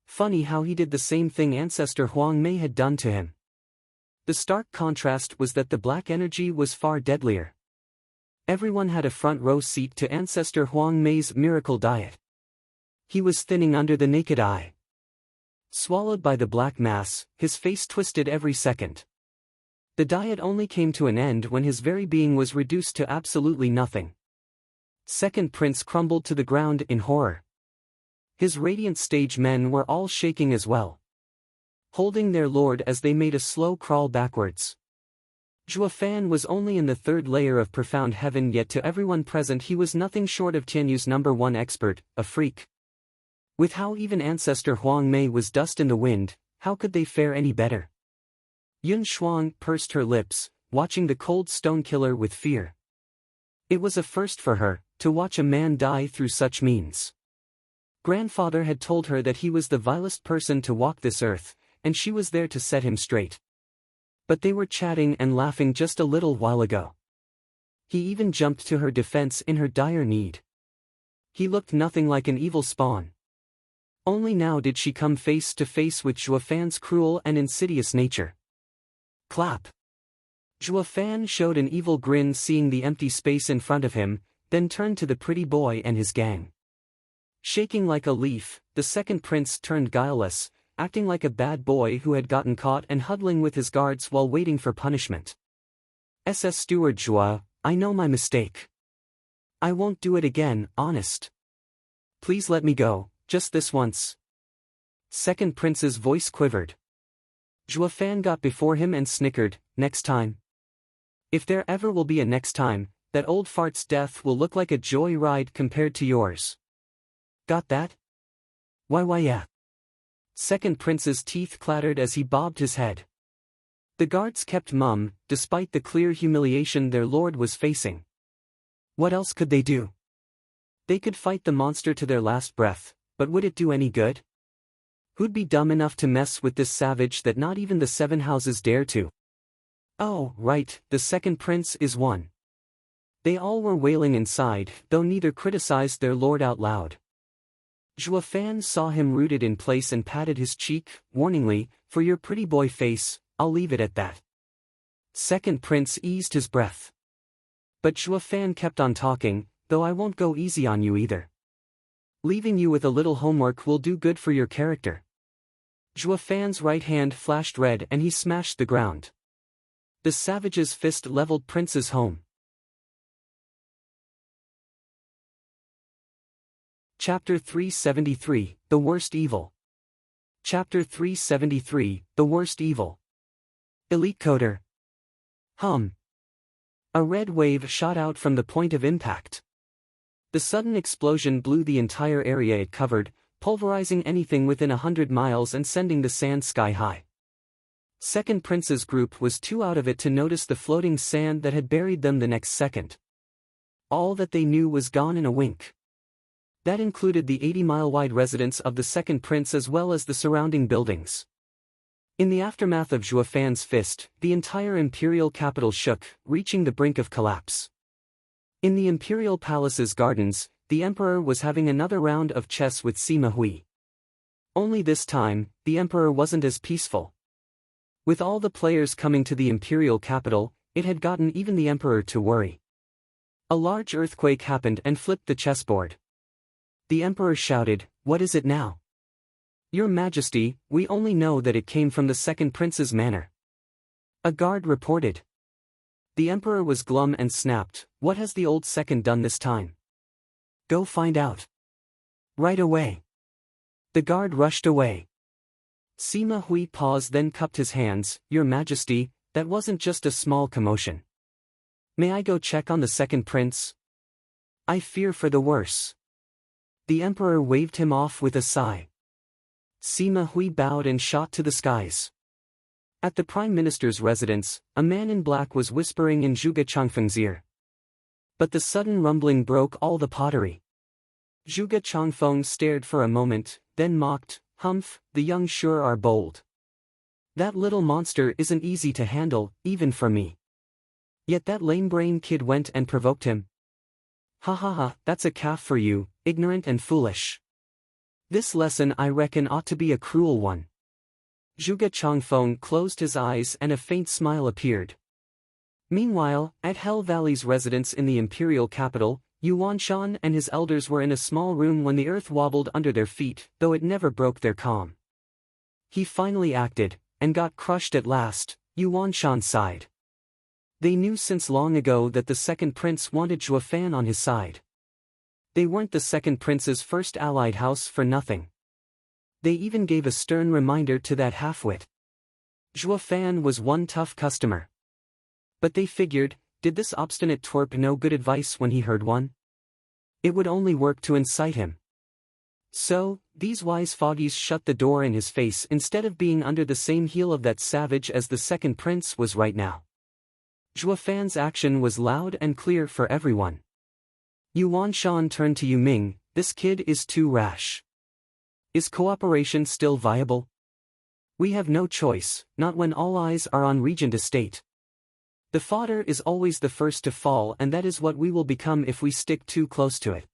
Funny how he did the same thing Ancestor Huang Mei had done to him. The stark contrast was that the black energy was far deadlier. Everyone had a front row seat to Ancestor Huang Mei's miracle diet. He was thinning under the naked eye. Swallowed by the black mass, his face twisted every second. The diet only came to an end when his very being was reduced to absolutely nothing. Second prince crumbled to the ground in horror. His radiant stage men were all shaking as well, holding their lord as they made a slow crawl backwards. Zhuo Fan was only in the 3rd layer of profound heaven, yet to everyone present he was nothing short of Tianyu's #1 expert, a freak. With how even Ancestor Huang Mei was dust in the wind, how could they fare any better? Yun Shuang pursed her lips, watching the cold stone killer with fear. It was a first for her, to watch a man die through such means. Grandfather had told her that he was the vilest person to walk this earth, and she was there to set him straight. But they were chatting and laughing just a little while ago. He even jumped to her defense in her dire need. He looked nothing like an evil spawn. Only now did she come face to face with Zhuo Fan's cruel and insidious nature. Clap. Zhuo Fan showed an evil grin seeing the empty space in front of him, then turned to the pretty boy and his gang. Shaking like a leaf, the second prince turned guileless, acting like a bad boy who had gotten caught and huddling with his guards while waiting for punishment. Steward Zhuo, I know my mistake. I won't do it again, honest. Please let me go, just this once. Second prince's voice quivered. Zhuo Fan got before him and snickered, next time. If there ever will be a next time, that old fart's death will look like a joy ride compared to yours. Got that? Why yeah. Second prince's teeth clattered as he bobbed his head. The guards kept mum, despite the clear humiliation their lord was facing. What else could they do? They could fight the monster to their last breath, but would it do any good? Who'd be dumb enough to mess with this savage that not even the 7 houses dare to? Oh, right, the second prince is one. They all were wailing inside, though neither criticized their lord out loud. Zhuo Fan saw him rooted in place and patted his cheek, warningly, for your pretty boy face, I'll leave it at that. Second prince eased his breath. But Zhuo Fan kept on talking, though I won't go easy on you either. Leaving you with a little homework will do good for your character. Zhuo Fan's right hand flashed red and he smashed the ground. The savage's fist leveled Prince's home. Chapter 373, The Worst Evil. Chapter 373, The Worst Evil. Elite Coder. A red wave shot out from the point of impact. The sudden explosion blew the entire area it covered, pulverizing anything within 100 miles and sending the sand sky high. Second Prince's group was too out of it to notice the floating sand that had buried them the next second. All that they knew was gone in a wink. That included the 80-mile-wide residence of the Second Prince as well as the surrounding buildings. In the aftermath of Zhuo Fan's fist, the entire imperial capital shook, reaching the brink of collapse. In the imperial palace's gardens, the emperor was having another round of chess with Sima Hui. Only this time, the emperor wasn't as peaceful. With all the players coming to the imperial capital, it had gotten even the emperor to worry. A large earthquake happened and flipped the chessboard. The emperor shouted, "What is it now?" "Your Majesty, we only know that it came from the Second Prince's manor," a guard reported. The emperor was glum and snapped, "What has the old second done this time? Go find out. Right away." The guard rushed away. Sima Hui paused, then cupped his hands. "Your Majesty, that wasn't just a small commotion. May I go check on the Second Prince? I fear for the worse." The emperor waved him off with a sigh. Sima Hui bowed and shot to the skies. At the Prime Minister's residence, a man in black was whispering in Zhuge Changfeng's ear. But the sudden rumbling broke all the pottery. Zhuge Changfeng stared for a moment, then mocked, "Humph, the young sure are bold. That little monster isn't easy to handle, even for me. Yet that lame-brain kid went and provoked him. Ha ha ha, that's a calf for you, ignorant and foolish. This lesson I reckon ought to be a cruel one." Zhuge Changfeng closed his eyes and a faint smile appeared. Meanwhile, at Hell Valley's residence in the imperial capital, Yuan Shan and his elders were in a small room when the earth wobbled under their feet, though it never broke their calm. He finally acted, and got crushed at last, Yuan Shan sighed. They knew since long ago that the Second Prince wanted Zhuo Fan on his side. They weren't the Second Prince's first allied house for nothing. They even gave a stern reminder to that halfwit. Zhuo Fan was one tough customer. But they figured, did this obstinate twerp know good advice when he heard one? It would only work to incite him. So, these wise foggies shut the door in his face instead of being under the same heel of that savage as the Second Prince was right now. Zhuo Fan's action was loud and clear for everyone. Yuan Shan turned to Yu Ming, "This kid is too rash. Is cooperation still viable? We have no choice, not when all eyes are on Regent Estate. The fodder is always the first to fall, and that is what we will become if we stick too close to it.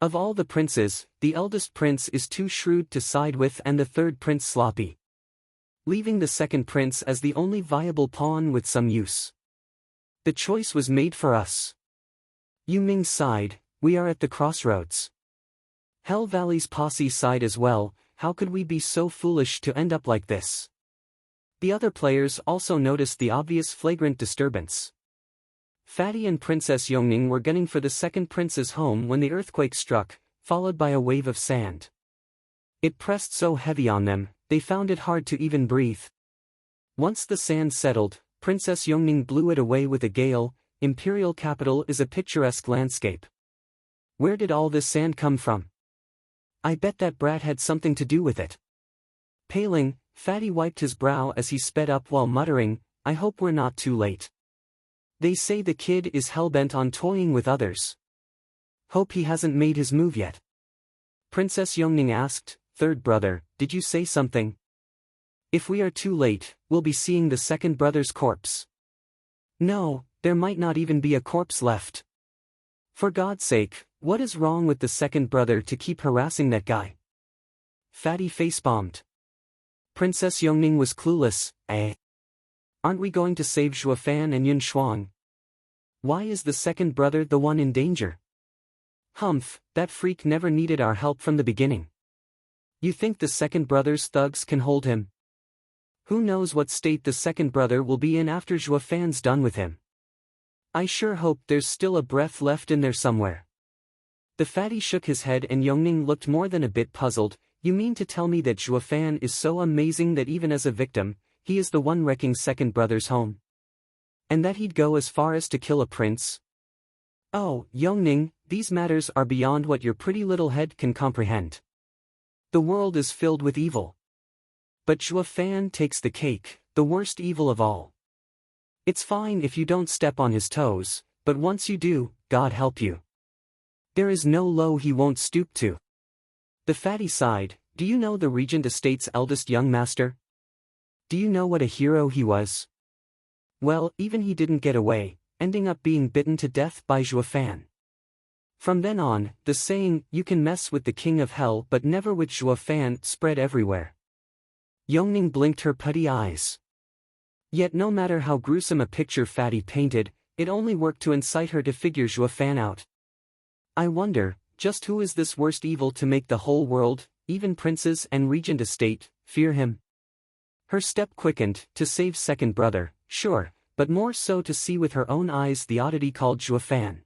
Of all the princes, the eldest prince is too shrewd to side with and the third prince sloppy, leaving the Second Prince as the only viable pawn with some use. The choice was made for us." Yu Ming sighed, "We are at the crossroads. Hell Valley's posse sighed as well, how could we be so foolish to end up like this?" The other players also noticed the obvious flagrant disturbance. Fatty and Princess Yongning were gunning for the Second Prince's home when the earthquake struck, followed by a wave of sand. It pressed so heavy on them, they found it hard to even breathe. Once the sand settled, Princess Yongning blew it away with a gale. Imperial capital is a picturesque landscape. Where did all this sand come from? I bet that brat had something to do with it. Paling, Fatty wiped his brow as he sped up while muttering, "I hope we're not too late. They say the kid is hellbent on toying with others. Hope he hasn't made his move yet." Princess Yongning asked, "Third brother, did you say something? If we are too late, we'll be seeing the second brother's corpse." "No, there might not even be a corpse left. For God's sake, what is wrong with the second brother to keep harassing that guy?" Fatty face-bombed. Princess Yongning was clueless. Aren't we going to save Zhuo Fan and Yun Shuang? Why is the second brother the one in danger? Humph, that freak never needed our help from the beginning. You think the second brother's thugs can hold him? Who knows what state the second brother will be in after Zhuo Fan's done with him. I sure hope there's still a breath left in there somewhere. The fatty shook his head and Yongning looked more than a bit puzzled. you mean to tell me that Zhuo Fan is so amazing that even as a victim, he is the one wrecking second brother's home? And that he'd go as far as to kill a prince? Oh, Yongning, these matters are beyond what your pretty little head can comprehend. The world is filled with evil. But Zhuo Fan takes the cake, the worst evil of all. It's fine if you don't step on his toes, but once you do, God help you. There is no low he won't stoop to. The fatty sighed. Do you know the Regent Estate's eldest young master? Do you know what a hero he was? Well, even he didn't get away, ending up being bitten to death by Zhuo Fan. From then on, the saying, you can mess with the king of hell but never with Zhuo Fan, spread everywhere. Yongning blinked her putty eyes. Yet no matter how gruesome a picture Fatty painted, it only worked to incite her to figure Zhuo Fan out. I wonder, just who is this worst evil to make the whole world, even princes and regent estate, fear him? Her step quickened, to save second brother, sure, but more so to see with her own eyes the oddity called Zhuo Fan.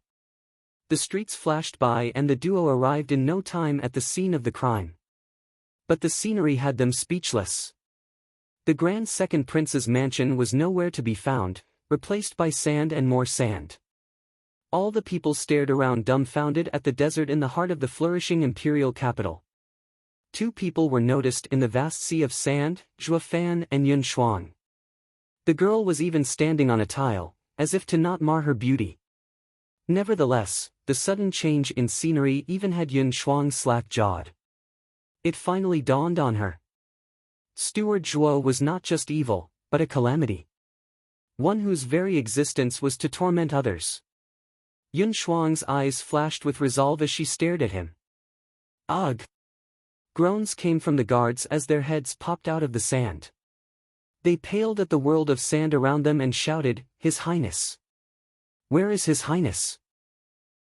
The streets flashed by and the duo arrived in no time at the scene of the crime. But the scenery had them speechless. The grand second prince's mansion was nowhere to be found, replaced by sand and more sand. All the people stared around dumbfounded at the desert in the heart of the flourishing imperial capital. Two people were noticed in the vast sea of sand, Zhuo Fan and Yun Shuang. The girl was even standing on a tile, as if to not mar her beauty. Nevertheless, the sudden change in scenery even had Yun Shuang slack-jawed. It finally dawned on her. Steward Zhuo was not just evil, but a calamity. One whose very existence was to torment others. Yun Shuang's eyes flashed with resolve as she stared at him. Ugh! Groans came from the guards as their heads popped out of the sand. They paled at the world of sand around them and shouted, His Highness! Where is His Highness?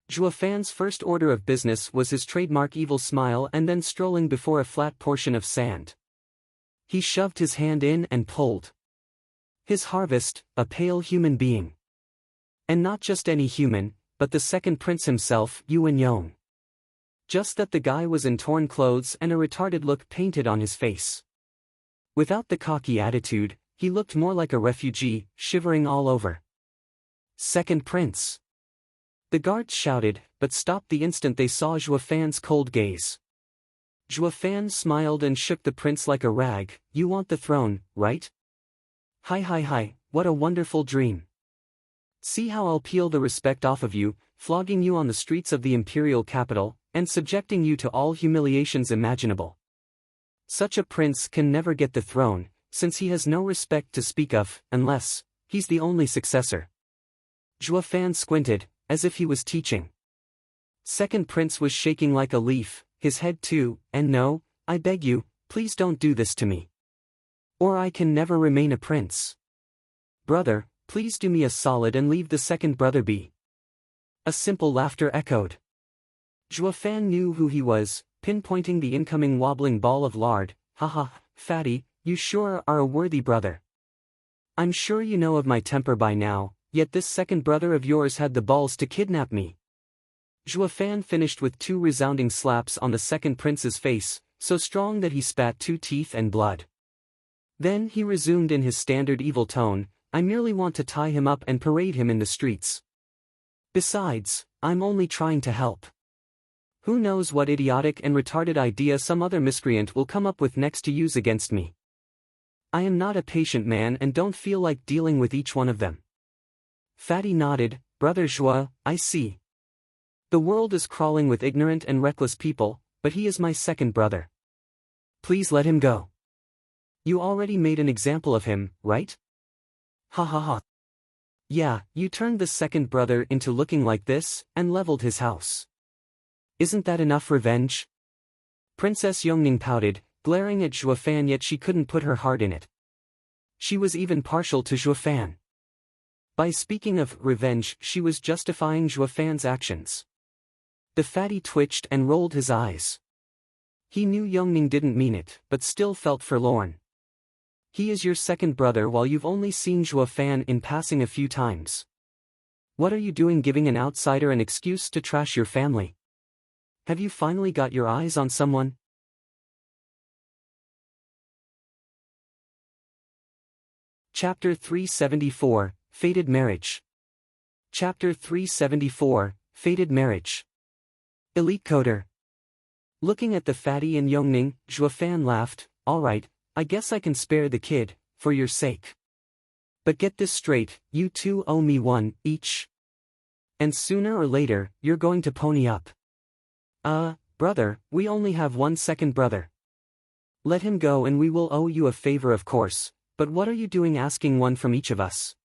Zhuo Fan's first order of business was his trademark evil smile and then strolling before a flat portion of sand. He shoved his hand in and pulled. His harvest, a pale human being. And not just any human, but the second prince himself, Yuan Yong. Just that the guy was in torn clothes and a retarded look painted on his face. Without the cocky attitude, he looked more like a refugee, shivering all over. Second prince. The guards shouted, but stopped the instant they saw Zhuo Fan's cold gaze. Zhuo Fan smiled and shook the prince like a rag. You want the throne, right? Hi, what a wonderful dream. See how I'll peel the respect off of you, flogging you on the streets of the imperial capital, and subjecting you to all humiliations imaginable. Such a prince can never get the throne, since he has no respect to speak of, unless he's the only successor. Zhuo Fan squinted, as if he was teaching. Second prince was shaking like a leaf, his head too, and no, I beg you, please don't do this to me. Or I can never remain a prince. Brother, please do me a solid and leave the second brother be. A simple laughter echoed. Zhuo Fan knew who he was, pinpointing the incoming wobbling ball of lard. Haha, Fatty, you sure are a worthy brother. I'm sure you know of my temper by now, yet this second brother of yours had the balls to kidnap me. Zhuo Fan finished with two resounding slaps on the second prince's face, so strong that he spat 2 teeth and blood. Then he resumed in his standard evil tone, I merely want to tie him up and parade him in the streets. Besides, I'm only trying to help. Who knows what idiotic and retarded idea some other miscreant will come up with next to use against me. I am not a patient man and don't feel like dealing with each one of them. Fatty nodded, Brother Zhuo, I see. The world is crawling with ignorant and reckless people, but he is my second brother. Please let him go. You already made an example of him, right? Ha ha ha. Yeah, you turned the second brother into looking like this, and leveled his house. Isn't that enough revenge? Princess Yongning pouted, glaring at Zhuo Fan, yet she couldn't put her heart in it. She was even partial to Zhuo Fan. By speaking of revenge, she was justifying Zhuo Fan's actions. The fatty twitched and rolled his eyes. He knew Yongning didn't mean it, but still felt forlorn. He is your second brother while you've only seen Zhuo Fan in passing a few times. What are you doing giving an outsider an excuse to trash your family? Have you finally got your eyes on someone? Chapter 374, Fated Marriage. Chapter 374, Fated Marriage. Elite Coder. Looking at the fatty and Yongning, Zhuofan laughed. Alright, I guess I can spare the kid, for your sake. But get this straight, you two owe me one, each. And sooner or later, you're going to pony up. Brother, we only have one second brother. Let him go and we will owe you a favor of course, but what are you doing asking one from each of us?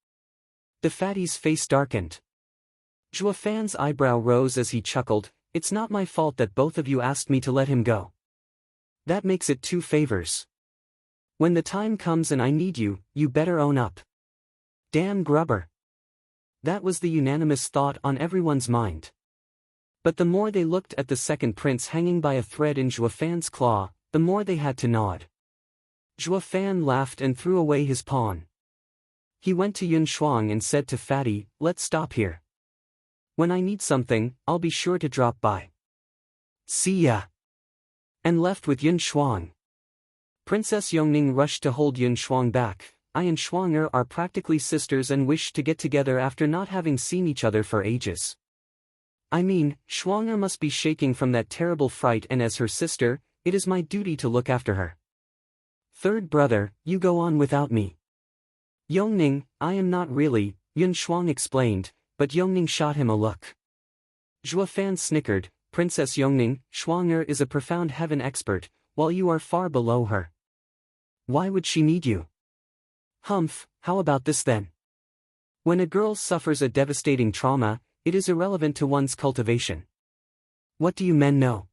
The fatty's face darkened. Zhuofan's eyebrow rose as he chuckled. It's not my fault that both of you asked me to let him go. That makes it 2 favors. When the time comes and I need you, you better own up. Damn grubber. That was the unanimous thought on everyone's mind. But the more they looked at the second prince hanging by a thread in Zhuofan's claw, the more they had to nod. Zhuofan laughed and threw away his pawn. He went to Yun Shuang and said to Fatty, let's stop here. When I need something, I'll be sure to drop by. See ya. And left with Yun Shuang. Princess Yongning rushed to hold Yun Shuang back. I and Shuanger are practically sisters and wish to get together after not having seen each other for ages. I mean, Shuanger must be shaking from that terrible fright, and as her sister, it is my duty to look after her. Third brother, you go on without me. Yongning, I am not really, Yun Shuang explained, but Yongning shot him a look. Zhuofan snickered. Princess Yongning, Shuanger is a profound heaven expert, while you are far below her. Why would she need you? Humph, how about this then? When a girl suffers a devastating trauma, it is irrelevant to one's cultivation. What do you men know?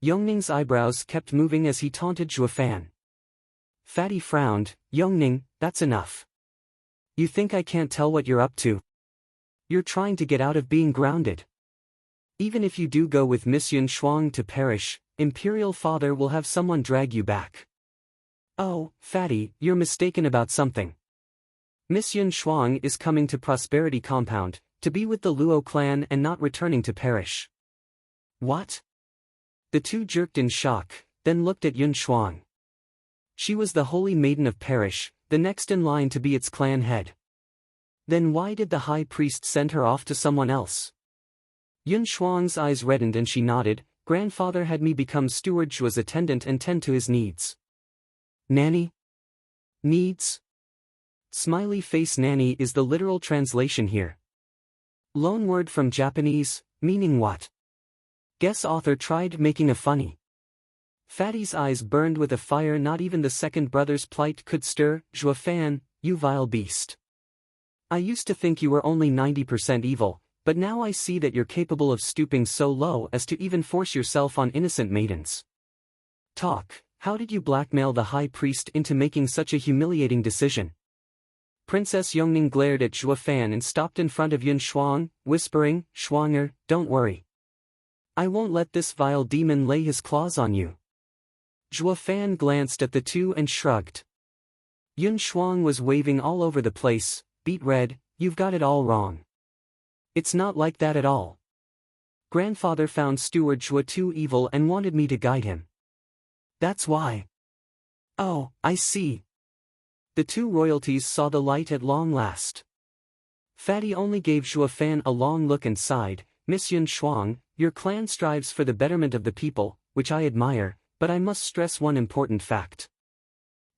Yongning's eyebrows kept moving as he taunted Zhuofan. Fatty frowned. Yongning, that's enough. You think I can't tell what you're up to? You're trying to get out of being grounded. Even if you do go with Miss Yun Shuang to perish, Imperial Father will have someone drag you back. Oh, Fatty, you're mistaken about something. Miss Yun Shuang is coming to Prosperity Compound, to be with the Luo clan and not returning to perish. What? The two jerked in shock, then looked at Yun Shuang. She was the holy maiden of Perish, the next in line to be its clan head. Then why did the high priest send her off to someone else? Yun Shuang's eyes reddened and she nodded. Grandfather had me become Steward Zhuo's attendant and tend to his needs. Nanny? Needs? Smiley face nanny is the literal translation here. Loan word from Japanese, meaning what? Guess author tried making a funny. Fatty's eyes burned with a fire not even the second brother's plight could stir. Zhuofan, you vile beast. I used to think you were only 90% evil, but now I see that you're capable of stooping so low as to even force yourself on innocent maidens. Talk, how did you blackmail the high priest into making such a humiliating decision? Princess Yongning glared at Zhuofan and stopped in front of Yun Shuang, whispering, Shuanger, don't worry. I won't let this vile demon lay his claws on you. Zhuofan glanced at the two and shrugged. Yun Shuang was waving all over the place. Beat red, you've got it all wrong. It's not like that at all. Grandfather found Steward Zhuo too evil and wanted me to guide him. That's why. Oh, I see. The two royalties saw the light at long last. Fatty only gave Zhuofan a long look and sighed. Miss Yun Shuang, your clan strives for the betterment of the people, which I admire, but I must stress one important fact.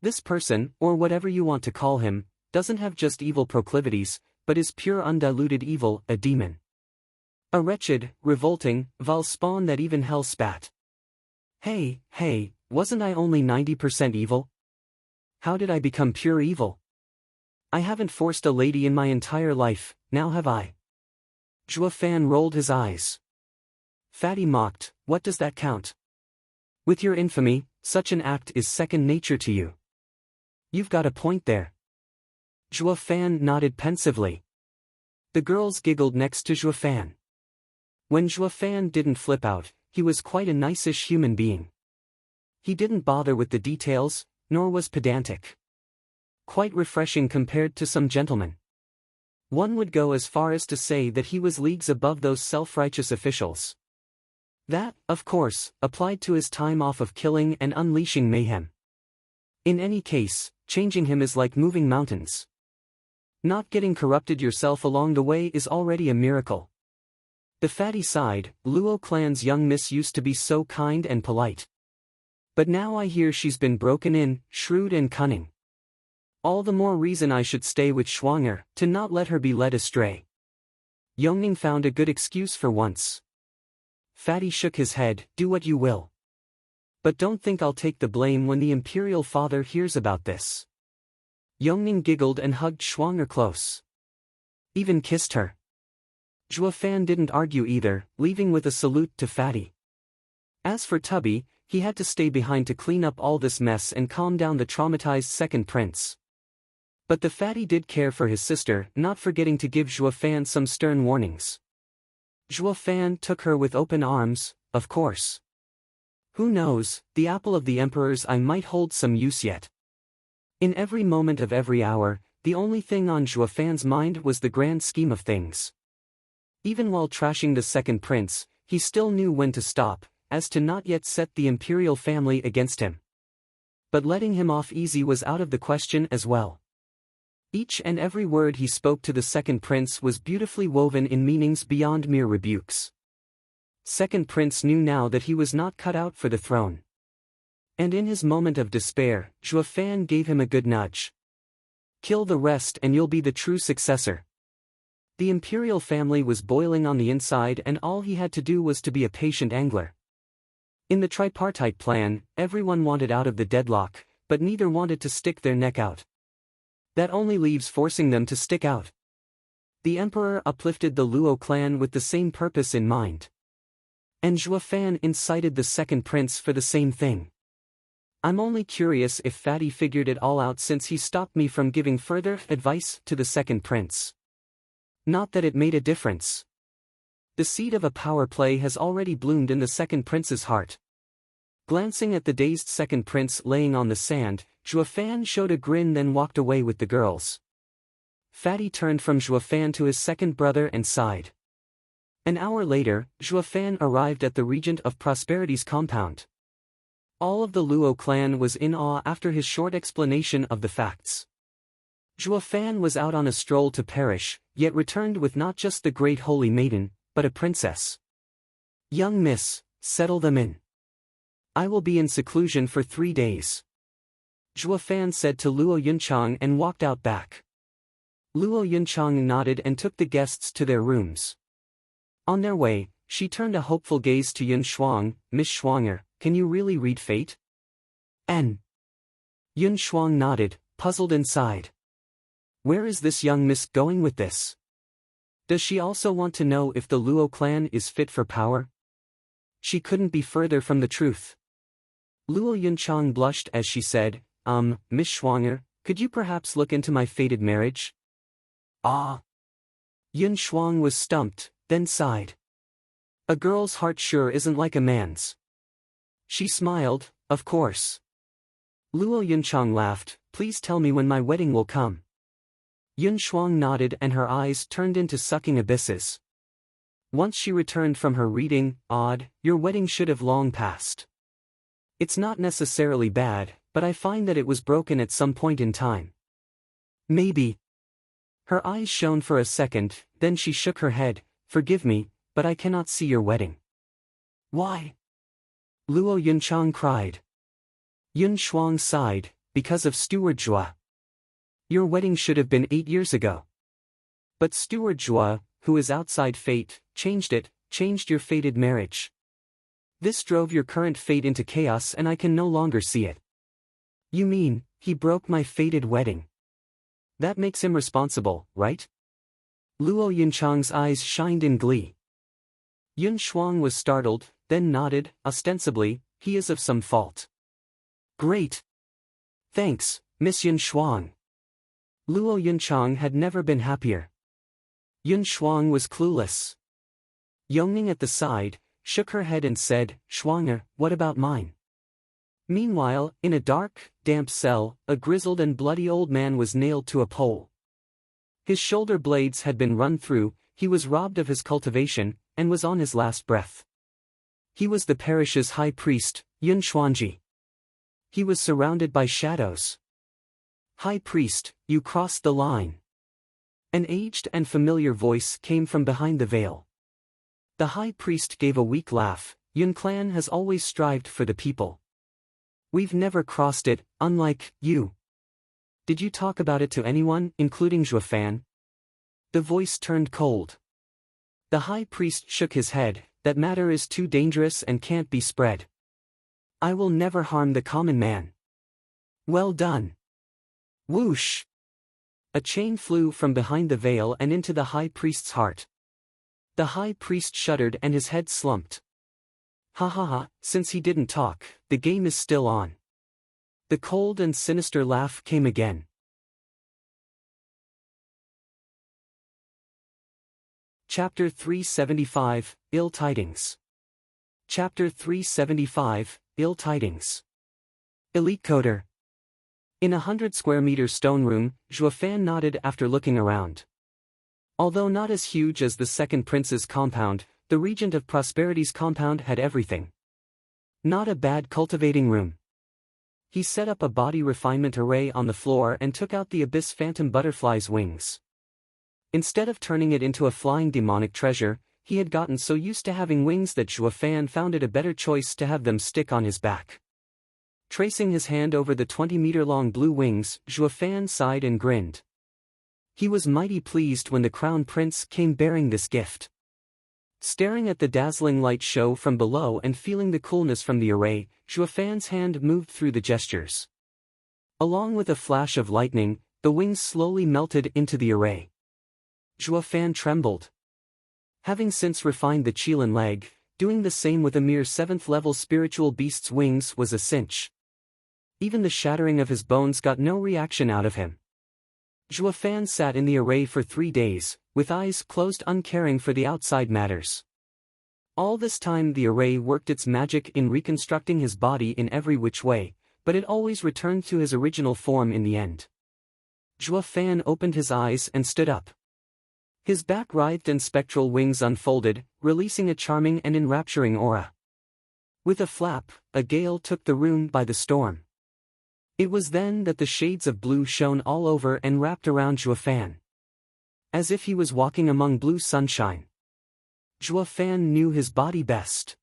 This person, or whatever you want to call him, doesn't have just evil proclivities, but is pure undiluted evil, a demon. A wretched, revolting, vile spawn that even hell spat. Hey, wasn't I only 90% evil? How did I become pure evil? I haven't forced a lady in my entire life, now have I? Zhuofan rolled his eyes. Fatty mocked, what does that count? With your infamy, such an act is second nature to you. You've got a point there. Zhuofan nodded pensively. The girls giggled next to Zhuofan. When Zhuofan didn't flip out, he was quite a nice-ish human being. He didn't bother with the details, nor was pedantic. Quite refreshing compared to some gentlemen. One would go as far as to say that he was leagues above those self-righteous officials. That, of course, applied to his time off of killing and unleashing mayhem. In any case, changing him is like moving mountains. Not getting corrupted yourself along the way is already a miracle. The fatty sighed. Luo clan's young miss used to be so kind and polite. But now I hear she's been broken in, shrewd and cunning. All the more reason I should stay with Schwanger, to not let her be led astray. Yongning found a good excuse for once. Fatty shook his head. Do what you will. But don't think I'll take the blame when the imperial father hears about this. Yongning giggled and hugged Schwanger close. Even kissed her. Zhuofan didn't argue either, leaving with a salute to Fatty. As for Tubby, he had to stay behind to clean up all this mess and calm down the traumatized second prince. But the Fatty did care for his sister, not forgetting to give Zhuofan some stern warnings. Zhuofan took her with open arms, of course. Who knows, the apple of the emperor's eye might hold some use yet. In every moment of every hour, the only thing on Zhuofan's mind was the grand scheme of things. Even while trashing the second prince, he still knew when to stop, as to not yet set the imperial family against him. But letting him off easy was out of the question as well. Each and every word he spoke to the second prince was beautifully woven in meanings beyond mere rebukes. Second prince knew now that he was not cut out for the throne. And in his moment of despair, Zhuofan gave him a good nudge. Kill the rest and you'll be the true successor. The imperial family was boiling on the inside and all he had to do was to be a patient angler. In the tripartite plan, everyone wanted out of the deadlock, but neither wanted to stick their neck out. That only leaves forcing them to stick out. The emperor uplifted the Luo clan with the same purpose in mind. And Zhuofan incited the second prince for the same thing. I'm only curious if Fatty figured it all out since he stopped me from giving further advice to the second prince. Not that it made a difference. The seed of a power play has already bloomed in the second prince's heart. Glancing at the dazed second prince laying on the sand, Zhuofan showed a grin then walked away with the girls. Fatty turned from Zhuofan to his second brother and sighed. An hour later, Zhuofan arrived at the Regent of Prosperity's compound. All of the Luo clan was in awe after his short explanation of the facts. Zhuofan was out on a stroll to perish, yet returned with not just the great holy maiden, but a princess. Young miss, settle them in. I will be in seclusion for 3 days. Zhuofan said to Luo Yunchang and walked out back. Luo Yunchang nodded and took the guests to their rooms. On their way, she turned a hopeful gaze to Yun Shuang. Miss Schwanger, can you really read fate? N. Yun Shuang nodded, puzzled and sighed. Where is this young miss going with this? Does she also want to know if the Luo clan is fit for power? She couldn't be further from the truth. Luo Yunchang blushed as she said, Miss Schwanger, could you perhaps look into my fated marriage? Ah. Yun Shuang was stumped, then sighed. A girl's heart sure isn't like a man's. She smiled, of course. Luo Yunchang laughed, please tell me when my wedding will come. Yun Shuang nodded and her eyes turned into sucking abysses. Once she returned from her reading, odd, your wedding should have long passed. It's not necessarily bad, but I find that it was broken at some point in time. Maybe. Her eyes shone for a second, then she shook her head, forgive me, but I cannot see your wedding. Why? Luo Yunchang cried. Yun Shuang sighed, because of Steward Zhua. Your wedding should have been 8 years ago. But Steward Zhua, who is outside fate, changed your fated marriage. This drove your current fate into chaos and I can no longer see it. You mean, he broke my fated wedding? That makes him responsible, right? Luo Yunchang's eyes shined in glee. Yun Shuang was startled, then nodded, ostensibly, he is of some fault. Great. Thanks, Miss Yun Shuang. Luo Yunchang had never been happier. Yun Shuang was clueless. Yongning at the side, shook her head and said, Shuanger, what about mine? Meanwhile, in a dark, damp cell, a grizzled and bloody old man was nailed to a pole. His shoulder blades had been run through, he was robbed of his cultivation, and was on his last breath. He was the parish's high priest, Yun Xuanji. He was surrounded by shadows. "High Priest, you crossed the line." An aged and familiar voice came from behind the veil. The High Priest gave a weak laugh. "Yun Clan has always strived for the people. We've never crossed it, unlike you. Did you talk about it to anyone, including Zhuofan?" The voice turned cold. The High Priest shook his head. "That matter is too dangerous and can't be spread. I will never harm the common man." "Well done." Whoosh! A chain flew from behind the veil and into the High Priest's heart. The High Priest shuddered and his head slumped. "Ha ha ha, since he didn't talk, the game is still on." The cold and sinister laugh came again. Chapter 375, Ill Tidings. Chapter 375, Ill Tidings. Elite Coder. In a 100-square-meter stone room, Zhuofan nodded after looking around. Although not as huge as the second prince's compound, the Regent of Prosperity's compound had everything. Not a bad cultivating room. He set up a body refinement array on the floor and took out the Abyss Phantom Butterfly's wings. Instead of turning it into a flying demonic treasure, he had gotten so used to having wings that Zhuofan found it a better choice to have them stick on his back. Tracing his hand over the 20-meter-long blue wings, Zhuofan sighed and grinned. He was mighty pleased when the Crown Prince came bearing this gift. Staring at the dazzling light show from below and feeling the coolness from the array, Zhuofan's hand moved through the gestures. Along with a flash of lightning, the wings slowly melted into the array. Zhuofan trembled. Having since refined the Qilin leg, doing the same with a mere 7th-level spiritual beast's wings was a cinch. Even the shattering of his bones got no reaction out of him. Zhuofan sat in the array for 3 days, with eyes closed, uncaring for the outside matters. All this time the array worked its magic in reconstructing his body in every which way, but it always returned to his original form in the end. Zhuofan opened his eyes and stood up. His back writhed and spectral wings unfolded, releasing a charming and enrapturing aura. With a flap, a gale took the room by the storm. It was then that the shades of blue shone all over and wrapped around Zhuofan. As if he was walking among blue sunshine. Zhuofan knew his body best.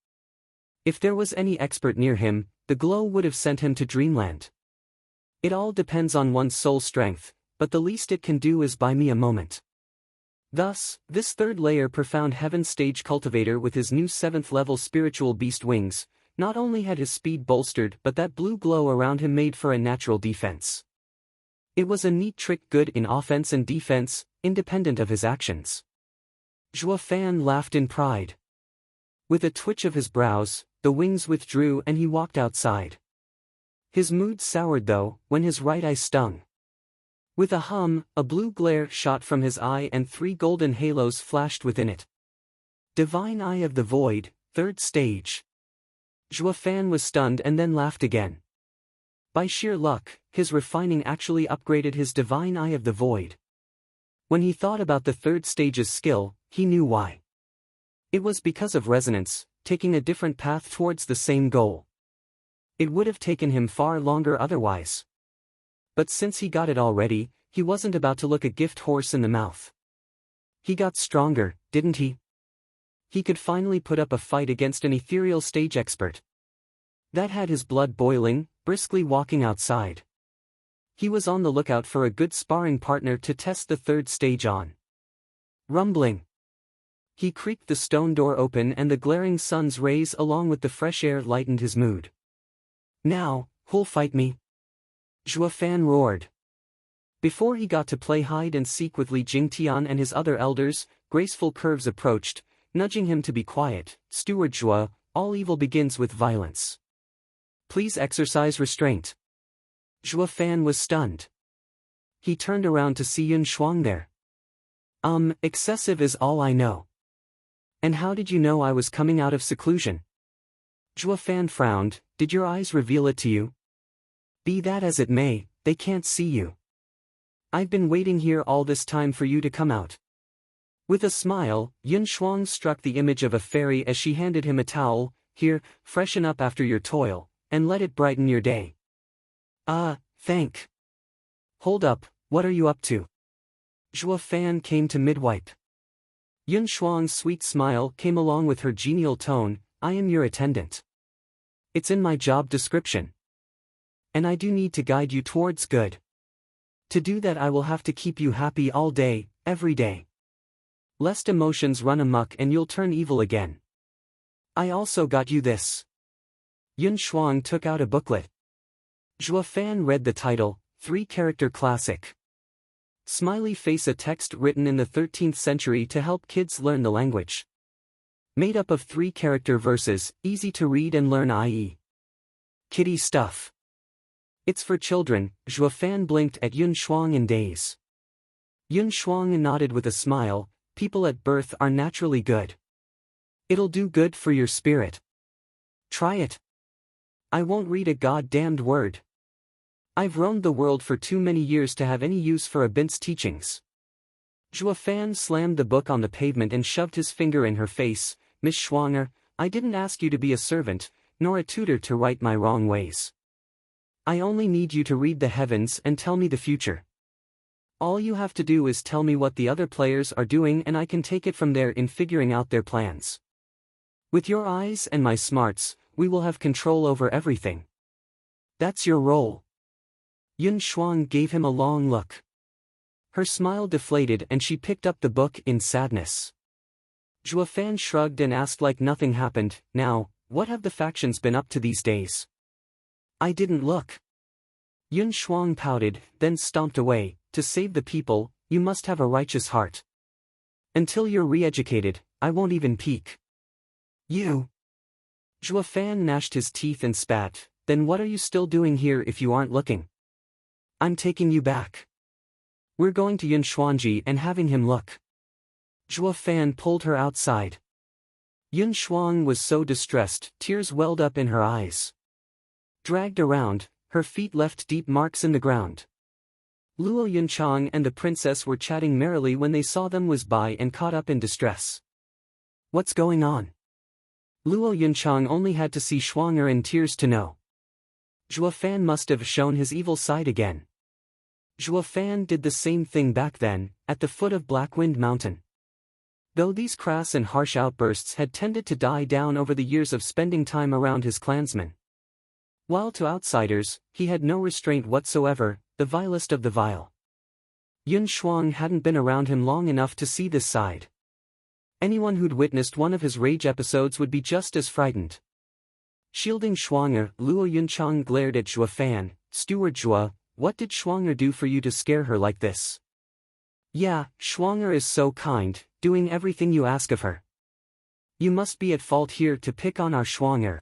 If there was any expert near him, the glow would have sent him to dreamland. It all depends on one's soul strength, but the least it can do is buy me a moment. Thus, this third layer profound heaven stage cultivator with his new 7th-level spiritual beast wings, not only had his speed bolstered but that blue glow around him made for a natural defense. It was a neat trick, good in offense and defense, independent of his actions. Zhuofan laughed in pride. With a twitch of his brows, the wings withdrew and he walked outside. His mood soured though, when his right eye stung. With a hum, a blue glare shot from his eye and 3 golden halos flashed within it. Divine Eye of the Void, 3rd stage. Zhuofan was stunned and then laughed again. By sheer luck, his refining actually upgraded his Divine Eye of the Void. When he thought about the 3rd stage's skill, he knew why. It was because of resonance, taking a different path towards the same goal. It would have taken him far longer otherwise. But since he got it already, he wasn't about to look a gift horse in the mouth. He got stronger, didn't he? He could finally put up a fight against an ethereal stage expert. That had his blood boiling, briskly walking outside. He was on the lookout for a good sparring partner to test the 3rd stage on. Rumbling. He creaked the stone door open and the glaring sun's rays along with the fresh air lightened his mood. "Now, who'll fight me?" Zhuofan roared. Before he got to play hide and seek with Li Jingtian and his other elders, graceful curves approached, nudging him to be quiet. "Steward Zhuo, all evil begins with violence. Please exercise restraint." Zhuofan was stunned. He turned around to see Yun Shuang there. Excessive is all I know." "And how did you know I was coming out of seclusion?" Zhuofan frowned. "Did your eyes reveal it to you?" "Be that as it may, they can't see you. I've been waiting here all this time for you to come out." With a smile, Yun Shuang struck the image of a fairy as she handed him a towel. "Here, freshen up after your toil, and let it brighten your day." Thank. Hold up, what are you up to? Zhuo Fan came to midwipe. Yun Shuang's sweet smile came along with her genial tone, I am your attendant. It's in my job description. And I do need to guide you towards good. To do that I will have to keep you happy all day, every day. Lest emotions run amok and you'll turn evil again. I also got you this. Yun Shuang took out a booklet. Zhuo Fan read the title, 3-character classic. Smiley face, a text written in the 13th century to help kids learn the language. Made up of 3-character verses, easy to read and learn, i.e. kiddie stuff. It's for children. Zhuo Fan blinked at Yun Shuang in daze. Yun Shuang nodded with a smile, people at birth are naturally good. It'll do good for your spirit. Try it. I won't read a goddamned word. I've roamed the world for too many years to have any use for a bint's teachings. Zhuo Fan slammed the book on the pavement and shoved his finger in her face. Miss Schwanger, I didn't ask you to be a servant, nor a tutor to right my wrong ways. I only need you to read the heavens and tell me the future. All you have to do is tell me what the other players are doing and I can take it from there in figuring out their plans. With your eyes and my smarts, we will have control over everything. That's your role. Yun Shuang gave him a long look. Her smile deflated and she picked up the book in sadness. Zhuo Fan shrugged and asked like nothing happened, now, what have the factions been up to these days? I didn't look. Yun Shuang pouted, then stomped away, to save the people, you must have a righteous heart. Until you're re-educated, I won't even peek. You. Zhuo Fan gnashed his teeth and spat, then what are you still doing here if you aren't looking? I'm taking you back. We're going to Yun Shuangji and having him look. Zhuo Fan pulled her outside. Yun Shuang was so distressed, tears welled up in her eyes. Dragged around, her feet left deep marks in the ground. Luo Yunchang and the princess were chatting merrily when they saw them whiz by and caught up in distress. What's going on? Luo Yunchang only had to see Shuanger in tears to know. Zhuo Fan must have shown his evil side again. Zhuo Fan did the same thing back then, at the foot of Blackwind Mountain. Though these crass and harsh outbursts had tended to die down over the years of spending time around his clansmen. While to outsiders, he had no restraint whatsoever, the vilest of the vile. Yun Shuang hadn't been around him long enough to see this side. Anyone who'd witnessed one of his rage episodes would be just as frightened. Shielding Shuanger, Luo Yunchang glared at Zhuo Fan. Steward Zhuo, what did Shuanger do for you to scare her like this? Yeah, Shuanger is so kind, doing everything you ask of her. You must be at fault here to pick on our Shuanger.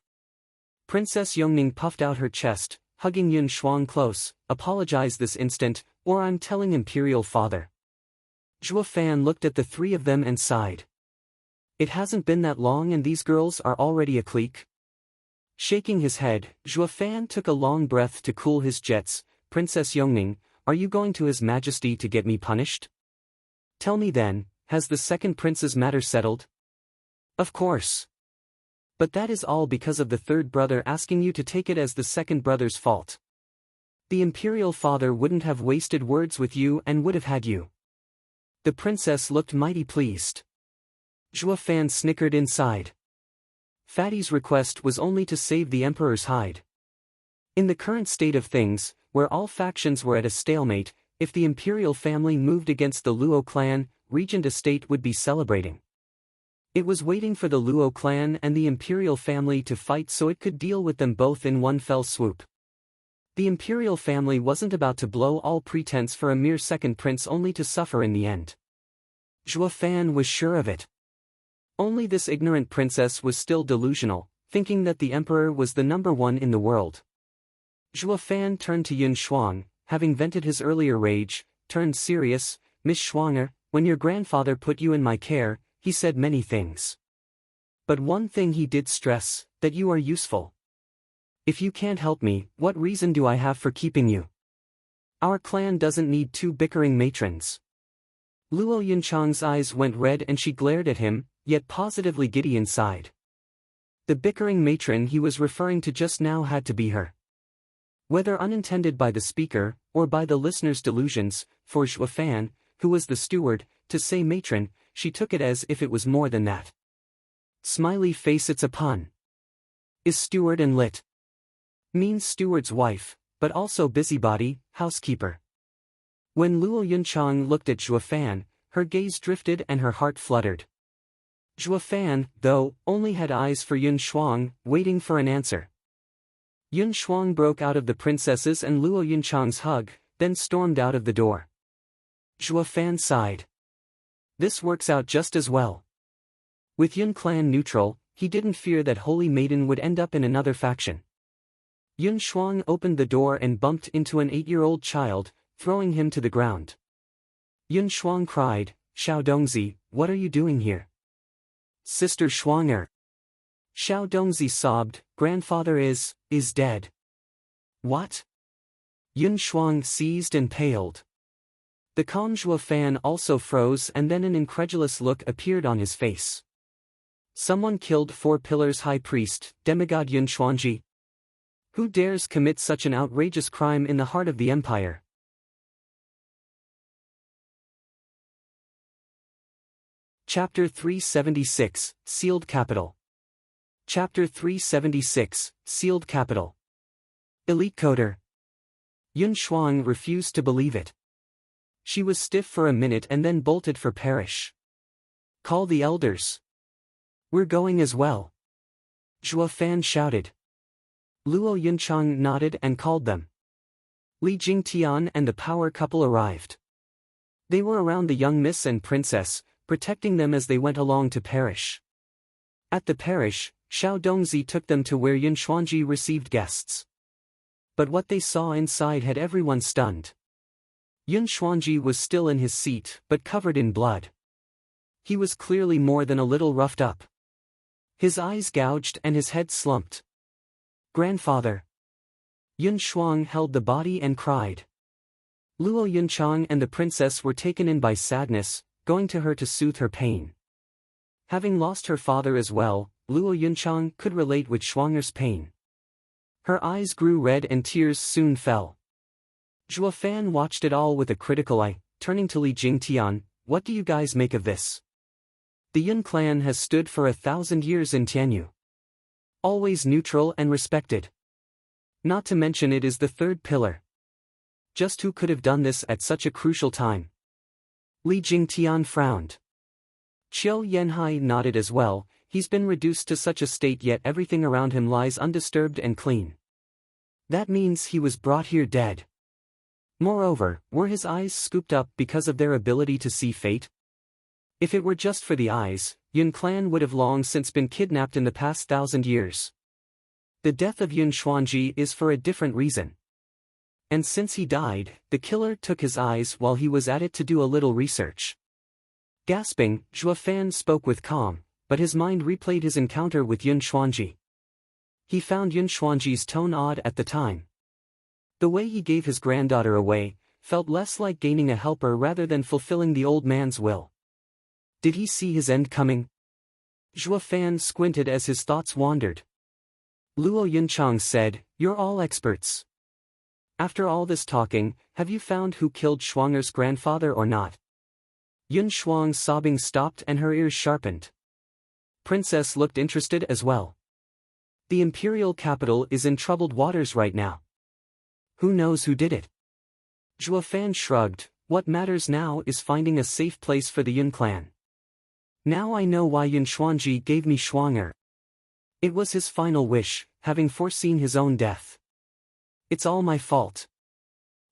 Princess Yongning puffed out her chest, hugging Yun Shuang close. Apologize this instant, or I'm telling Imperial Father. Zhuo Fan looked at the three of them and sighed. It hasn't been that long and these girls are already a clique. Shaking his head, Zhuo Fan took a long breath to cool his jets. Princess Yongning, are you going to His Majesty to get me punished? Tell me then, has the second prince's matter settled? Of course. But that is all because of the third brother asking you to take it as the second brother's fault. The Imperial Father wouldn't have wasted words with you and would have had you. The princess looked mighty pleased. Zhuo Fan snickered inside. Fatty's request was only to save the Emperor's hide. In the current state of things, where all factions were at a stalemate, if the imperial family moved against the Luo clan, Regent Estate would be celebrating. It was waiting for the Luo clan and the imperial family to fight so it could deal with them both in one fell swoop. The imperial family wasn't about to blow all pretense for a mere second prince only to suffer in the end. Zhuo Fan was sure of it. Only this ignorant princess was still delusional, thinking that the emperor was the number one in the world. Zhuo Fan turned to Yun Shuang, having vented his earlier rage, turned serious. Miss Shuanger, when your grandfather put you in my care, he said many things. But one thing he did stress, that you are useful. If you can't help me, what reason do I have for keeping you? Our clan doesn't need two bickering matrons. Luo Yunchang's eyes went red and she glared at him, yet positively giddy inside. The bickering matron he was referring to just now had to be her. Whether unintended by the speaker, or by the listener's delusions, for Zhuofan, who was the steward, to say matron, she took it as if it was more than that. Smiley face, it's a pun. Is steward and lit means steward's wife, but also busybody, housekeeper. When Luo Yunchang looked at Zhuofan, her gaze drifted and her heart fluttered. Zhuofan, though, only had eyes for Yun Shuang, waiting for an answer. Yun Shuang broke out of the princess's and Luo Yunchang's hug, then stormed out of the door. Zhuofan sighed. This works out just as well. With Yun clan neutral, he didn't fear that Holy Maiden would end up in another faction. Yun Shuang opened the door and bumped into an 8-year-old child, throwing him to the ground. Yun Shuang cried, Xiao Dongzi, what are you doing here? Sister Shuanger. Xiao Dongzi sobbed, grandfather is dead. What? Yun Shuang seized and paled. The Kong Zhuofan also froze and then an incredulous look appeared on his face. Someone killed 4 Pillars High Priest, demigod Yun Xuanji? Who dares commit such an outrageous crime in the heart of the empire? Chapter 376, Sealed Capital. Chapter 376, Sealed Capital. Elite Coder. Yun Shuang refused to believe it. She was stiff for a minute and then bolted for Parish. Call the elders. We're going as well. Zhuofan shouted. Luo Yunchang nodded and called them. Li Jingtian and the power couple arrived. They were around the young miss and princess, protecting them as they went along to Parish. At the Parish, Xiao Dongzi took them to where Yun Xuanji received guests. But what they saw inside had everyone stunned. Yun Xuanji was still in his seat but covered in blood. He was clearly more than a little roughed up. His eyes gouged and his head slumped. Grandfather. Yun Shuang held the body and cried. Luo Yunchang and the princess were taken in by sadness, going to her to soothe her pain. Having lost her father as well, Luo Yunchang could relate with Shuanger's pain. Her eyes grew red and tears soon fell. Zhuofan watched it all with a critical eye, turning to Li Jingtian, what do you guys make of this? The Yun clan has stood for 1,000 years in Tianyu. Always neutral and respected. Not to mention it is the 3rd pillar. Just who could have done this at such a crucial time? Li Jingtian frowned. Qiu Yanhai nodded as well, he's been reduced to such a state yet everything around him lies undisturbed and clean. That means he was brought here dead. Moreover, were his eyes scooped up because of their ability to see fate? If it were just for the eyes, Yun clan would have long since been kidnapped in the past 1,000 years. The death of Yun Xuanji is for a different reason. And since he died, the killer took his eyes while he was at it to do a little research. Gasping, Zhuofan spoke with calm, but his mind replayed his encounter with Yun Xuanji. He found Yun Xuanji's tone odd at the time. The way he gave his granddaughter away, felt less like gaining a helper rather than fulfilling the old man's will. Did he see his end coming? Zhuofan squinted as his thoughts wandered. Luo Yunchang said, you're all experts. After all this talking, have you found who killed Shuanger's grandfather or not? Yun Shuang's sobbing stopped and her ears sharpened. Princess looked interested as well. The imperial capital is in troubled waters right now. Who knows who did it? Zhuofan shrugged, what matters now is finding a safe place for the Yun clan. Now I know why Yun Xuanji gave me Shuanger. It was his final wish, having foreseen his own death. It's all my fault.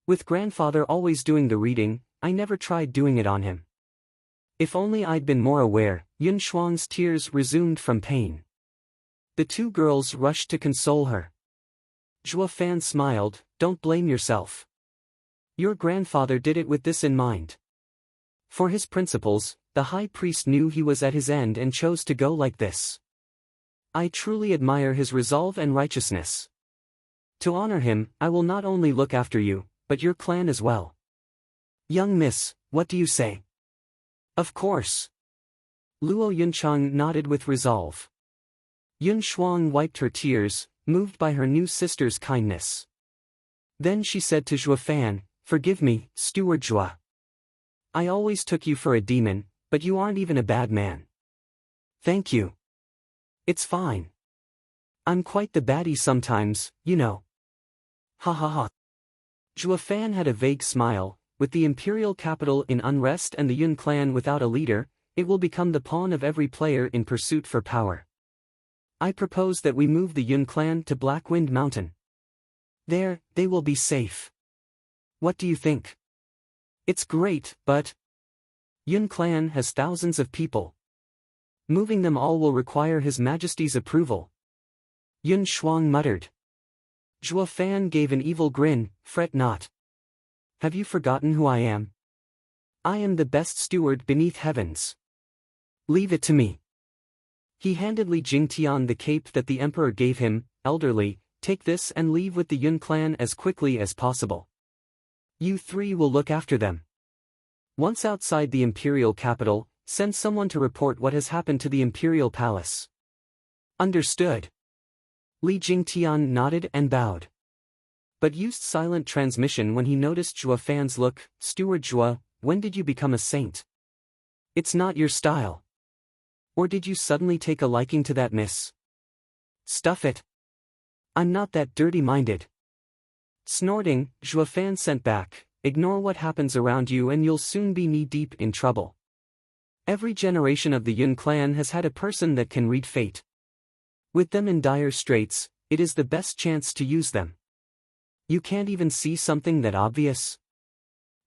With grandfather always doing the reading, I never tried doing it on him. If only I'd been more aware. Yun Shuang's tears resumed from pain. The 2 girls rushed to console her. Zhuofan smiled, don't blame yourself. Your grandfather did it with this in mind. For his principles, the high priest knew he was at his end and chose to go like this. I truly admire his resolve and righteousness. To honor him, I will not only look after you, but your clan as well. Young miss, what do you say? Of course. Luo Yunchang nodded with resolve. Yun Shuang wiped her tears, moved by her new sister's kindness. Then she said to Zhuo Fan, "Forgive me, Steward Zhuo. I always took you for a demon, but you aren't even a bad man." "Thank you. It's fine. I'm quite the baddie sometimes, you know." Ha ha ha. Zhuo Fan had a vague smile. With the imperial capital in unrest and the Yun clan without a leader, it will become the pawn of every player in pursuit for power. I propose that we move the Yun clan to Blackwind Mountain. There, they will be safe. What do you think? It's great, but Yun clan has thousands of people. Moving them all will require His Majesty's approval. Yun Shuang muttered. Zhuo Fan gave an evil grin. "Fret not. Have you forgotten who I am? I am the best steward beneath heavens. Leave it to me." He handed Li Jingtian the cape that the emperor gave him. "Elderly, take this and leave with the Yun clan as quickly as possible. You three will look after them. Once outside the imperial capital, send someone to report what has happened to the imperial palace." "Understood." Li Jingtian nodded and bowed, but used silent transmission when he noticed Zhuo Fan's look. "Steward Zhuo, when did you become a saint? It's not your style. Or did you suddenly take a liking to that miss?" "Stuff it. I'm not that dirty-minded." Snorting, Zhuo Fan sent back, "Ignore what happens around you and you'll soon be knee-deep in trouble. Every generation of the Yun clan has had a person that can read fate. With them in dire straits, it is the best chance to use them. You can't even see something that obvious?"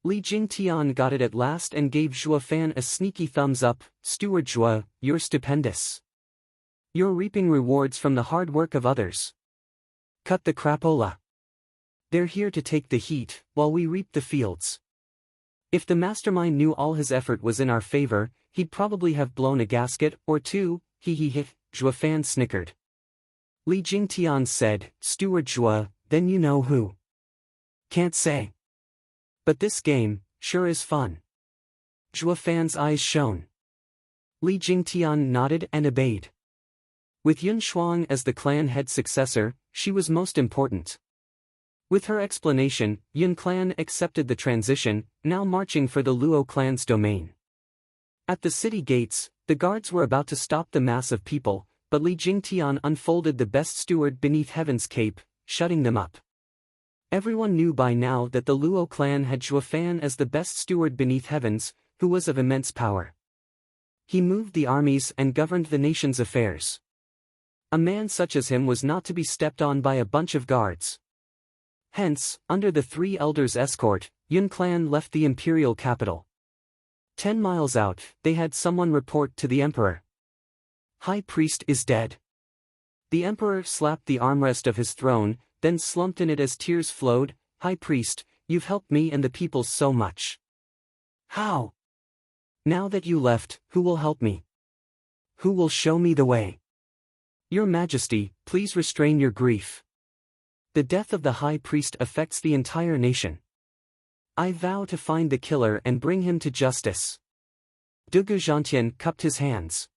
Li Jingtian got it at last and gave Zhuo Fan a sneaky thumbs up. "Steward Zhuo, you're stupendous. You're reaping rewards from the hard work of others. Cut the crapola. They're here to take the heat, while we reap the fields." If the mastermind knew all his effort was in our favor, he'd probably have blown a gasket or two. He. Zhuo Fan snickered. Li Jingtian said, "Steward Zhuo, then you know who." "Can't say. But this game, sure is fun." Zhuo Fan's eyes shone. Li Jingtian nodded and obeyed. With Yun Shuang as the clan head successor, she was most important. With her explanation, Yun clan accepted the transition, now marching for the Luo clan's domain. At the city gates, the guards were about to stop the mass of people, but Li Jingtian unfolded the best steward beneath heaven's cape, shutting them up. Everyone knew by now that the Luo clan had Zhuo Fan as the best steward beneath heavens, who was of immense power. He moved the armies and governed the nation's affairs. A man such as him was not to be stepped on by a bunch of guards. Hence, under the three elders' escort, Yun clan left the imperial capital. 10 miles out, they had someone report to the emperor. "High priest is dead." The emperor slapped the armrest of his throne, then slumped in it as tears flowed. "High priest, you've helped me and the people so much." "How? Now that you left, who will help me? Who will show me the way?" "Your Majesty, please restrain your grief. The death of the high priest affects the entire nation. I vow to find the killer and bring him to justice." Dugu Zhantian cupped his hands.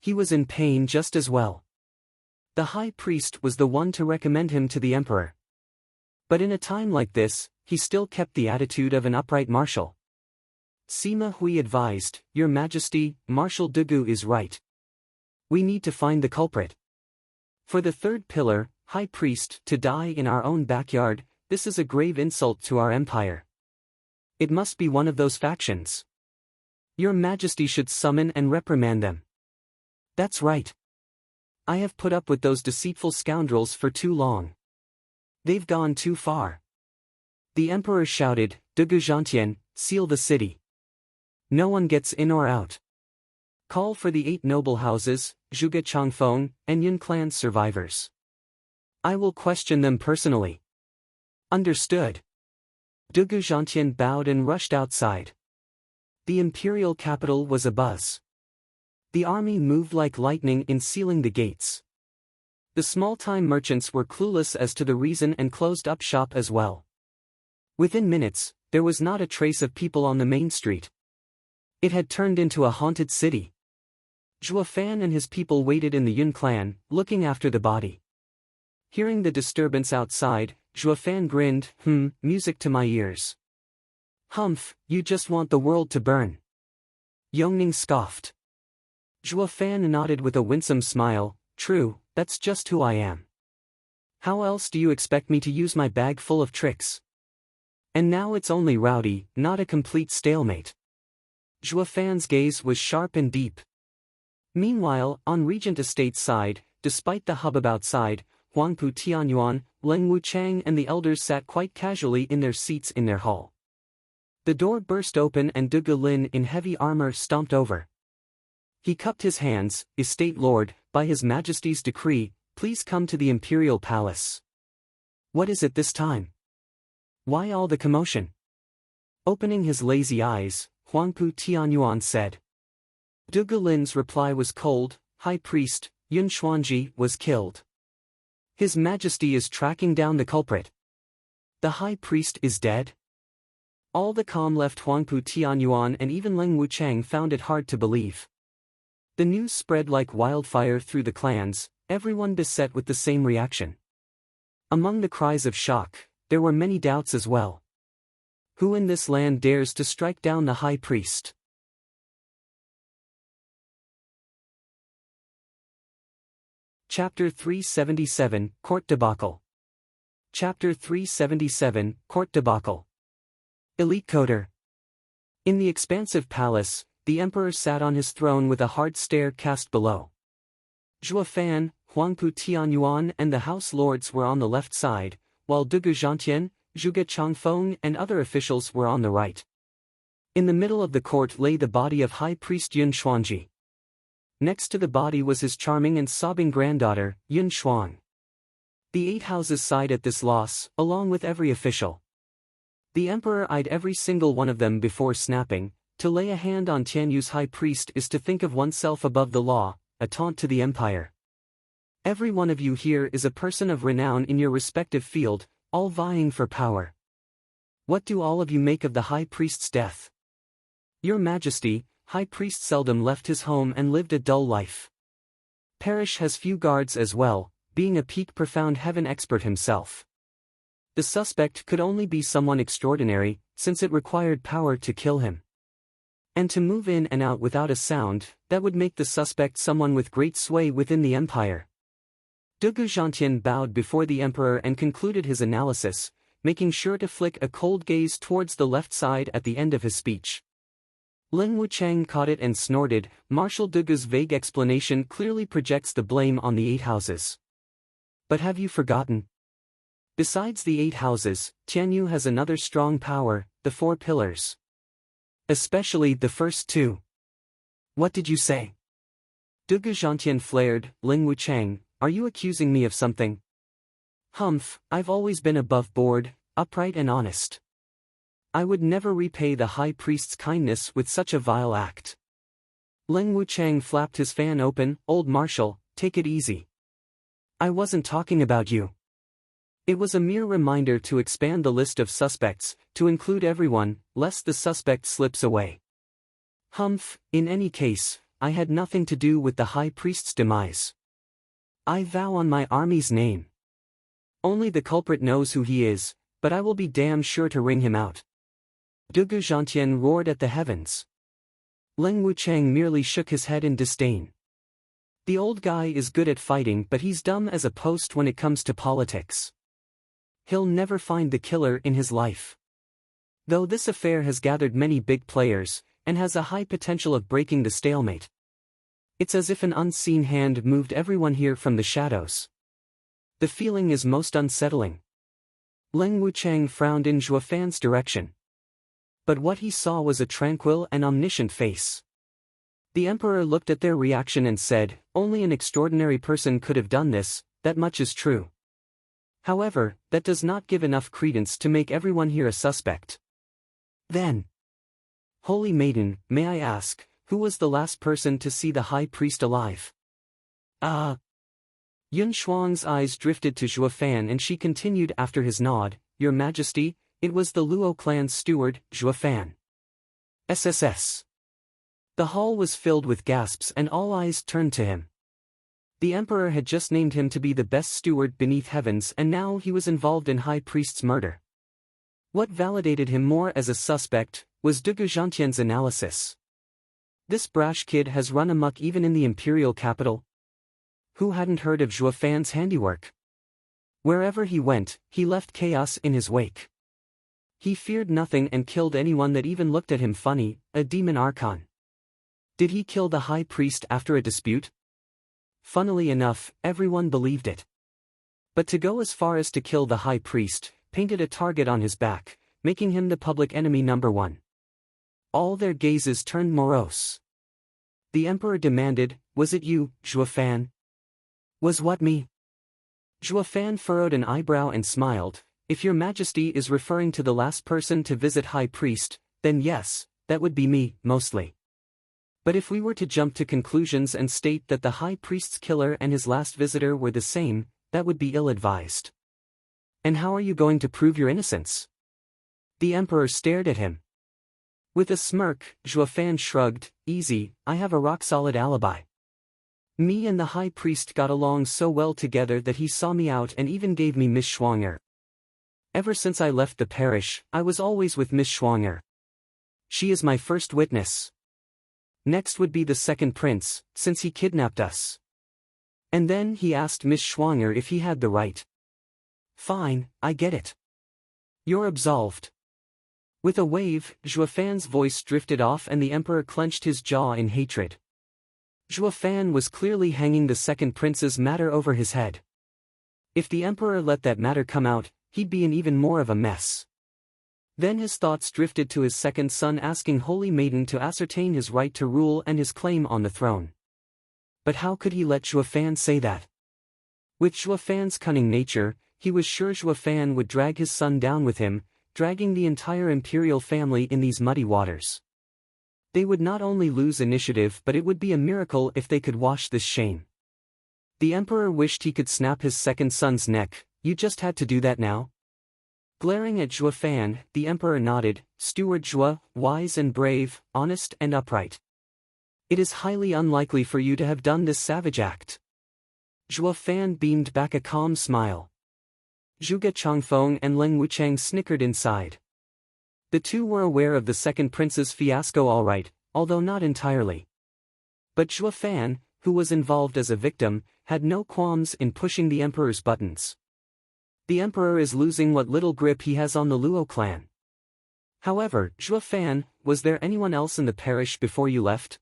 He was in pain just as well. The high priest was the one to recommend him to the emperor. But in a time like this, he still kept the attitude of an upright marshal. Sima Hui advised, "Your Majesty, Marshal Dugu is right. We need to find the culprit. For the third pillar, high priest, to die in our own backyard, this is a grave insult to our empire. It must be one of those factions. Your Majesty should summon and reprimand them." "That's right. I have put up with those deceitful scoundrels for too long. They've gone too far." The emperor shouted, "Dugu Zhantian, seal the city. No one gets in or out. Call for the 8 noble houses, Zhuge Changfeng, and Yun clan survivors. I will question them personally." "Understood." Dugu Zhantian bowed and rushed outside. The imperial capital was abuzz. The army moved like lightning in sealing the gates. The small-time merchants were clueless as to the reason and closed up shop as well. Within minutes, there was not a trace of people on the main street. It had turned into a haunted city. Zhuo Fan and his people waited in the Yun clan, looking after the body. Hearing the disturbance outside, Zhuofan grinned, music to my ears. Humph, you just want the world to burn. Yongning scoffed. Zhuofan nodded with a winsome smile, true, that's just who I am. How else do you expect me to use my bag full of tricks? And now it's only rowdy, not a complete stalemate. Zhuofan's gaze was sharp and deep. Meanwhile, on Regent Estate's side, despite the hubbub outside, Huangpu Tianyuan, Leng Wuchang and the elders sat quite casually in their seats in their hall. The door burst open and De Lin in heavy armor stomped over. He cupped his hands, Estate Lord, by His Majesty's decree, please come to the Imperial Palace. What is it this time? Why all the commotion? Opening his lazy eyes, Huangpu Tianyuan said. De Lin's reply was cold, High Priest, Yun Xuanji, was killed. His Majesty is tracking down the culprit. The High Priest is dead? All the calm left Huangpu Tianyuan and even Leng Wuchang found it hard to believe. The news spread like wildfire through the clans, everyone beset with the same reaction. Among the cries of shock, there were many doubts as well. Who in this land dares to strike down the High Priest? Chapter 377, Court Debacle. Chapter 377, Court Debacle. Elite Coder. In the expansive palace, the emperor sat on his throne with a hard stare cast below. Zhuofan, Huangpu Tianyuan and the house lords were on the left side, while Dugu Zhantian, Zhuge Changfeng and other officials were on the right. In the middle of the court lay the body of High Priest Yun Xuanji. Next to the body was his charming and sobbing granddaughter, Yun Xuang. The 8 houses sighed at this loss, along with every official. The emperor eyed every single one of them before snapping, to lay a hand on Tianyu's high priest is to think of oneself above the law, a taunt to the empire. Every one of you here is a person of renown in your respective field, all vying for power. What do all of you make of the high priest's death? Your Majesty, High Priest seldom left his home and lived a dull life. Parish has few guards as well, being a peak profound heaven expert himself. The suspect could only be someone extraordinary, since it required power to kill him. And to move in and out without a sound, that would make the suspect someone with great sway within the empire. Dugu Zhantian bowed before the emperor and concluded his analysis, making sure to flick a cold gaze towards the left side at the end of his speech. Leng Wuchang caught it and snorted. Marshal Dugu's vague explanation clearly projects the blame on the 8 houses. But have you forgotten? Besides the 8 houses, Tianyu has another strong power, the 4 pillars. Especially the first 2. What did you say? Dugu Zhantian flared. Leng Wuchang, are you accusing me of something? Humph, I've always been above board, upright and honest. I would never repay the high priest's kindness with such a vile act. Leng Wuchang flapped his fan open. Old Marshal, take it easy. I wasn't talking about you. It was a mere reminder to expand the list of suspects, to include everyone, lest the suspect slips away. Humph, in any case, I had nothing to do with the high priest's demise. I vow on my army's name. Only the culprit knows who he is, but I will be damn sure to wring him out. Dugu Zhantian roared at the heavens. Leng Wuchang merely shook his head in disdain. The old guy is good at fighting, but he's dumb as a post when it comes to politics. He'll never find the killer in his life. Though this affair has gathered many big players, and has a high potential of breaking the stalemate. It's as if an unseen hand moved everyone here from the shadows. The feeling is most unsettling. Leng Wuchang frowned in Zhuofan's direction. But what he saw was a tranquil and omniscient face. The emperor looked at their reaction and said, only an extraordinary person could have done this, that much is true. However, that does not give enough credence to make everyone here a suspect. Then, Holy Maiden, may I ask, who was the last person to see the high priest alive? Yun Xuang's eyes drifted to Zhuofan and she continued after his nod, Your Majesty, it was the Luo clan's steward, Zhuofan. SSS. The hall was filled with gasps and all eyes turned to him. The emperor had just named him to be the best steward beneath heavens, and now he was involved in high priest's murder. What validated him more as a suspect was Dugu Zhantian's analysis. This brash kid has run amok even in the imperial capital. Who hadn't heard of Zhuo Fan's handiwork? Wherever he went, he left chaos in his wake. He feared nothing and killed anyone that even looked at him funny, a demon archon. Did he kill the high priest after a dispute? Funnily enough, everyone believed it. But to go as far as to kill the high priest, painted a target on his back, making him the public enemy number one. All their gazes turned morose. The emperor demanded, "Was it you, Zhuo Fan?" "Was what me?" Zhuo Fan furrowed an eyebrow and smiled. "If your majesty is referring to the last person to visit high priest, then yes, that would be me, mostly. But if we were to jump to conclusions and state that the high priest's killer and his last visitor were the same, that would be ill-advised. And how are you going to prove your innocence?" The emperor stared at him. With a smirk, Zhuo Fan shrugged, "Easy, I have a rock-solid alibi. Me and the high priest got along so well together that he saw me out and even gave me Miss Schwanger. Ever since I left the parish, I was always with Miss Schwanger. She is my first witness. Next would be the second prince, since he kidnapped us. And then he asked Miss Schwanger if he had the right. Fine, I get it. You're absolved." With a wave, Zhuo Fan's voice drifted off and the emperor clenched his jaw in hatred. Zhuo Fan was clearly hanging the second prince's matter over his head. If the emperor let that matter come out, he'd be in even more of a mess. Then his thoughts drifted to his second son asking Holy Maiden to ascertain his right to rule and his claim on the throne. But how could he let Zhuo Fan say that? With Zhuo Fan's cunning nature, he was sure Zhuo Fan would drag his son down with him, dragging the entire imperial family in these muddy waters. They would not only lose initiative, but it would be a miracle if they could wash this shame. The emperor wished he could snap his second son's neck. "You just had to do that now?" Glaring at Zhuo Fan, the emperor nodded. "Steward Zhuo, wise and brave, honest and upright. It is highly unlikely for you to have done this savage act." Zhuo Fan beamed back a calm smile. Zhuge Changfeng and Leng Wuchang snickered inside. The two were aware of the second prince's fiasco all right, although not entirely. But Zhuo Fan, who was involved as a victim, had no qualms in pushing the emperor's buttons. The emperor is losing what little grip he has on the Luo clan. However, Zhuo Fan, was there anyone else in the parish before you left?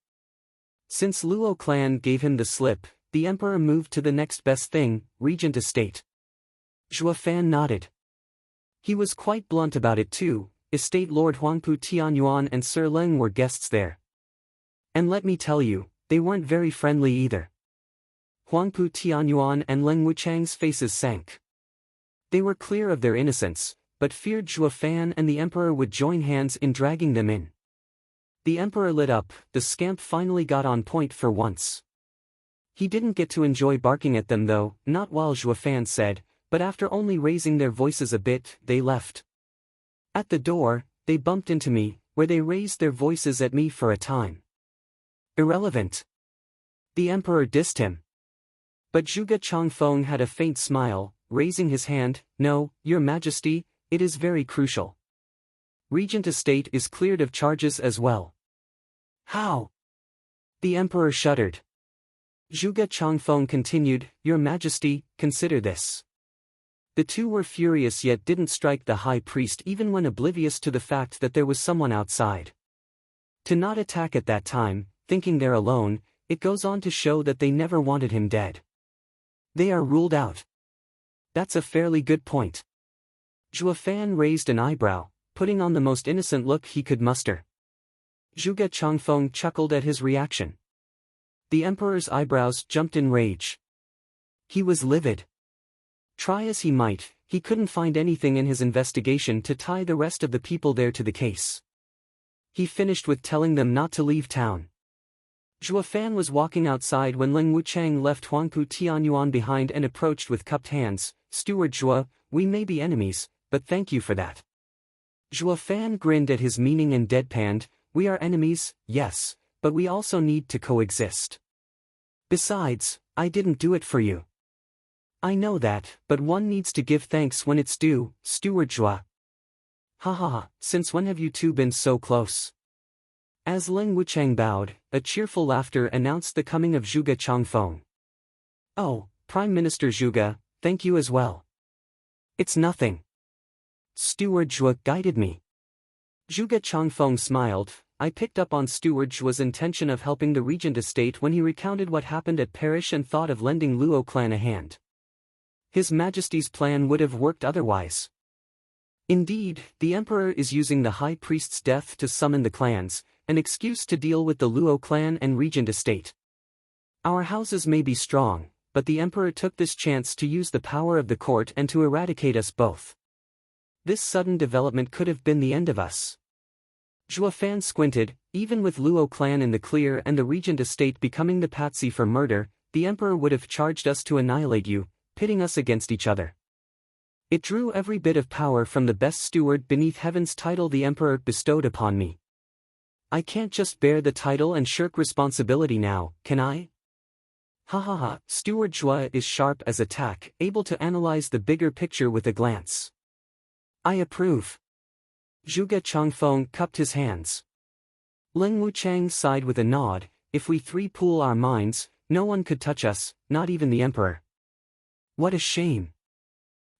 Since Luo clan gave him the slip, the emperor moved to the next best thing, regent estate. Zhuo Fan nodded. He was quite blunt about it too. Estate Lord Huangpu Tianyuan and Sir Leng were guests there. And let me tell you, they weren't very friendly either. Huangpu Tianyuan and Leng Wuchang's faces sank. They were clear of their innocence, but feared Zhuo Fan and the emperor would join hands in dragging them in. The emperor lit up. The scamp finally got on point for once. He didn't get to enjoy barking at them though, not while Zhuo Fan said, but after only raising their voices a bit, they left. At the door, they bumped into me, where they raised their voices at me for a time. Irrelevant. The emperor dissed him. But Zhuge Changfeng had a faint smile, raising his hand. "No, your majesty, it is very crucial. Regent estate is cleared of charges as well." "How?" The emperor shuddered. Zhuge Changfeng continued, "Your majesty, consider this." The two were furious yet didn't strike the high priest even when oblivious to the fact that there was someone outside. To not attack at that time, thinking they're alone, it goes on to show that they never wanted him dead. They are ruled out. That's a fairly good point. Zhuo Fan raised an eyebrow, putting on the most innocent look he could muster. Zhuge Changfeng chuckled at his reaction. The emperor's eyebrows jumped in rage. He was livid. Try as he might, he couldn't find anything in his investigation to tie the rest of the people there to the case. He finished with telling them not to leave town. Zhuo Fan was walking outside when Leng Wuchang left Huangpu Tianyuan behind and approached with cupped hands. "Steward Zhuo, we may be enemies, but thank you for that." Zhuo Fan grinned at his meaning and deadpanned, "We are enemies, yes, but we also need to coexist. Besides, I didn't do it for you. I know that, but one needs to give thanks when it's due, Steward Zhua. Ha ha ha, since when have you two been so close? As Ling Wuchang bowed, a cheerful laughter announced the coming of Zhuge Changfeng. Oh, Prime Minister Zhuge, thank you as well. It's nothing. Steward Zhua guided me. Zhuge Changfeng smiled. I picked up on Steward Zhua's intention of helping the regent estate when he recounted what happened at Parish and thought of lending Luo clan a hand. His Majesty's plan would have worked otherwise. Indeed, the Emperor is using the High Priest's death to summon the clans, an excuse to deal with the Luo clan and regent estate. Our houses may be strong, but the Emperor took this chance to use the power of the court and to eradicate us both. This sudden development could have been the end of us. Zhua Fan squinted. Even with Luo clan in the clear and the regent estate becoming the patsy for murder, the Emperor would have charged us to annihilate you, pitting us against each other. It drew every bit of power from the best steward beneath heaven's title the Emperor bestowed upon me. I can't just bear the title and shirk responsibility now, can I? Ha ha ha, Steward Zhua is sharp as a tack, able to analyze the bigger picture with a glance. I approve. Zhuge Changfeng cupped his hands. Ling Wuchang sighed with a nod. If we three pool our minds, no one could touch us, not even the Emperor. What a shame.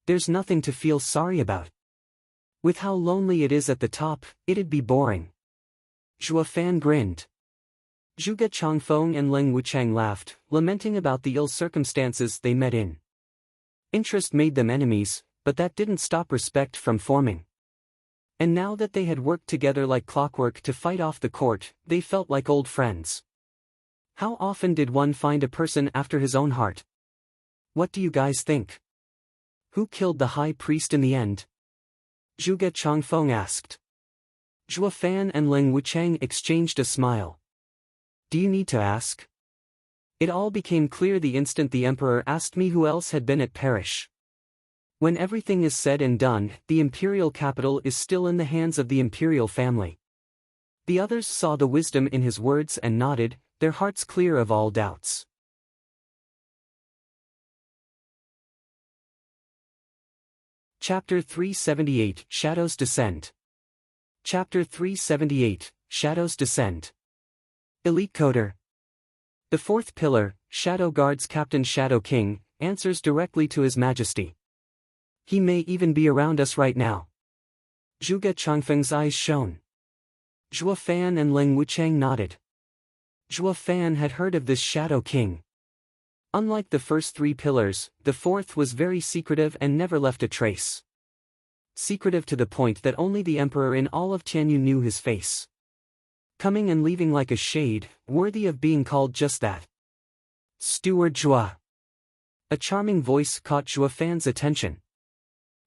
There's nothing to feel sorry about. With how lonely it is at the top, it'd be boring. Zhua Fan grinned. Zhuge Changfeng and Ling Wuchang laughed, lamenting about the ill circumstances they met in. Interest made them enemies, but that didn't stop respect from forming. And now that they had worked together like clockwork to fight off the court, they felt like old friends. How often did one find a person after his own heart? What do you guys think? Who killed the high priest in the end? Zhuge Changfeng asked. Zhua Fan and Ling Wuchang exchanged a smile. Do you need to ask? It all became clear the instant the Emperor asked me who else had been at Parish. When everything is said and done, the imperial capital is still in the hands of the imperial family. The others saw the wisdom in his words and nodded, their hearts clear of all doubts. Chapter 378, Shadows Descend. Chapter 378, Shadows Descend. Elite Coder. The fourth pillar, Shadow Guard's Captain Shadow King, answers directly to His Majesty. He may even be around us right now. Zhuge Changfeng's eyes shone. Zhua Fan and Ling Wuchang nodded. Zhua Fan had heard of this Shadow King. Unlike the first three pillars, the fourth was very secretive and never left a trace. Secretive to the point that only the Emperor in all of Tianyu knew his face. Coming and leaving like a shade, worthy of being called just that. Steward Zhua. A charming voice caught Zhua Fan's attention.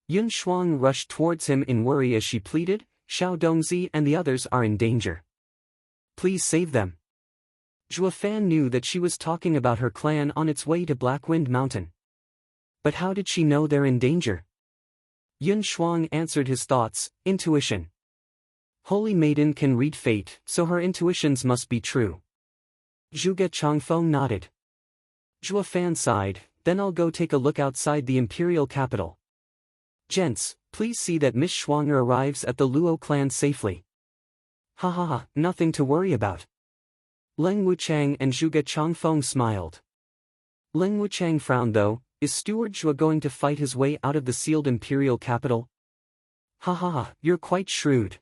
Yun Shuang rushed towards him in worry as she pleaded, Xiao Dongzi and the others are in danger. Please save them. Zhua Fan knew that she was talking about her clan on its way to Blackwind Mountain. But how did she know they're in danger? Yun Shuang answered his thoughts, intuition. Holy Maiden can read fate, so her intuitions must be true. Zhuge Changfeng nodded. Zhua Fan sighed, then I'll go take a look outside the imperial capital. Gents, please see that Miss Shuanger arrives at the Luo clan safely. Ha ha ha, nothing to worry about. Ling Wuchang and Zhuge Changfeng smiled. Ling Wuchang frowned though. Is Steward Zhua going to fight his way out of the sealed imperial capital? Ha ha ha, you're quite shrewd.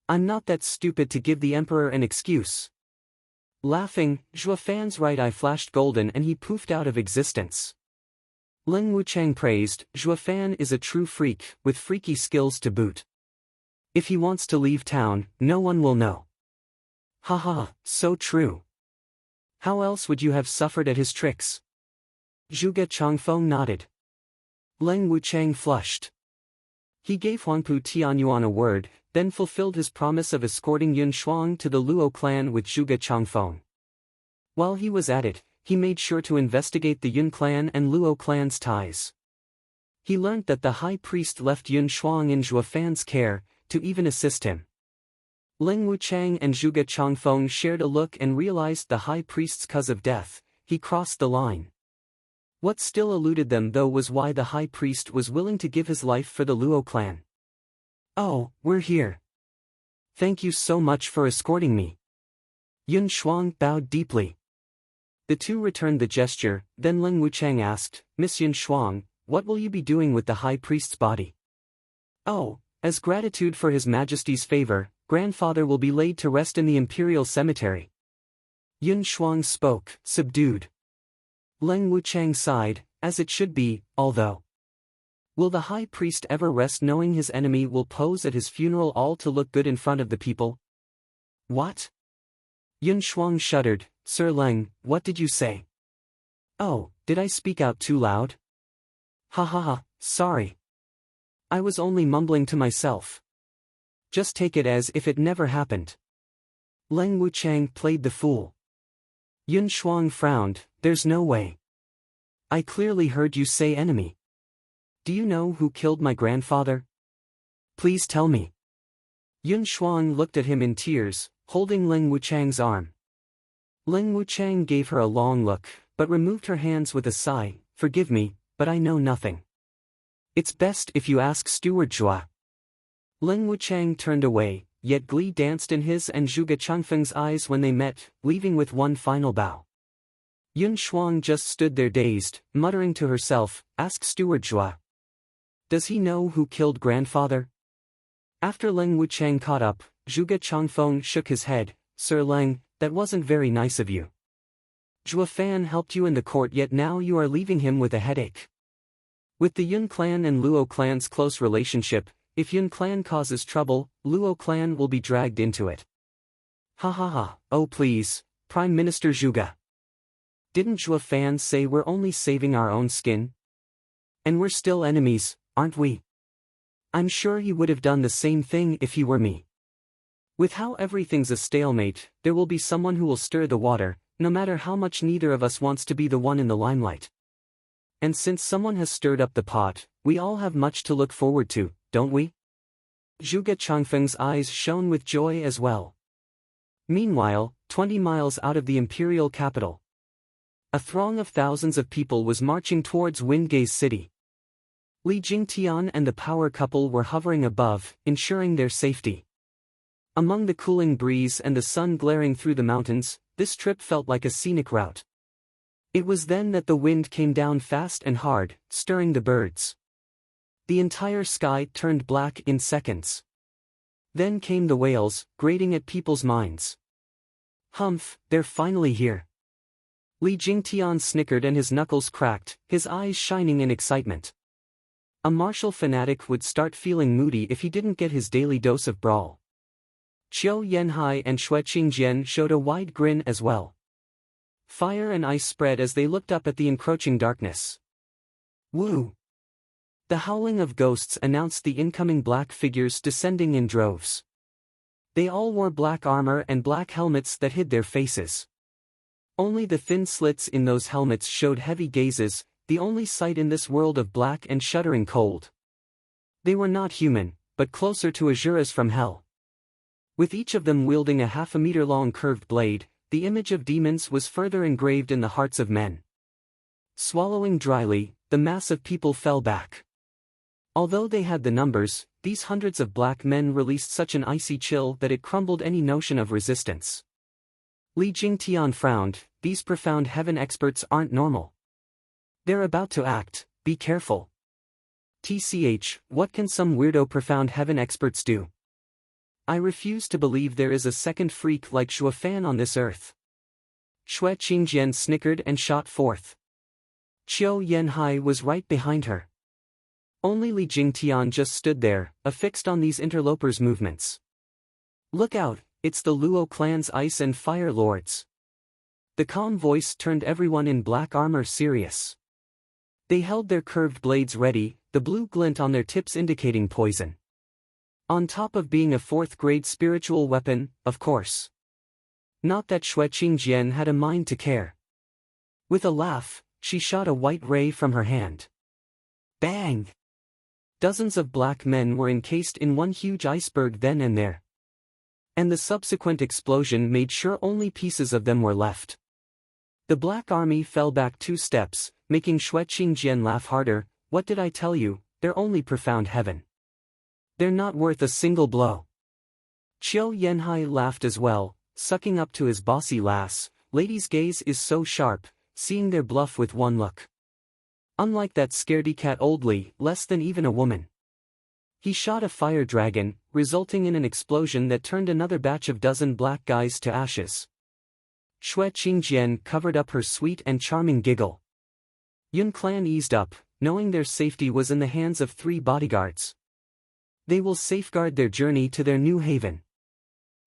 I'm not that stupid to give the Emperor an excuse. Laughing, Zhua Fan's right eye flashed golden and he poofed out of existence. Ling Wuchang praised, Zhua Fan is a true freak, with freaky skills to boot. If he wants to leave town, no one will know. Ha ha, so true. How else would you have suffered at his tricks? Zhuge Changfeng nodded. Ling Wuchang flushed. He gave Huangpu Tianyuan a word, then fulfilled his promise of escorting Yun Shuang to the Luo clan with Zhuge Changfeng. While he was at it, he made sure to investigate the Yun clan and Luo clan's ties. He learned that the high priest left Yun Shuang in Zhua Fan's care, to even assist him. Ling Wuchang and Zhuge Changfeng shared a look and realized the high priest's cause of death. he crossed the line. What still eluded them though was why the high priest was willing to give his life for the Luo clan. "Oh, we're here. Thank you so much for escorting me." Yun Shuang bowed deeply. The two returned the gesture, then Leng Wuchang asked, "Miss Yun Shuang, what will you be doing with the high priest's body?" "Oh, as gratitude for His Majesty's favor, grandfather will be laid to rest in the imperial cemetery." Yun Shuang spoke, subdued. Leng Wuchang sighed, as it should be, although. Will the high priest ever rest knowing his enemy will pose at his funeral all to look good in front of the people? What? Yun Shuang shuddered. "Sir Leng, what did you say?" "Oh, did I speak out too loud?" "Ha ha ha, sorry. I was only mumbling to myself. Just take it as if it never happened." Leng Wuchang played the fool. Yun Shuang frowned. "There's no way. I clearly heard you say enemy. Do you know who killed my grandfather? Please tell me." Yun Shuang looked at him in tears, holding Leng Wuchang's arm. Leng Wuchang gave her a long look, but removed her hands with a sigh. "Forgive me, but I know nothing. It's best if you ask Steward Zhua." Leng Wuchang turned away, yet glee danced in his and Zhuge Changfeng's eyes when they met, leaving with one final bow. Yun Shuang just stood there dazed, muttering to herself, "Ask Steward Zhua. Does he know who killed grandfather?" After Leng Wuchang caught up, Zhuge Changfeng shook his head. "Sir Leng, that wasn't very nice of you. Zhua Fan helped you in the court yet now you are leaving him with a headache. With the Yun clan and Luo clan's close relationship, if Yun clan causes trouble, Luo clan will be dragged into it." "Ha ha ha, oh please, Prime Minister Zhuge. Didn't Zhua Fan say we're only saving our own skin? And we're still enemies, aren't we? I'm sure he would have done the same thing if he were me. With how everything's a stalemate, there will be someone who will stir the water, no matter how much neither of us wants to be the one in the limelight. And since someone has stirred up the pot, we all have much to look forward to, don't we?" Zhuge Changfeng's eyes shone with joy as well. Meanwhile, 20 miles out of the imperial capital, a throng of thousands of people was marching towards Windgaze City. Li Jingtian and the power couple were hovering above, ensuring their safety. Among the cooling breeze and the sun glaring through the mountains, this trip felt like a scenic route. It was then that the wind came down fast and hard, stirring the birds. The entire sky turned black in seconds. Then came the wails, grating at people's minds. "Humph, they're finally here." Li Jingtian snickered and his knuckles cracked, his eyes shining in excitement. A martial fanatic would start feeling moody if he didn't get his daily dose of brawl. Qiu Yanhai and Xue Qingjian showed a wide grin as well. Fire and ice spread as they looked up at the encroaching darkness. Woo! The howling of ghosts announced the incoming black figures descending in droves. They all wore black armor and black helmets that hid their faces. Only the thin slits in those helmets showed heavy gazes, the only sight in this world of black and shuddering cold. They were not human, but closer to Asuras from hell. With each of them wielding a half-a-meter-long curved blade, the image of demons was further engraved in the hearts of men. Swallowing dryly, the mass of people fell back. Although they had the numbers, these hundreds of black men released such an icy chill that it crumbled any notion of resistance. Li Jingtian frowned. "These profound heaven experts aren't normal. They're about to act, be careful. TCH, what can some weirdo profound heaven experts do? I refuse to believe there is a second freak like Zhua Fan on this earth." Xue Qingjian snickered and shot forth. Qiu Yanhai was right behind her. Only Li Jingtian just stood there, affixed on these interlopers' movements. "Look out, it's the Luo clan's ice and fire lords." The calm voice turned everyone in black armor serious. They held their curved blades ready, the blue glint on their tips indicating poison. On top of being a fourth-grade spiritual weapon, of course. Not that Xue Qingjian had a mind to care. With a laugh, she shot a white ray from her hand. Bang! Dozens of black men were encased in one huge iceberg then and there. And the subsequent explosion made sure only pieces of them were left. The Black Army fell back 2 steps, making Xue Qingjian laugh harder. What did I tell you, they're only profound heaven. They're not worth a single blow. Qiu Yanhai laughed as well, sucking up to his bossy lass. Lady's gaze is so sharp, seeing their bluff with one look. Unlike that scaredy cat old Li, less than even a woman. He shot a fire dragon, resulting in an explosion that turned another batch of dozen black guys to ashes. Xue Qingjian covered up her sweet and charming giggle. Yun Clan eased up, knowing their safety was in the hands of 3 bodyguards. They will safeguard their journey to their new haven.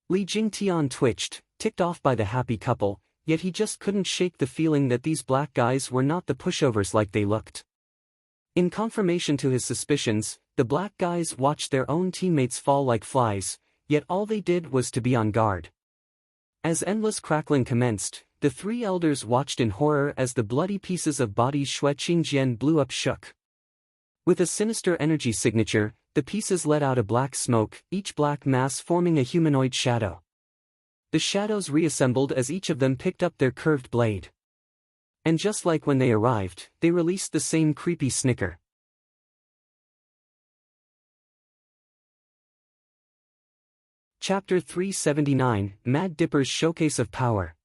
Li Jingtian twitched, ticked off by the happy couple, yet he just couldn't shake the feeling that these black guys were not the pushovers like they looked. In confirmation to his suspicions, the black guys watched their own teammates fall like flies, yet all they did was to be on guard. As endless crackling commenced, the 3 elders watched in horror as the bloody pieces of bodies Xue Qingjian blew up shook. With a sinister energy signature, the pieces let out a black smoke, each black mass forming a humanoid shadow. The shadows reassembled as each of them picked up their curved blade. And just like when they arrived, they released the same creepy snicker. Chapter 379, Mad Dipper's Showcase of Power.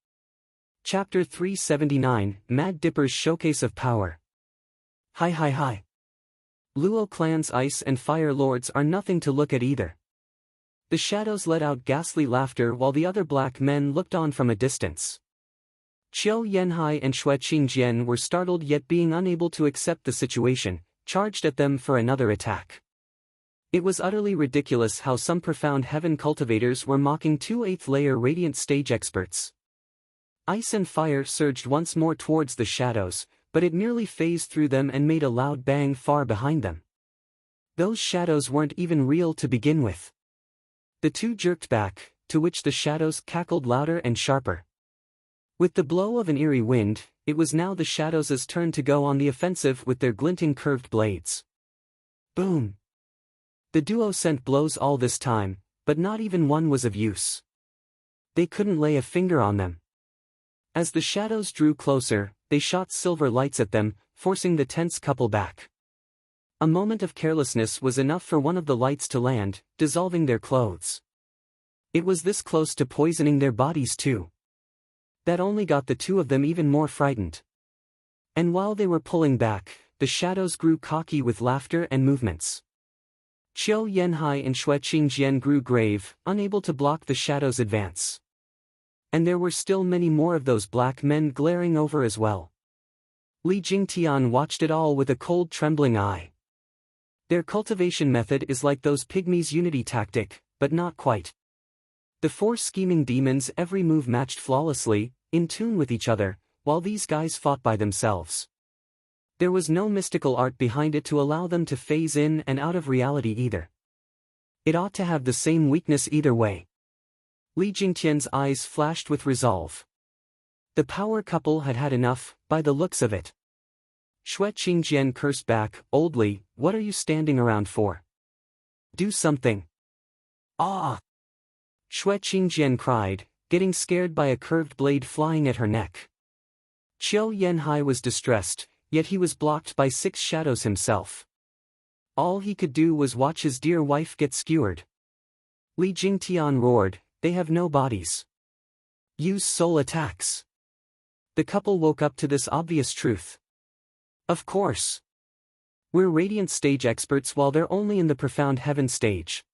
Chapter 379, Mad Dipper's Showcase of Power. Hi. Luo Clan's ice and fire lords are nothing to look at either. The shadows let out ghastly laughter while the other black men looked on from a distance. Qiu Yanhai and Xue Qingjian were startled yet being unable to accept the situation, charged at them for another attack. It was utterly ridiculous how some profound heaven cultivators were mocking 2 8th-layer radiant stage experts. Ice and fire surged once more towards the shadows, but it merely phased through them and made a loud bang far behind them. Those shadows weren't even real to begin with. The 2 jerked back, to which the shadows cackled louder and sharper. With the blow of an eerie wind, it was now the shadows' turn to go on the offensive with their glinting curved blades. Boom! The duo sent blows all this time, but not even one was of use. They couldn't lay a finger on them. As the shadows drew closer, they shot silver lights at them, forcing the tense couple back. A moment of carelessness was enough for one of the lights to land, dissolving their clothes. It was this close to poisoning their bodies too. That only got the 2 of them even more frightened. And while they were pulling back, the shadows grew cocky with laughter and movements. Qiu Yanhai and Xue Qingjian grew grave, unable to block the shadows' advance. And there were still many more of those black men glaring over as well. Li Jingtian watched it all with a cold trembling eye. Their cultivation method is like those pygmies' unity tactic, but not quite. The 4 scheming demons every move matched flawlessly, in tune with each other, while these guys fought by themselves. There was no mystical art behind it to allow them to phase in and out of reality either. It ought to have the same weakness either way. Li Jingtian's eyes flashed with resolve. The power couple had had enough, by the looks of it. Xue Qingjian cursed back, "Old Li, what are you standing around for? Do something." "Ah!" Xue Qingjian cried, getting scared by a curved blade flying at her neck. Qiu Yanhai was distressed, yet he was blocked by 6 shadows himself. All he could do was watch his dear wife get skewered. Li Jingtian roared, "They have no bodies. Use soul attacks." The couple woke up to this obvious truth. Of course. We're radiant stage experts while they're only in the profound heaven stage.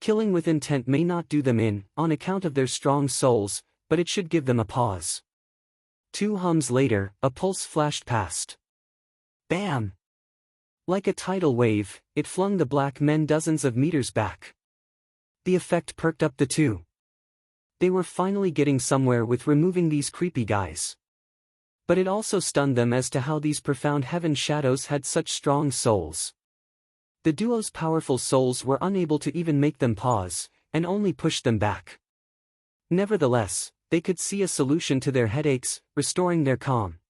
Killing with intent may not do them in, on account of their strong souls, but it should give them a pause. 2 hums later, a pulse flashed past. Bam! Like a tidal wave, it flung the black men dozens of meters back. The effect perked up the 2. They were finally getting somewhere with removing these creepy guys. But it also stunned them as to how these profound heaven shadows had such strong souls. The duo's powerful souls were unable to even make them pause, and only pushed them back. Nevertheless, they could see a solution to their headaches, restoring their calm.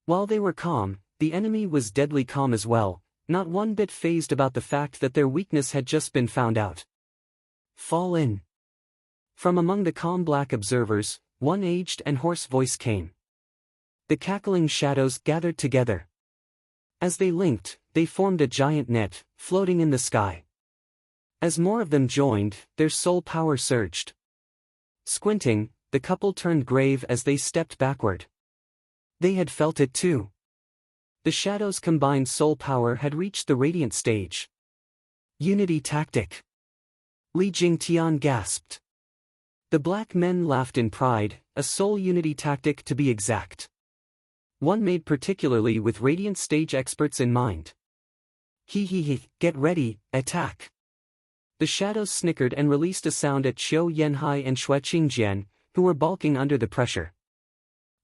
While they were calm, the enemy was deadly calm as well, not one bit fazed about the fact that their weakness had just been found out. "Fall in." From among the calm black observers, one aged and hoarse voice came. The cackling shadows gathered together. As they linked, they formed a giant net, floating in the sky. As more of them joined, their soul power surged. Squinting, the couple turned grave as they stepped backward. They had felt it too. The shadows' combined soul power had reached the radiant stage. Unity tactic. Li Jingtian gasped. The black men laughed in pride, a soul unity tactic to be exact. One made particularly with radiant stage experts in mind. He, get ready, attack. The shadows snickered and released a sound at Qiu Yanhai and Xue Qingjian, who were balking under the pressure.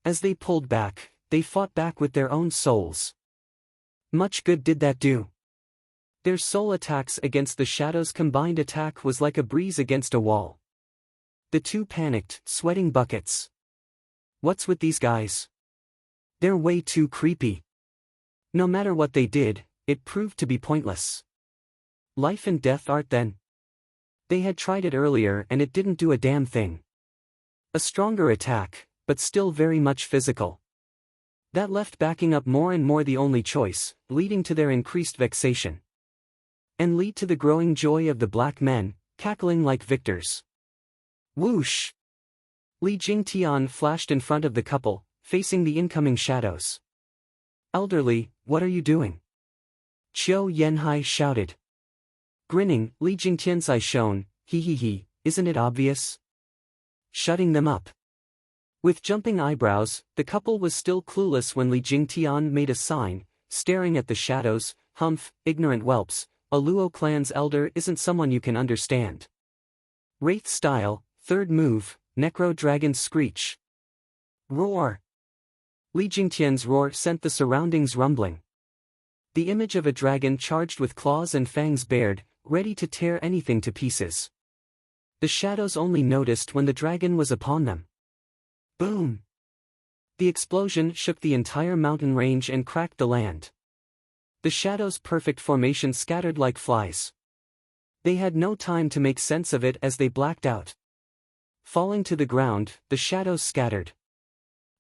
As they pulled back, they fought back with their own souls. Much good did that do. Their soul attacks against the shadows' combined attack was like a breeze against a wall. The two panicked, sweating buckets. What's with these guys? They're way too creepy. No matter what they did, it proved to be pointless. Life and death art then. They had tried it earlier and it didn't do a damn thing. A stronger attack, but still very much physical. That left backing up more and more the only choice, leading to their increased vexation. And lead to the growing joy of the black men, cackling like victors. Whoosh! Li Jingtian flashed in front of the couple, facing the incoming shadows. Elderly, what are you doing? Qiu Yanhai shouted. Grinning, Li Jingtian's eye shone, he, isn't it obvious? Shutting them up. With jumping eyebrows, the couple was still clueless when Li Jingtian made a sign, staring at the shadows. Humph, ignorant whelps, a Luo clan's elder isn't someone you can understand. Wraith style, third move, Necro Dragon Screech. Roar! Li Jingtian's roar sent the surroundings rumbling. The image of a dragon charged with claws and fangs bared, ready to tear anything to pieces. The shadows only noticed when the dragon was upon them. Boom! The explosion shook the entire mountain range and cracked the land. The shadows' perfect formation scattered like flies. They had no time to make sense of it as they blacked out. Falling to the ground, the shadows scattered.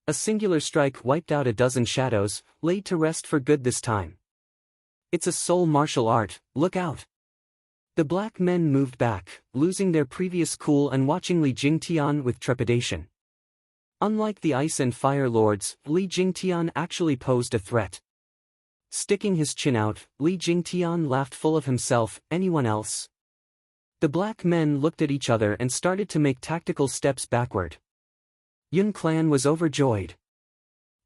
A singular strike wiped out a dozen shadows, laid to rest for good this time. It's a soul martial art, look out! The black men moved back, losing their previous cool and watching Li Jingtian with trepidation. Unlike the ice and fire lords, Li Jingtian actually posed a threat. Sticking his chin out, Li Jingtian laughed full of himself. Anyone else? The black men looked at each other and started to make tactical steps backward. Yun Clan was overjoyed.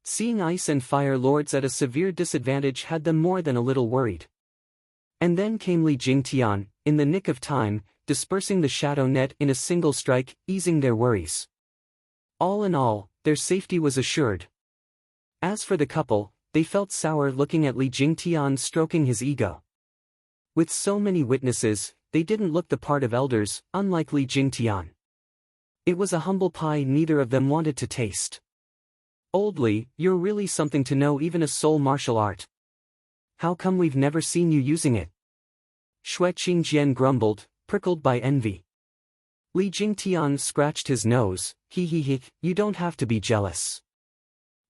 Seeing ice and fire lords at a severe disadvantage had them more than a little worried. And then came Li Jingtian, in the nick of time, dispersing the shadow net in a single strike, easing their worries. All in all, their safety was assured. As for the couple, they felt sour looking at Li Jingtian stroking his ego. With so many witnesses, they didn't look the part of elders, unlike Li Jingtian. It was a humble pie neither of them wanted to taste. Old Li, you're really something to know, even a soul martial art. How come we've never seen you using it? Xue Qingjian grumbled, prickled by envy. Li Jingtian scratched his nose. You don't have to be jealous.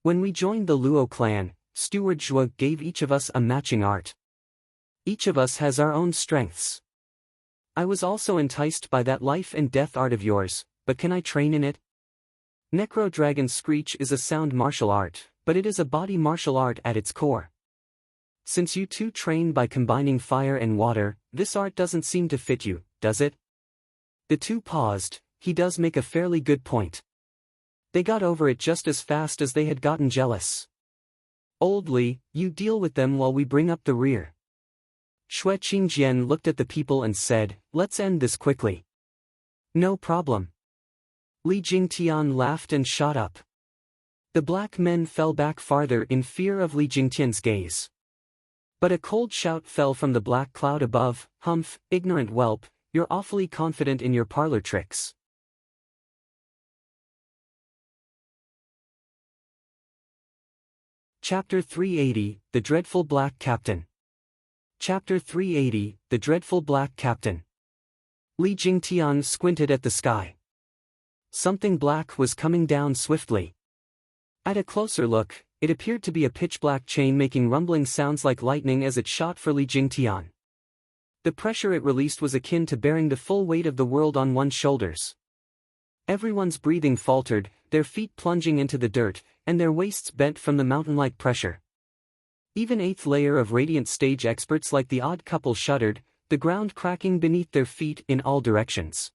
When we joined the Luo clan, Steward Zhuo gave each of us a matching art. Each of us has our own strengths. I was also enticed by that life and death art of yours, but can I train in it? Necro Dragon Screech is a sound martial art, but it is a body martial art at its core. Since you two train by combining fire and water, this art doesn't seem to fit you, does it? The two paused. He does make a fairly good point. They got over it just as fast as they had gotten jealous. Old Li, you deal with them while we bring up the rear. Xue Qingjian looked at the people and said, let's end this quickly. No problem. Li Jingtian laughed and shot up. The black men fell back farther in fear of Li Jingtian's gaze. But a cold shout fell from the black cloud above. Humph, ignorant whelp, you're awfully confident in your parlor tricks. Chapter 380, The Dreadful Black Captain. Chapter 380, The Dreadful Black Captain. Li Jingtian squinted at the sky. Something black was coming down swiftly. At a closer look, it appeared to be a pitch-black chain making rumbling sounds like lightning as it shot for Li Jingtian. The pressure it released was akin to bearing the full weight of the world on one's shoulders. Everyone's breathing faltered, their feet plunging into the dirt, and their waists bent from the mountain-like pressure. Even eighth layer of radiant stage experts like the odd couple shuddered, the ground cracking beneath their feet in all directions.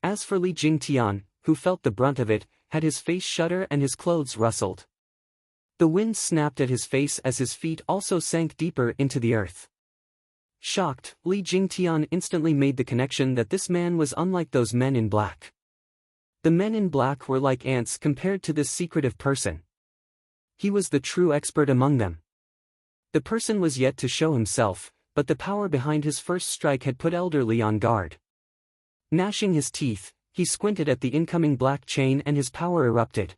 As for Li Jingtian, who felt the brunt of it, had his face shudder and his clothes rustled. The wind snapped at his face as his feet also sank deeper into the earth. Shocked, Li Jingtian instantly made the connection that this man was unlike those men in black. The men in black were like ants compared to this secretive person. He was the true expert among them. The person was yet to show himself, but the power behind his first strike had put Elder Li on guard. Gnashing his teeth, he squinted at the incoming black chain and his power erupted.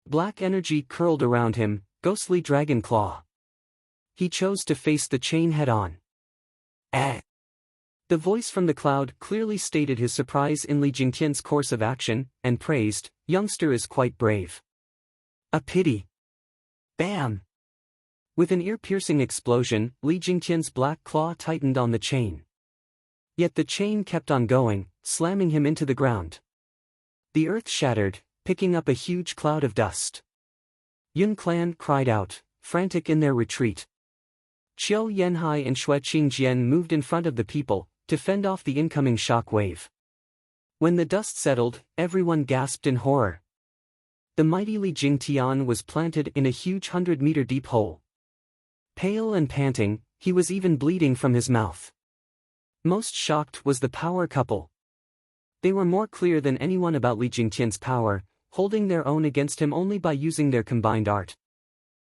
Black energy curled around him, ghostly dragon claw. He chose to face the chain head-on. Eh! The voice from the cloud clearly stated his surprise in Li Jingtian's course of action, and praised, "Youngster is quite brave." A pity. Bam! With an ear-piercing explosion, Li Jingtian's black claw tightened on the chain. Yet the chain kept on going, slamming him into the ground. The earth shattered, picking up a huge cloud of dust. Yun Clan cried out, frantic in their retreat. Qiu Yanhai and Xue Qingjian moved in front of the people, to fend off the incoming shock wave. When the dust settled, everyone gasped in horror. The mighty Li Jingtian was planted in a huge 100-meter deep hole. Pale and panting, he was even bleeding from his mouth. Most shocked was the power couple. They were more clear than anyone about Li Jingtian's power, holding their own against him only by using their combined art.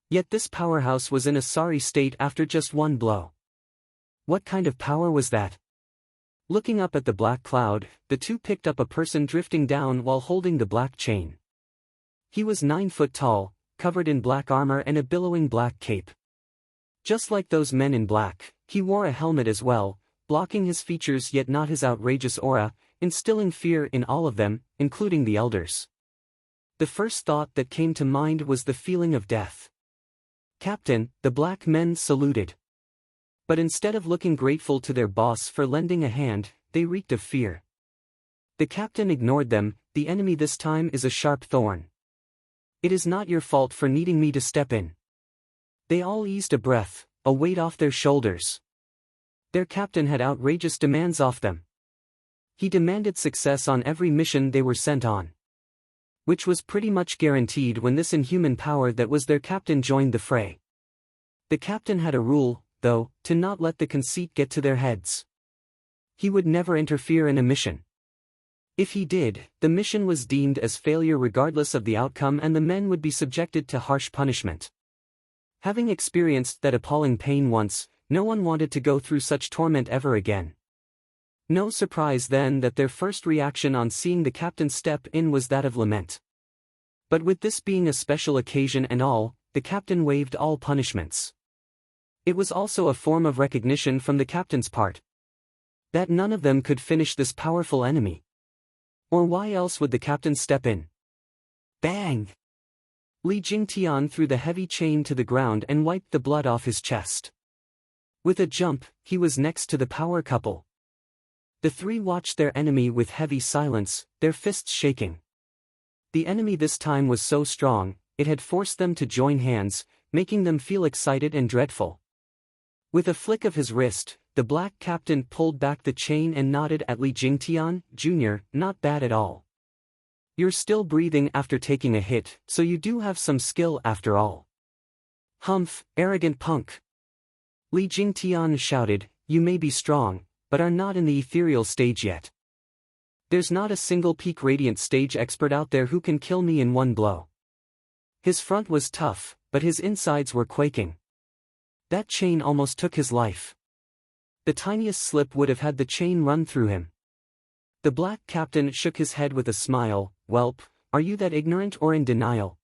Yet this powerhouse was in a sorry state after just one blow. What kind of power was that? Looking up at the black cloud, the two picked up a person drifting down while holding the black chain. He was 9 foot tall, covered in black armor and a billowing black cape. Just like those men in black, he wore a helmet as well, blocking his features yet not his outrageous aura, instilling fear in all of them, including the elders. The first thought that came to mind was the feeling of death. "Captain," the black men saluted. But instead of looking grateful to their boss for lending a hand, they reeked of fear. The captain ignored them. "The enemy this time is a sharp thorn. It is not your fault for needing me to step in." They all eased a breath, a weight off their shoulders. Their captain had outrageous demands off them. He demanded success on every mission they were sent on. Which was pretty much guaranteed when this inhuman power that was their captain joined the fray. The captain had a rule, though, to not let the conceit get to their heads. He would never interfere in a mission. If he did, the mission was deemed as failure regardless of the outcome and the men would be subjected to harsh punishment. Having experienced that appalling pain once, no one wanted to go through such torment ever again. No surprise then that their first reaction on seeing the captain step in was that of lament. But with this being a special occasion and all, the captain waived all punishments. It was also a form of recognition from the captain's part that none of them could finish this powerful enemy. Or why else would the captain step in? Bang! Li Jingtian threw the heavy chain to the ground and wiped the blood off his chest. With a jump, he was next to the power couple. The three watched their enemy with heavy silence, their fists shaking. The enemy this time was so strong, it had forced them to join hands, making them feel excited and dreadful. With a flick of his wrist, the black captain pulled back the chain and nodded at Li Jingtian, Jr., "Not bad at all. You're still breathing after taking a hit, so you do have some skill after all." "Humph, arrogant punk!" Li Jingtian shouted, "You may be strong, but are not in the ethereal stage yet. There's not a single peak radiant stage expert out there who can kill me in one blow." His front was tough, but his insides were quaking. That chain almost took his life. The tiniest slip would have had the chain run through him. The black captain shook his head with a smile. "Whelp, are you that ignorant or in denial?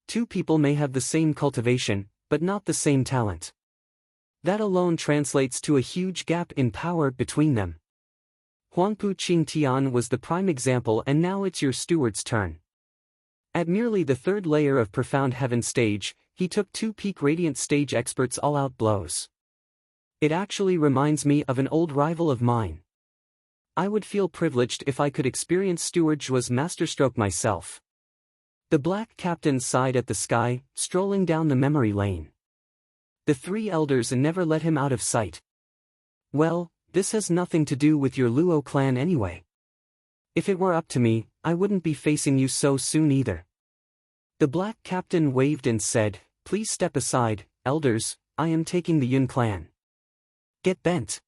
Two people may have the same cultivation, but not the same talent. That alone translates to a huge gap in power between them. Huangpu Qingtian was the prime example and now it's your steward's turn." At merely the third layer of Profound Heaven stage, he took 2 peak Radiant stage experts all-out blows. It actually reminds me of an old rival of mine. I would feel privileged if I could experience Steward's masterstroke myself. The Black Captain sighed at the sky, strolling down the memory lane. The 3 elders never let him out of sight. Well, this has nothing to do with your Luo clan anyway. If it were up to me, I wouldn't be facing you so soon either. The Black Captain waved and said, "Please step aside, elders, I am taking the Yun clan." "Get bent.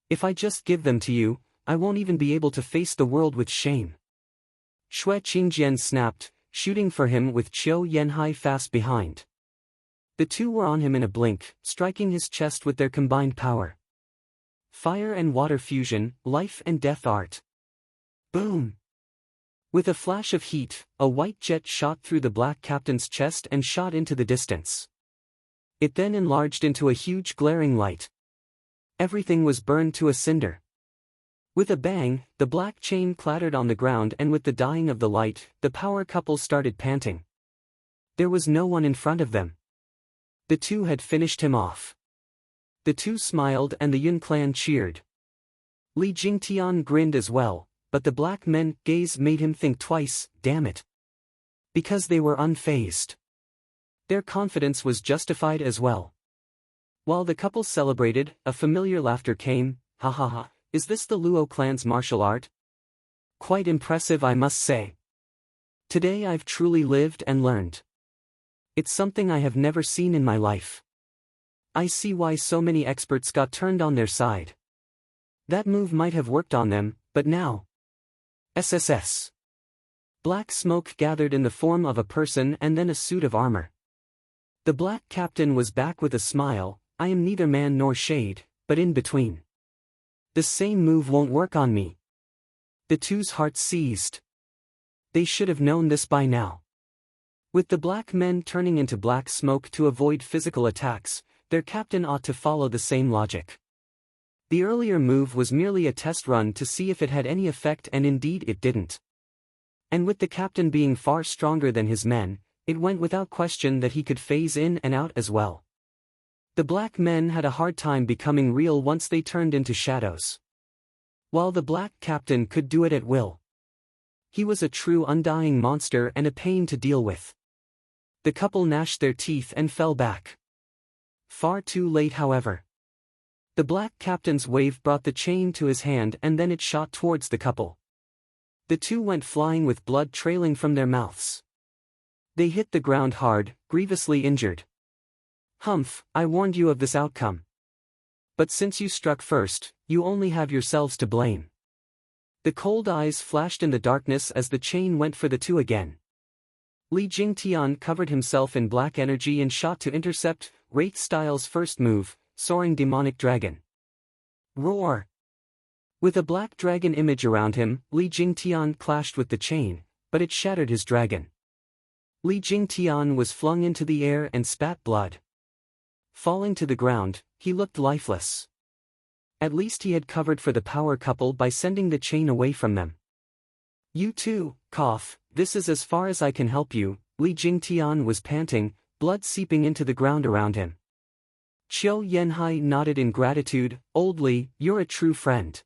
If I just give them to you, I won't even be able to face the world with shame." Xue Qingjian snapped, shooting for him with Qiu Yanhai fast behind. The 2 were on him in a blink, striking his chest with their combined power. Fire and water fusion, life and death art. Boom! With a flash of heat, a white jet shot through the Black Captain's chest and shot into the distance. It then enlarged into a huge glaring light. Everything was burned to a cinder. With a bang, the black chain clattered on the ground, and with the dying of the light, the power couple started panting. There was no one in front of them. The 2 had finished him off. The 2 smiled and the Yun clan cheered. Li Jingtian grinned as well, but the black men's gaze made him think twice, damn it. Because they were unfazed. Their confidence was justified as well. While the couple celebrated, a familiar laughter came. "Ha ha ha, is this the Luo clan's martial art? Quite impressive, I must say. Today I've truly lived and learned. It's something I have never seen in my life. I see why so many experts got turned on their side. That move might have worked on them, but now. SSS." Black smoke gathered in the form of a person and then a suit of armor. The Black Captain was back with a smile. "I am neither man nor shade, but in between. The same move won't work on me." The 2's hearts seized. They should have known this by now. With the black men turning into black smoke to avoid physical attacks, their captain ought to follow the same logic. The earlier move was merely a test run to see if it had any effect, and indeed it didn't. And with the captain being far stronger than his men, it went without question that he could phase in and out as well. The black men had a hard time becoming real once they turned into shadows. While the Black Captain could do it at will. He was a true undying monster and a pain to deal with. The couple gnashed their teeth and fell back. Far too late, however. The Black Captain's wave brought the chain to his hand, and then it shot towards the couple. The 2 went flying with blood trailing from their mouths. They hit the ground hard, grievously injured. "Humph, I warned you of this outcome. But since you struck first, you only have yourselves to blame." The cold eyes flashed in the darkness as the chain went for the 2 again. Li Jingtian covered himself in black energy and shot to intercept Wraith Style's first move, Soaring Demonic Dragon. Roar! With a black dragon image around him, Li Jingtian clashed with the chain, but it shattered his dragon. Li Jingtian was flung into the air and spat blood. Falling to the ground, he looked lifeless. At least he had covered for the power couple by sending the chain away from them. "You too, cough, this is as far as I can help you," Li Jingtian was panting, blood seeping into the ground around him. Qiu Yanhai nodded in gratitude. "Old Li, you're a true friend."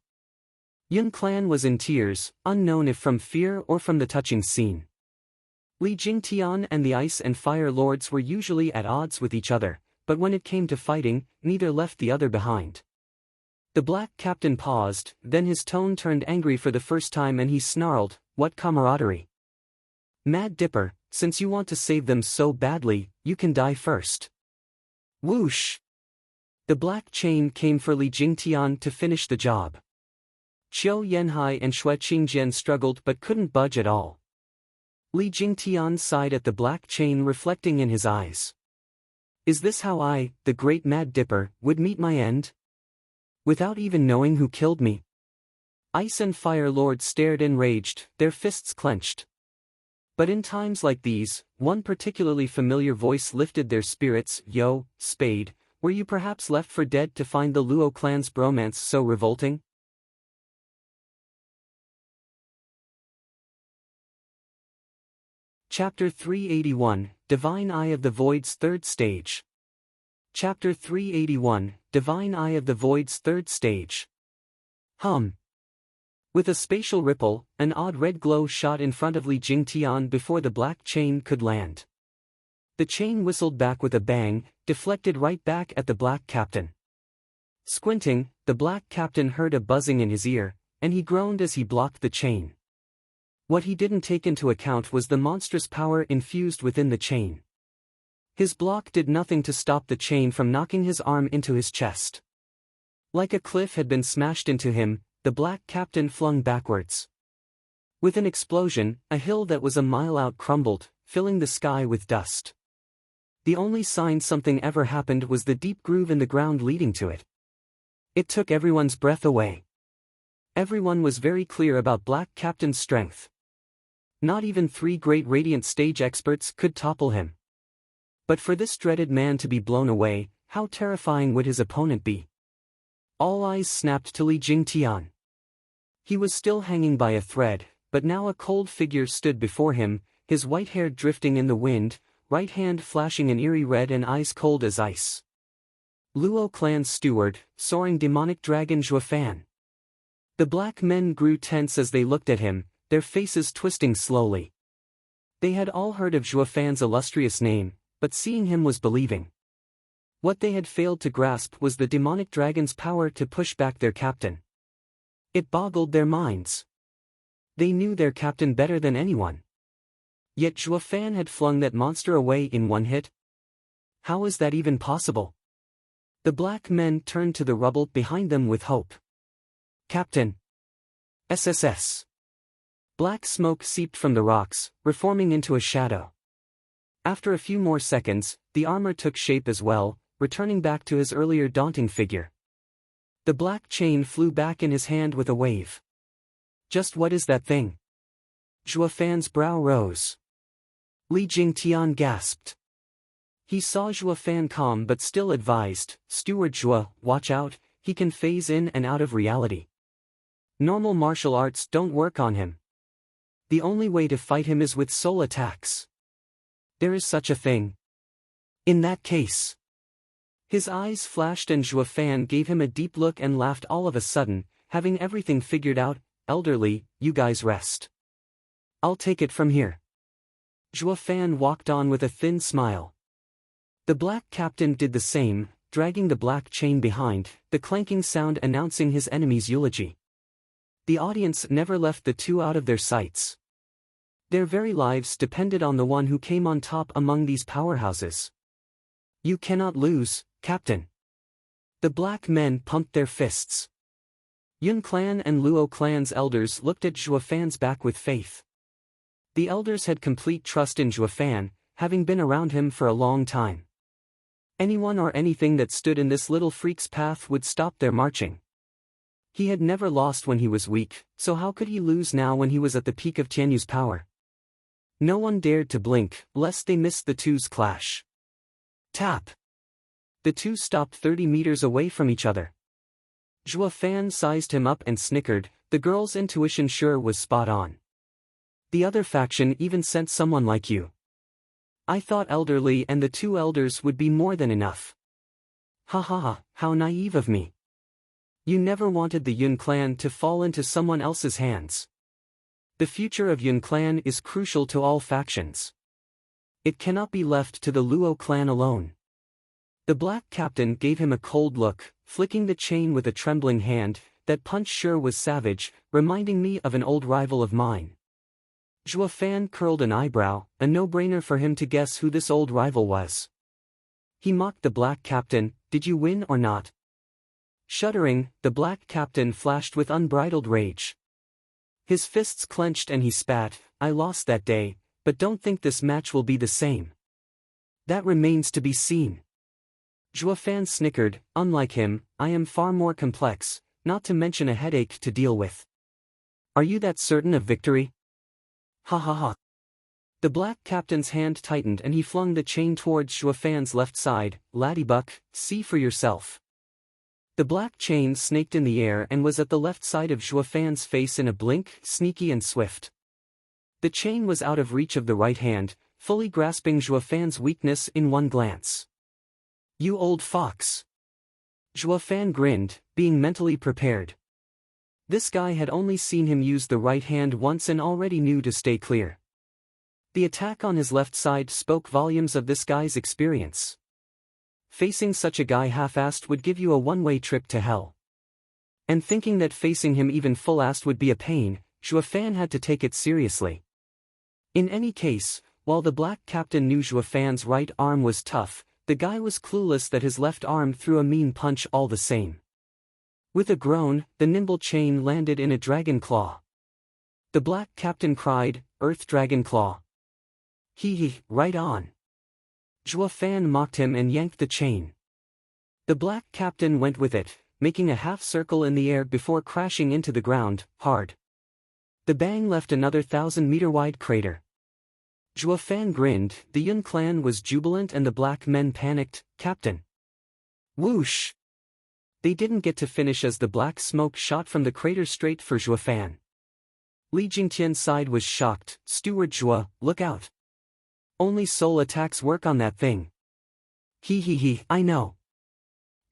Yun clan was in tears, unknown if from fear or from the touching scene. Li Jingtian and the Ice and Fire Lords were usually at odds with each other, but when it came to fighting, neither left the other behind. The Black Captain paused, then his tone turned angry for the first time and he snarled, "What camaraderie? Mad Dipper, since you want to save them so badly, you can die first." Whoosh! The black chain came for Li Jingtian to finish the job. Qiu Yanhai and Xue Qingjian struggled but couldn't budge at all. Li Jingtian sighed at the black chain reflecting in his eyes. Is this how I, the great Mad Dipper, would meet my end? Without even knowing who killed me? Ice and Fire Lords stared enraged, their fists clenched. But in times like these, one particularly familiar voice lifted their spirits. Yo, Spade, were you perhaps left for dead to find the Luo clan's bromance so revolting? Chapter 381, Divine Eye of the Void's Third Stage. Chapter 381, Divine Eye of the Void's Third Stage. With a spatial ripple, an odd red glow shot in front of Li Jingtian before the black chain could land. The chain whistled back with a bang, deflected right back at the black captain. Squinting, the black captain heard a buzzing in his ear, and he groaned as he blocked the chain. What he didn't take into account was the monstrous power infused within the chain. His block did nothing to stop the chain from knocking his arm into his chest. Like a cliff had been smashed into him, the black captain flung backwards. With an explosion, a hill that was a mile out crumbled, filling the sky with dust. The only sign something ever happened was the deep groove in the ground leading to it. It took everyone's breath away. Everyone was very clear about Black Captain's strength. Not even 3 great Radiant stage experts could topple him. But for this dreaded man to be blown away, how terrifying would his opponent be? All eyes snapped to Li Jingtian. He was still hanging by a thread, but now a cold figure stood before him, his white hair drifting in the wind, right hand flashing an eerie red and eyes cold as ice. Luo clan's steward, soaring demonic dragon Zhuofan. The black men grew tense as they looked at him, their faces twisting slowly. They had all heard of Zhuofan's illustrious name, but seeing him was believing. What they had failed to grasp was the demonic dragon's power to push back their captain. It boggled their minds. They knew their captain better than anyone. Yet Zhuofan had flung that monster away in one hit. How is that even possible? The black men turned to the rubble behind them with hope. Captain! SSS! Black smoke seeped from the rocks, reforming into a shadow. After a few more seconds, the armor took shape as well, returning back to his earlier daunting figure. The black chain flew back in his hand with a wave. Just what is that thing? Zhuofan's brow rose. Li Jingtian gasped. He saw Zhuofan calm but still advised, Steward Zhuo, watch out, he can phase in and out of reality. Normal martial arts don't work on him. The only way to fight him is with soul attacks. There is such a thing. In that case. His eyes flashed and Zhuofan gave him a deep look and laughed all of a sudden, having everything figured out. Elderly, you guys rest. I'll take it from here. Zhuofan walked on with a thin smile. The black captain did the same, dragging the black chain behind, the clanking sound announcing his enemy's eulogy. The audience never left the two out of their sights. Their very lives depended on the one who came on top among these powerhouses. You cannot lose, Captain. The black men pumped their fists. Yun Clan and Luo Clan's elders looked at Zhuofan's back with faith. The elders had complete trust in Zhuofan, having been around him for a long time. Anyone or anything that stood in this little freak's path would stop their marching. He had never lost when he was weak, so how could he lose now when he was at the peak of Tianyu's power? No one dared to blink, lest they missed the two's clash. Tap! The two stopped 30 meters away from each other. Zhuofan sized him up and snickered, the girl's intuition sure was spot on. The other faction even sent someone like you. I thought elderly and the 2 elders would be more than enough. Ha ha ha, how naive of me. You never wanted the Yun Clan to fall into someone else's hands. The future of Yun Clan is crucial to all factions. It cannot be left to the Luo clan alone. The black captain gave him a cold look, flicking the chain with a trembling hand. That punch sure was savage, reminding me of an old rival of mine. Zhuofan curled an eyebrow, a no-brainer for him to guess who this old rival was. He mocked the black captain, did you win or not? Shuddering, the black captain flashed with unbridled rage. His fists clenched and he spat, I lost that day, but don't think this match will be the same. That remains to be seen. Zhuofan snickered, unlike him, I am far more complex, not to mention a headache to deal with. Are you that certain of victory? Ha ha ha. The black captain's hand tightened and he flung the chain towards Zhuofan's left side, Laddybuck, see for yourself. The black chain snaked in the air and was at the left side of Zhuofan's face in a blink, sneaky and swift. The chain was out of reach of the right hand, fully grasping Zhuo Fan's weakness in one glance. "You old fox." Zhuo Fan grinned, being mentally prepared. This guy had only seen him use the right hand once and already knew to stay clear. The attack on his left side spoke volumes of this guy's experience. Facing such a guy half-assed would give you a one-way trip to hell. And thinking that facing him even full-assed would be a pain, Zhuo Fan had to take it seriously. In any case, while the black captain knew Zhuo Fan's right arm was tough, the guy was clueless that his left arm threw a mean punch all the same. With a groan, the nimble chain landed in a dragon claw. The black captain cried, "Earth Dragon Claw." "Hee, right on." Zhuo Fan mocked him and yanked the chain. The black captain went with it, making a half-circle in the air before crashing into the ground, hard. The bang left another 1,000-meter-wide crater. Zhuo Fan grinned, the Yun clan was jubilant and the black men panicked, "Captain!" Whoosh! They didn't get to finish as the black smoke shot from the crater straight for Zhuo Fan. Li Jingtian's side was shocked, "Steward Zhuo, look out. Only soul attacks work on that thing." He, I know."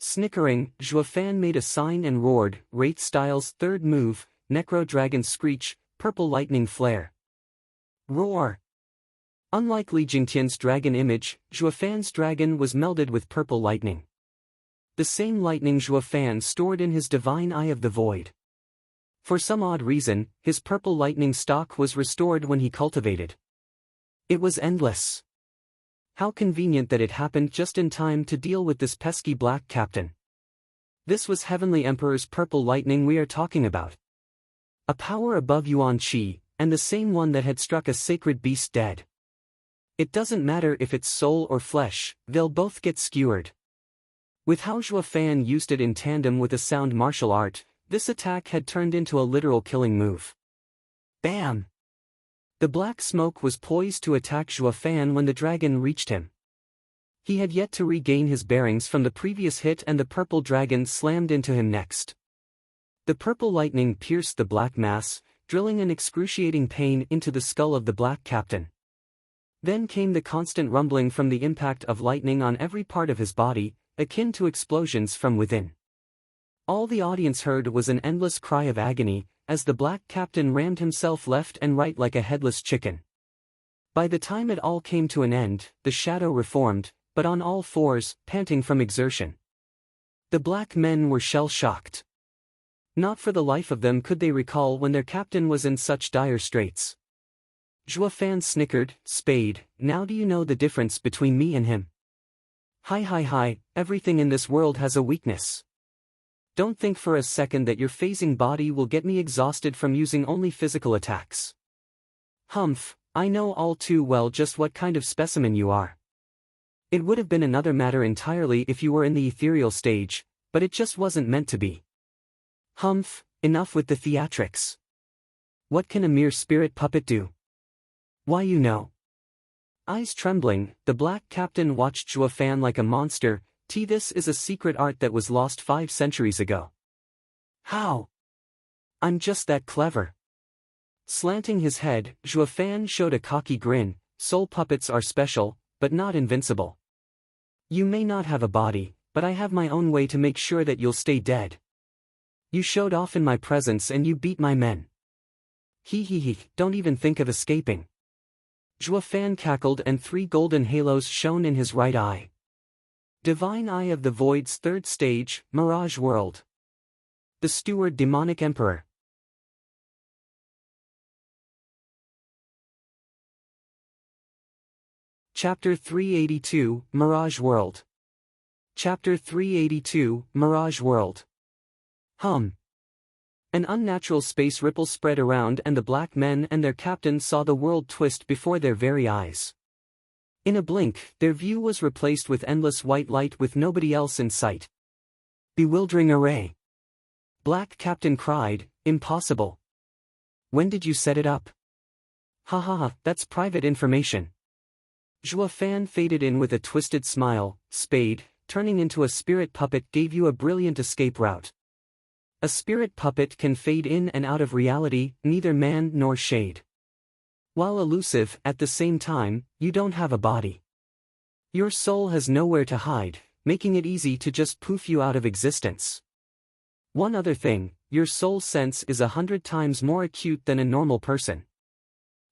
Snickering, Zhuo Fan made a sign and roared, Wraith Style's third move, Necro Dragon Screech, Purple Lightning Flare. Roar! Unlike Li Jingtian's dragon image, Zhuo Fan's dragon was melded with purple lightning. The same lightning Zhuo Fan stored in his divine Eye of the Void. For some odd reason, his purple lightning stock was restored when he cultivated. It was endless. How convenient that it happened just in time to deal with this pesky black captain. This was Heavenly Emperor's purple lightning we are talking about. A power above Yuan Qi, and the same one that had struck a sacred beast dead. It doesn't matter if it's soul or flesh, they'll both get skewered. With how Zhuo Fan used it in tandem with a sound martial art, this attack had turned into a literal killing move. Bam! The black smoke was poised to attack Zhuo Fan when the dragon reached him. He had yet to regain his bearings from the previous hit and the purple dragon slammed into him next. The purple lightning pierced the black mass, drilling an excruciating pain into the skull of the black captain. Then came the constant rumbling from the impact of lightning on every part of his body, akin to explosions from within. All the audience heard was an endless cry of agony, as the black captain rammed himself left and right like a headless chicken. By the time it all came to an end, the shadow reformed, but on all fours, panting from exertion. The black men were shell-shocked. Not for the life of them could they recall when their captain was in such dire straits. Zhuo Fan snickered, "Spade, now do you know the difference between me and him? Hi, everything in this world has a weakness. Don't think for a second that your phasing body will get me exhausted from using only physical attacks. Humph, I know all too well just what kind of specimen you are. It would have been another matter entirely if you were in the ethereal stage, but it just wasn't meant to be. Humph, enough with the theatrics. What can a mere spirit puppet do? Why Eyes trembling, the black captain watched Zhuo Fan like a monster. This is a secret art that was lost 5 centuries ago. How? I'm just that clever. Slanting his head, Zhuo Fan showed a cocky grin, soul puppets are special, but not invincible. You may not have a body, but I have my own way to make sure that you'll stay dead. You showed off in my presence and you beat my men. Don't even think of escaping. Zhuo Fan cackled and 3 golden halos shone in his right eye. Divine Eye of the Void's 3rd stage, Mirage World. The Steward Demonic Emperor. Chapter 382, Mirage World. Chapter 382, Mirage World. An unnatural space ripple spread around and the black men and their captain saw the world twist before their very eyes. In a blink, their view was replaced with endless white light with nobody else in sight. Bewildering array. Black Captain cried, "Impossible. When did you set it up?" That's private information. Zhuo Fan faded in with a twisted smile. "Spade, turning into a spirit puppet gave you a brilliant escape route. A spirit puppet can fade in and out of reality, neither man nor shade. While elusive, at the same time, you don't have a body. Your soul has nowhere to hide, making it easy to just poof you out of existence. One other thing, your soul sense is 100 times more acute than a normal person.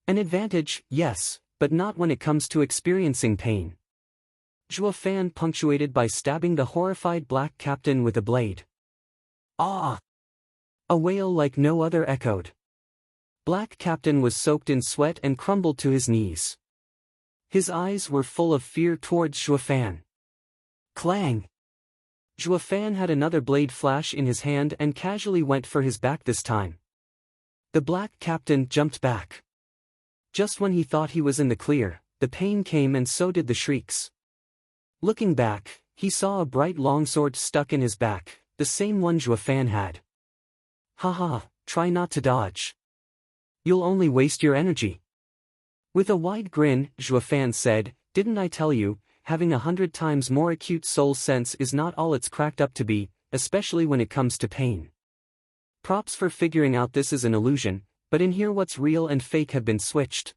An advantage, yes, but not when it comes to experiencing pain. Zhuo Fan punctuated by stabbing the horrified black captain with a blade. Ah! A wail like no other echoed. Black captain was soaked in sweat and crumbled to his knees. His eyes were full of fear towards Zhuo Fan. Clang! Zhuo Fan had another blade flash in his hand and casually went for his back this time. The black captain jumped back. Just when he thought he was in the clear, the pain came and so did the shrieks. Looking back, he saw a bright longsword stuck in his back, the same one Zhuo Fan had. Haha, try not to dodge. You'll only waste your energy. With a wide grin, Zhuo Fan said, "Didn't I tell you, having 100 times more acute soul sense is not all it's cracked up to be, especially when it comes to pain. Props for figuring out this is an illusion, but in here what's real and fake have been switched.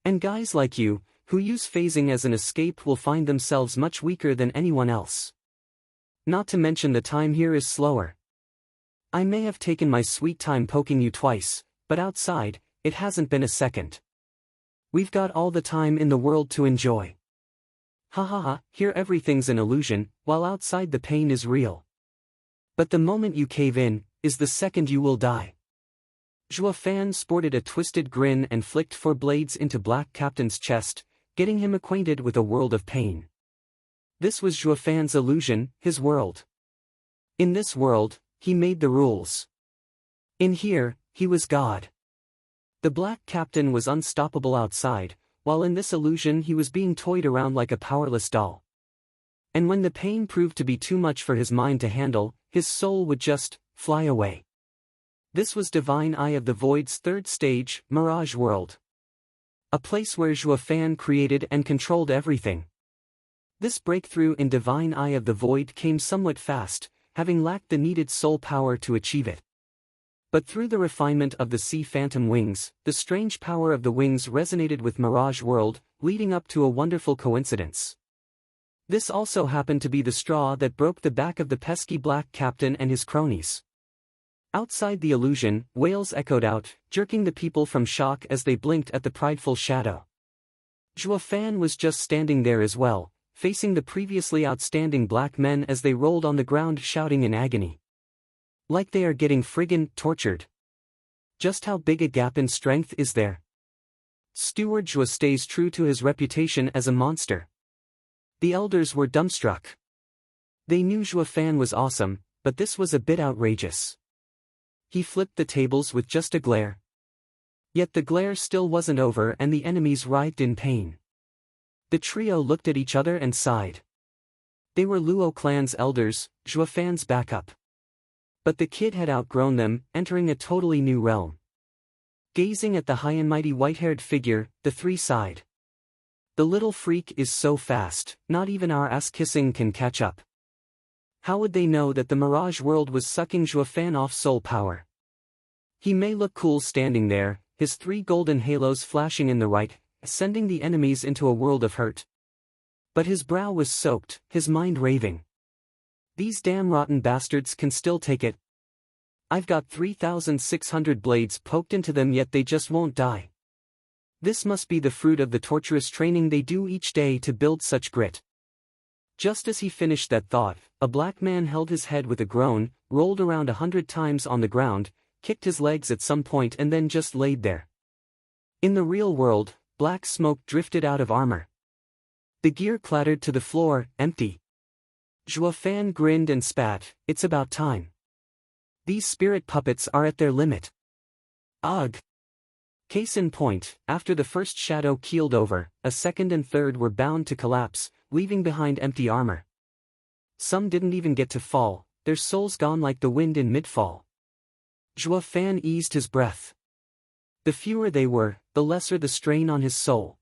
And guys like you, who use phasing as an escape will find themselves much weaker than anyone else. Not to mention the time here is slower. I may have taken my sweet time poking you twice, but outside, it hasn't been a second. We've got all the time in the world to enjoy. Ha ha ha, here everything's an illusion, while outside the pain is real. But the moment you cave in, is the second you will die." Zhuo Fan sported a twisted grin and flicked 4 blades into Black Captain's chest, getting him acquainted with a world of pain. This was Zhuo Fan's illusion, his world. In this world, he made the rules. In here, he was God. The Black Captain was unstoppable outside, while in this illusion he was being toyed around like a powerless doll. And when the pain proved to be too much for his mind to handle, his soul would just fly away. This was Divine Eye of the Void's 3rd stage, Mirage World. A place where Zhuo Fan created and controlled everything. This breakthrough in Divine Eye of the Void came somewhat fast, having lacked the needed soul power to achieve it. But through the refinement of the Sea Phantom wings, the strange power of the wings resonated with Mirage World, leading up to a wonderful coincidence. This also happened to be the straw that broke the back of the pesky Black Captain and his cronies. Outside the illusion, wails echoed out, jerking the people from shock as they blinked at the prideful shadow. Zhuo Fan was just standing there as well, facing the previously outstanding black men as they rolled on the ground shouting in agony. Like they are getting friggin' tortured. Just how big a gap in strength is there? Steward Zhuo stays true to his reputation as a monster. The elders were dumbstruck. They knew Zhuo Fan was awesome, but this was a bit outrageous. He flipped the tables with just a glare. Yet the glare still wasn't over and the enemies writhed in pain. The trio looked at each other and sighed. They were Luo clan's elders, Zhuo Fan's backup. But the kid had outgrown them, entering a totally new realm. Gazing at the high and mighty white-haired figure, the 3 sighed. The little freak is so fast, not even our ass-kissing can catch up. How would they know that the Mirage World was sucking Zhuo Fan off soul power? He may look cool standing there, his 3 golden halos flashing in the right, sending the enemies into a world of hurt. But his brow was soaked, his mind raving. These damn rotten bastards can still take it. I've got 3,600 blades poked into them yet they just won't die. This must be the fruit of the torturous training they do each day to build such grit. Just as he finished that thought, a black man held his head with a groan, rolled around 100 times on the ground, kicked his legs at some point and then just laid there. In the real world, black smoke drifted out of armor. The gear clattered to the floor, empty. Zhuo Fan grinned and spat, "It's about time. These spirit puppets are at their limit." Ugh. Case in point, after the first shadow keeled over, a second and third were bound to collapse, leaving behind empty armor. Some didn't even get to fall, their souls gone like the wind in mid-fall. Zhuo Fan eased his breath. The fewer they were, the lesser the strain on his soul.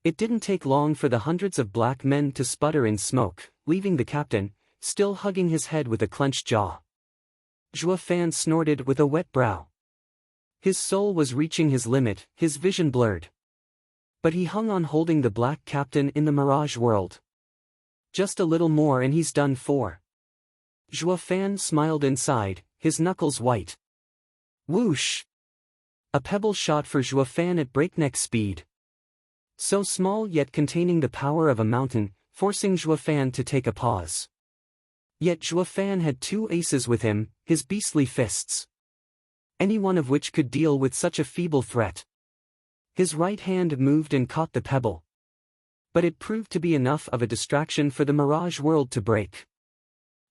It didn't take long for the hundreds of black men to sputter in smoke, leaving the captain, still hugging his head with a clenched jaw. Zhuo Fan snorted with a wet brow. His soul was reaching his limit, his vision blurred. But he hung on, holding the black captain in the mirage world. Just a little more and he's done for. Zhuo Fan smiled inside, his knuckles white. Whoosh! A pebble shot for Zhuo Fan at breakneck speed. So small yet containing the power of a mountain, forcing Zhuo Fan to take a pause. Yet Zhuo Fan had two aces with him, his beastly fists. Any one of which could deal with such a feeble threat. His right hand moved and caught the pebble. But it proved to be enough of a distraction for the mirage world to break.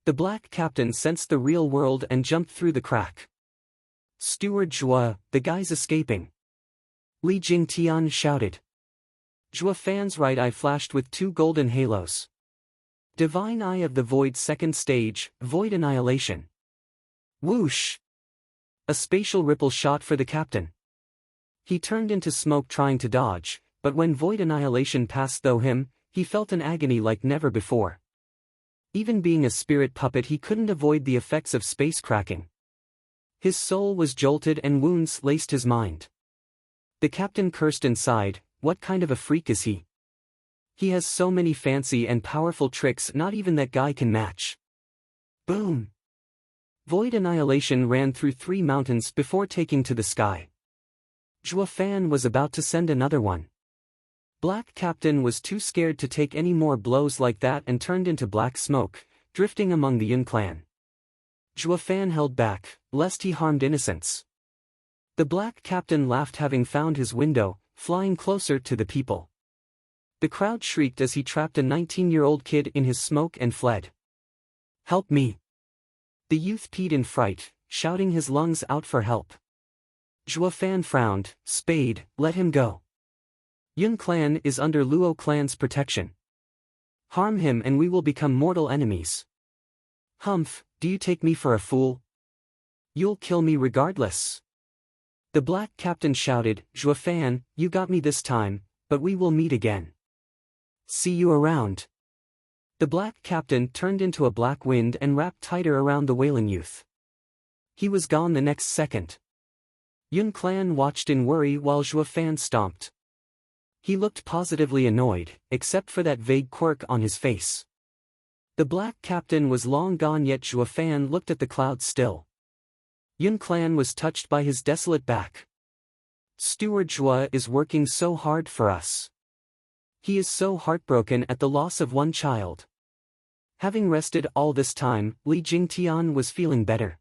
The black captain sensed the real world and jumped through the crack. Steward Zhuo, the guy's escaping. Li Jingtian shouted. Zhuo Fan's right eye flashed with two golden halos. Divine Eye of the Void, second stage, Void Annihilation. Whoosh! A spatial ripple shot for the captain. He turned into smoke trying to dodge, but when Void Annihilation passed through him, he felt an agony like never before. Even being a spirit puppet, he couldn't avoid the effects of space cracking. His soul was jolted and wounds laced his mind. The captain cursed inside, what kind of a freak is he? He has so many fancy and powerful tricks not even that guy can match. Boom! Void Annihilation ran through 3 mountains before taking to the sky. Zhuo Fan was about to send another one. Black Captain was too scared to take any more blows like that and turned into black smoke, drifting among the Yun clan. Zhuo Fan held back, lest he harmed innocents. The Black Captain laughed, having found his window, flying closer to the people. The crowd shrieked as he trapped a 19-year-old kid in his smoke and fled. Help me! The youth peed in fright, shouting his lungs out for help. Zhuo Fan frowned. Spade, let him go. Yun clan is under Luo clan's protection. Harm him and we will become mortal enemies. Humph, do you take me for a fool? You'll kill me regardless. The Black Captain shouted. Zhuo Fan, you got me this time, but we will meet again. See you around. The Black Captain turned into a black wind and wrapped tighter around the wailing youth. He was gone the next second. Yun clan watched in worry while Zhuo Fan stomped. He looked positively annoyed, except for that vague quirk on his face. The Black Captain was long gone, yet Zhuo Fan looked at the clouds still. Yun clan was touched by his desolate back. Steward Zhuo is working so hard for us. He is so heartbroken at the loss of one child. Having rested all this time, Li Jingtian was feeling better.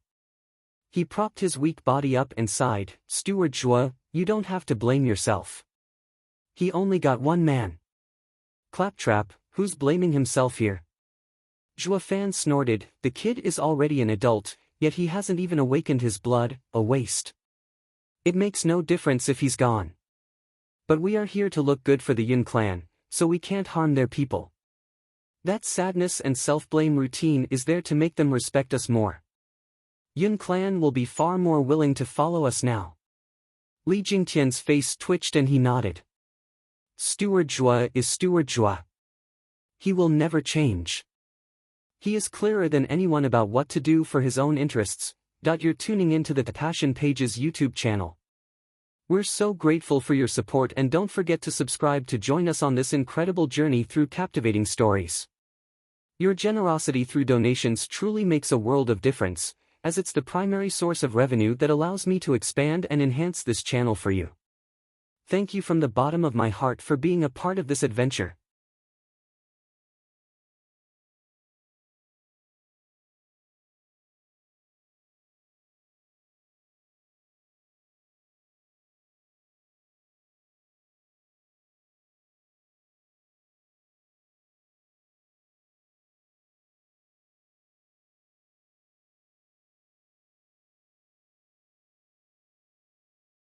He propped his weak body up and sighed. Steward Zhuo, you don't have to blame yourself. He only got one man. Claptrap, who's blaming himself here? Zhuo Fan snorted. The kid is already an adult, yet he hasn't even awakened his blood, a waste. It makes no difference if he's gone. But we are here to look good for the Yun clan, so we can't harm their people. That sadness and self-blame routine is there to make them respect us more. Yun clan will be far more willing to follow us now. Li Jingtian's face twitched and he nodded. Steward Zhuo is Steward Zhuo. He will never change. He is clearer than anyone about what to do for his own interests. You're tuning into the Passion Pages YouTube channel. We're so grateful for your support, and don't forget to subscribe to join us on this incredible journey through captivating stories. Your generosity through donations truly makes a world of difference, as it's the primary source of revenue that allows me to expand and enhance this channel for you. Thank you from the bottom of my heart for being a part of this adventure.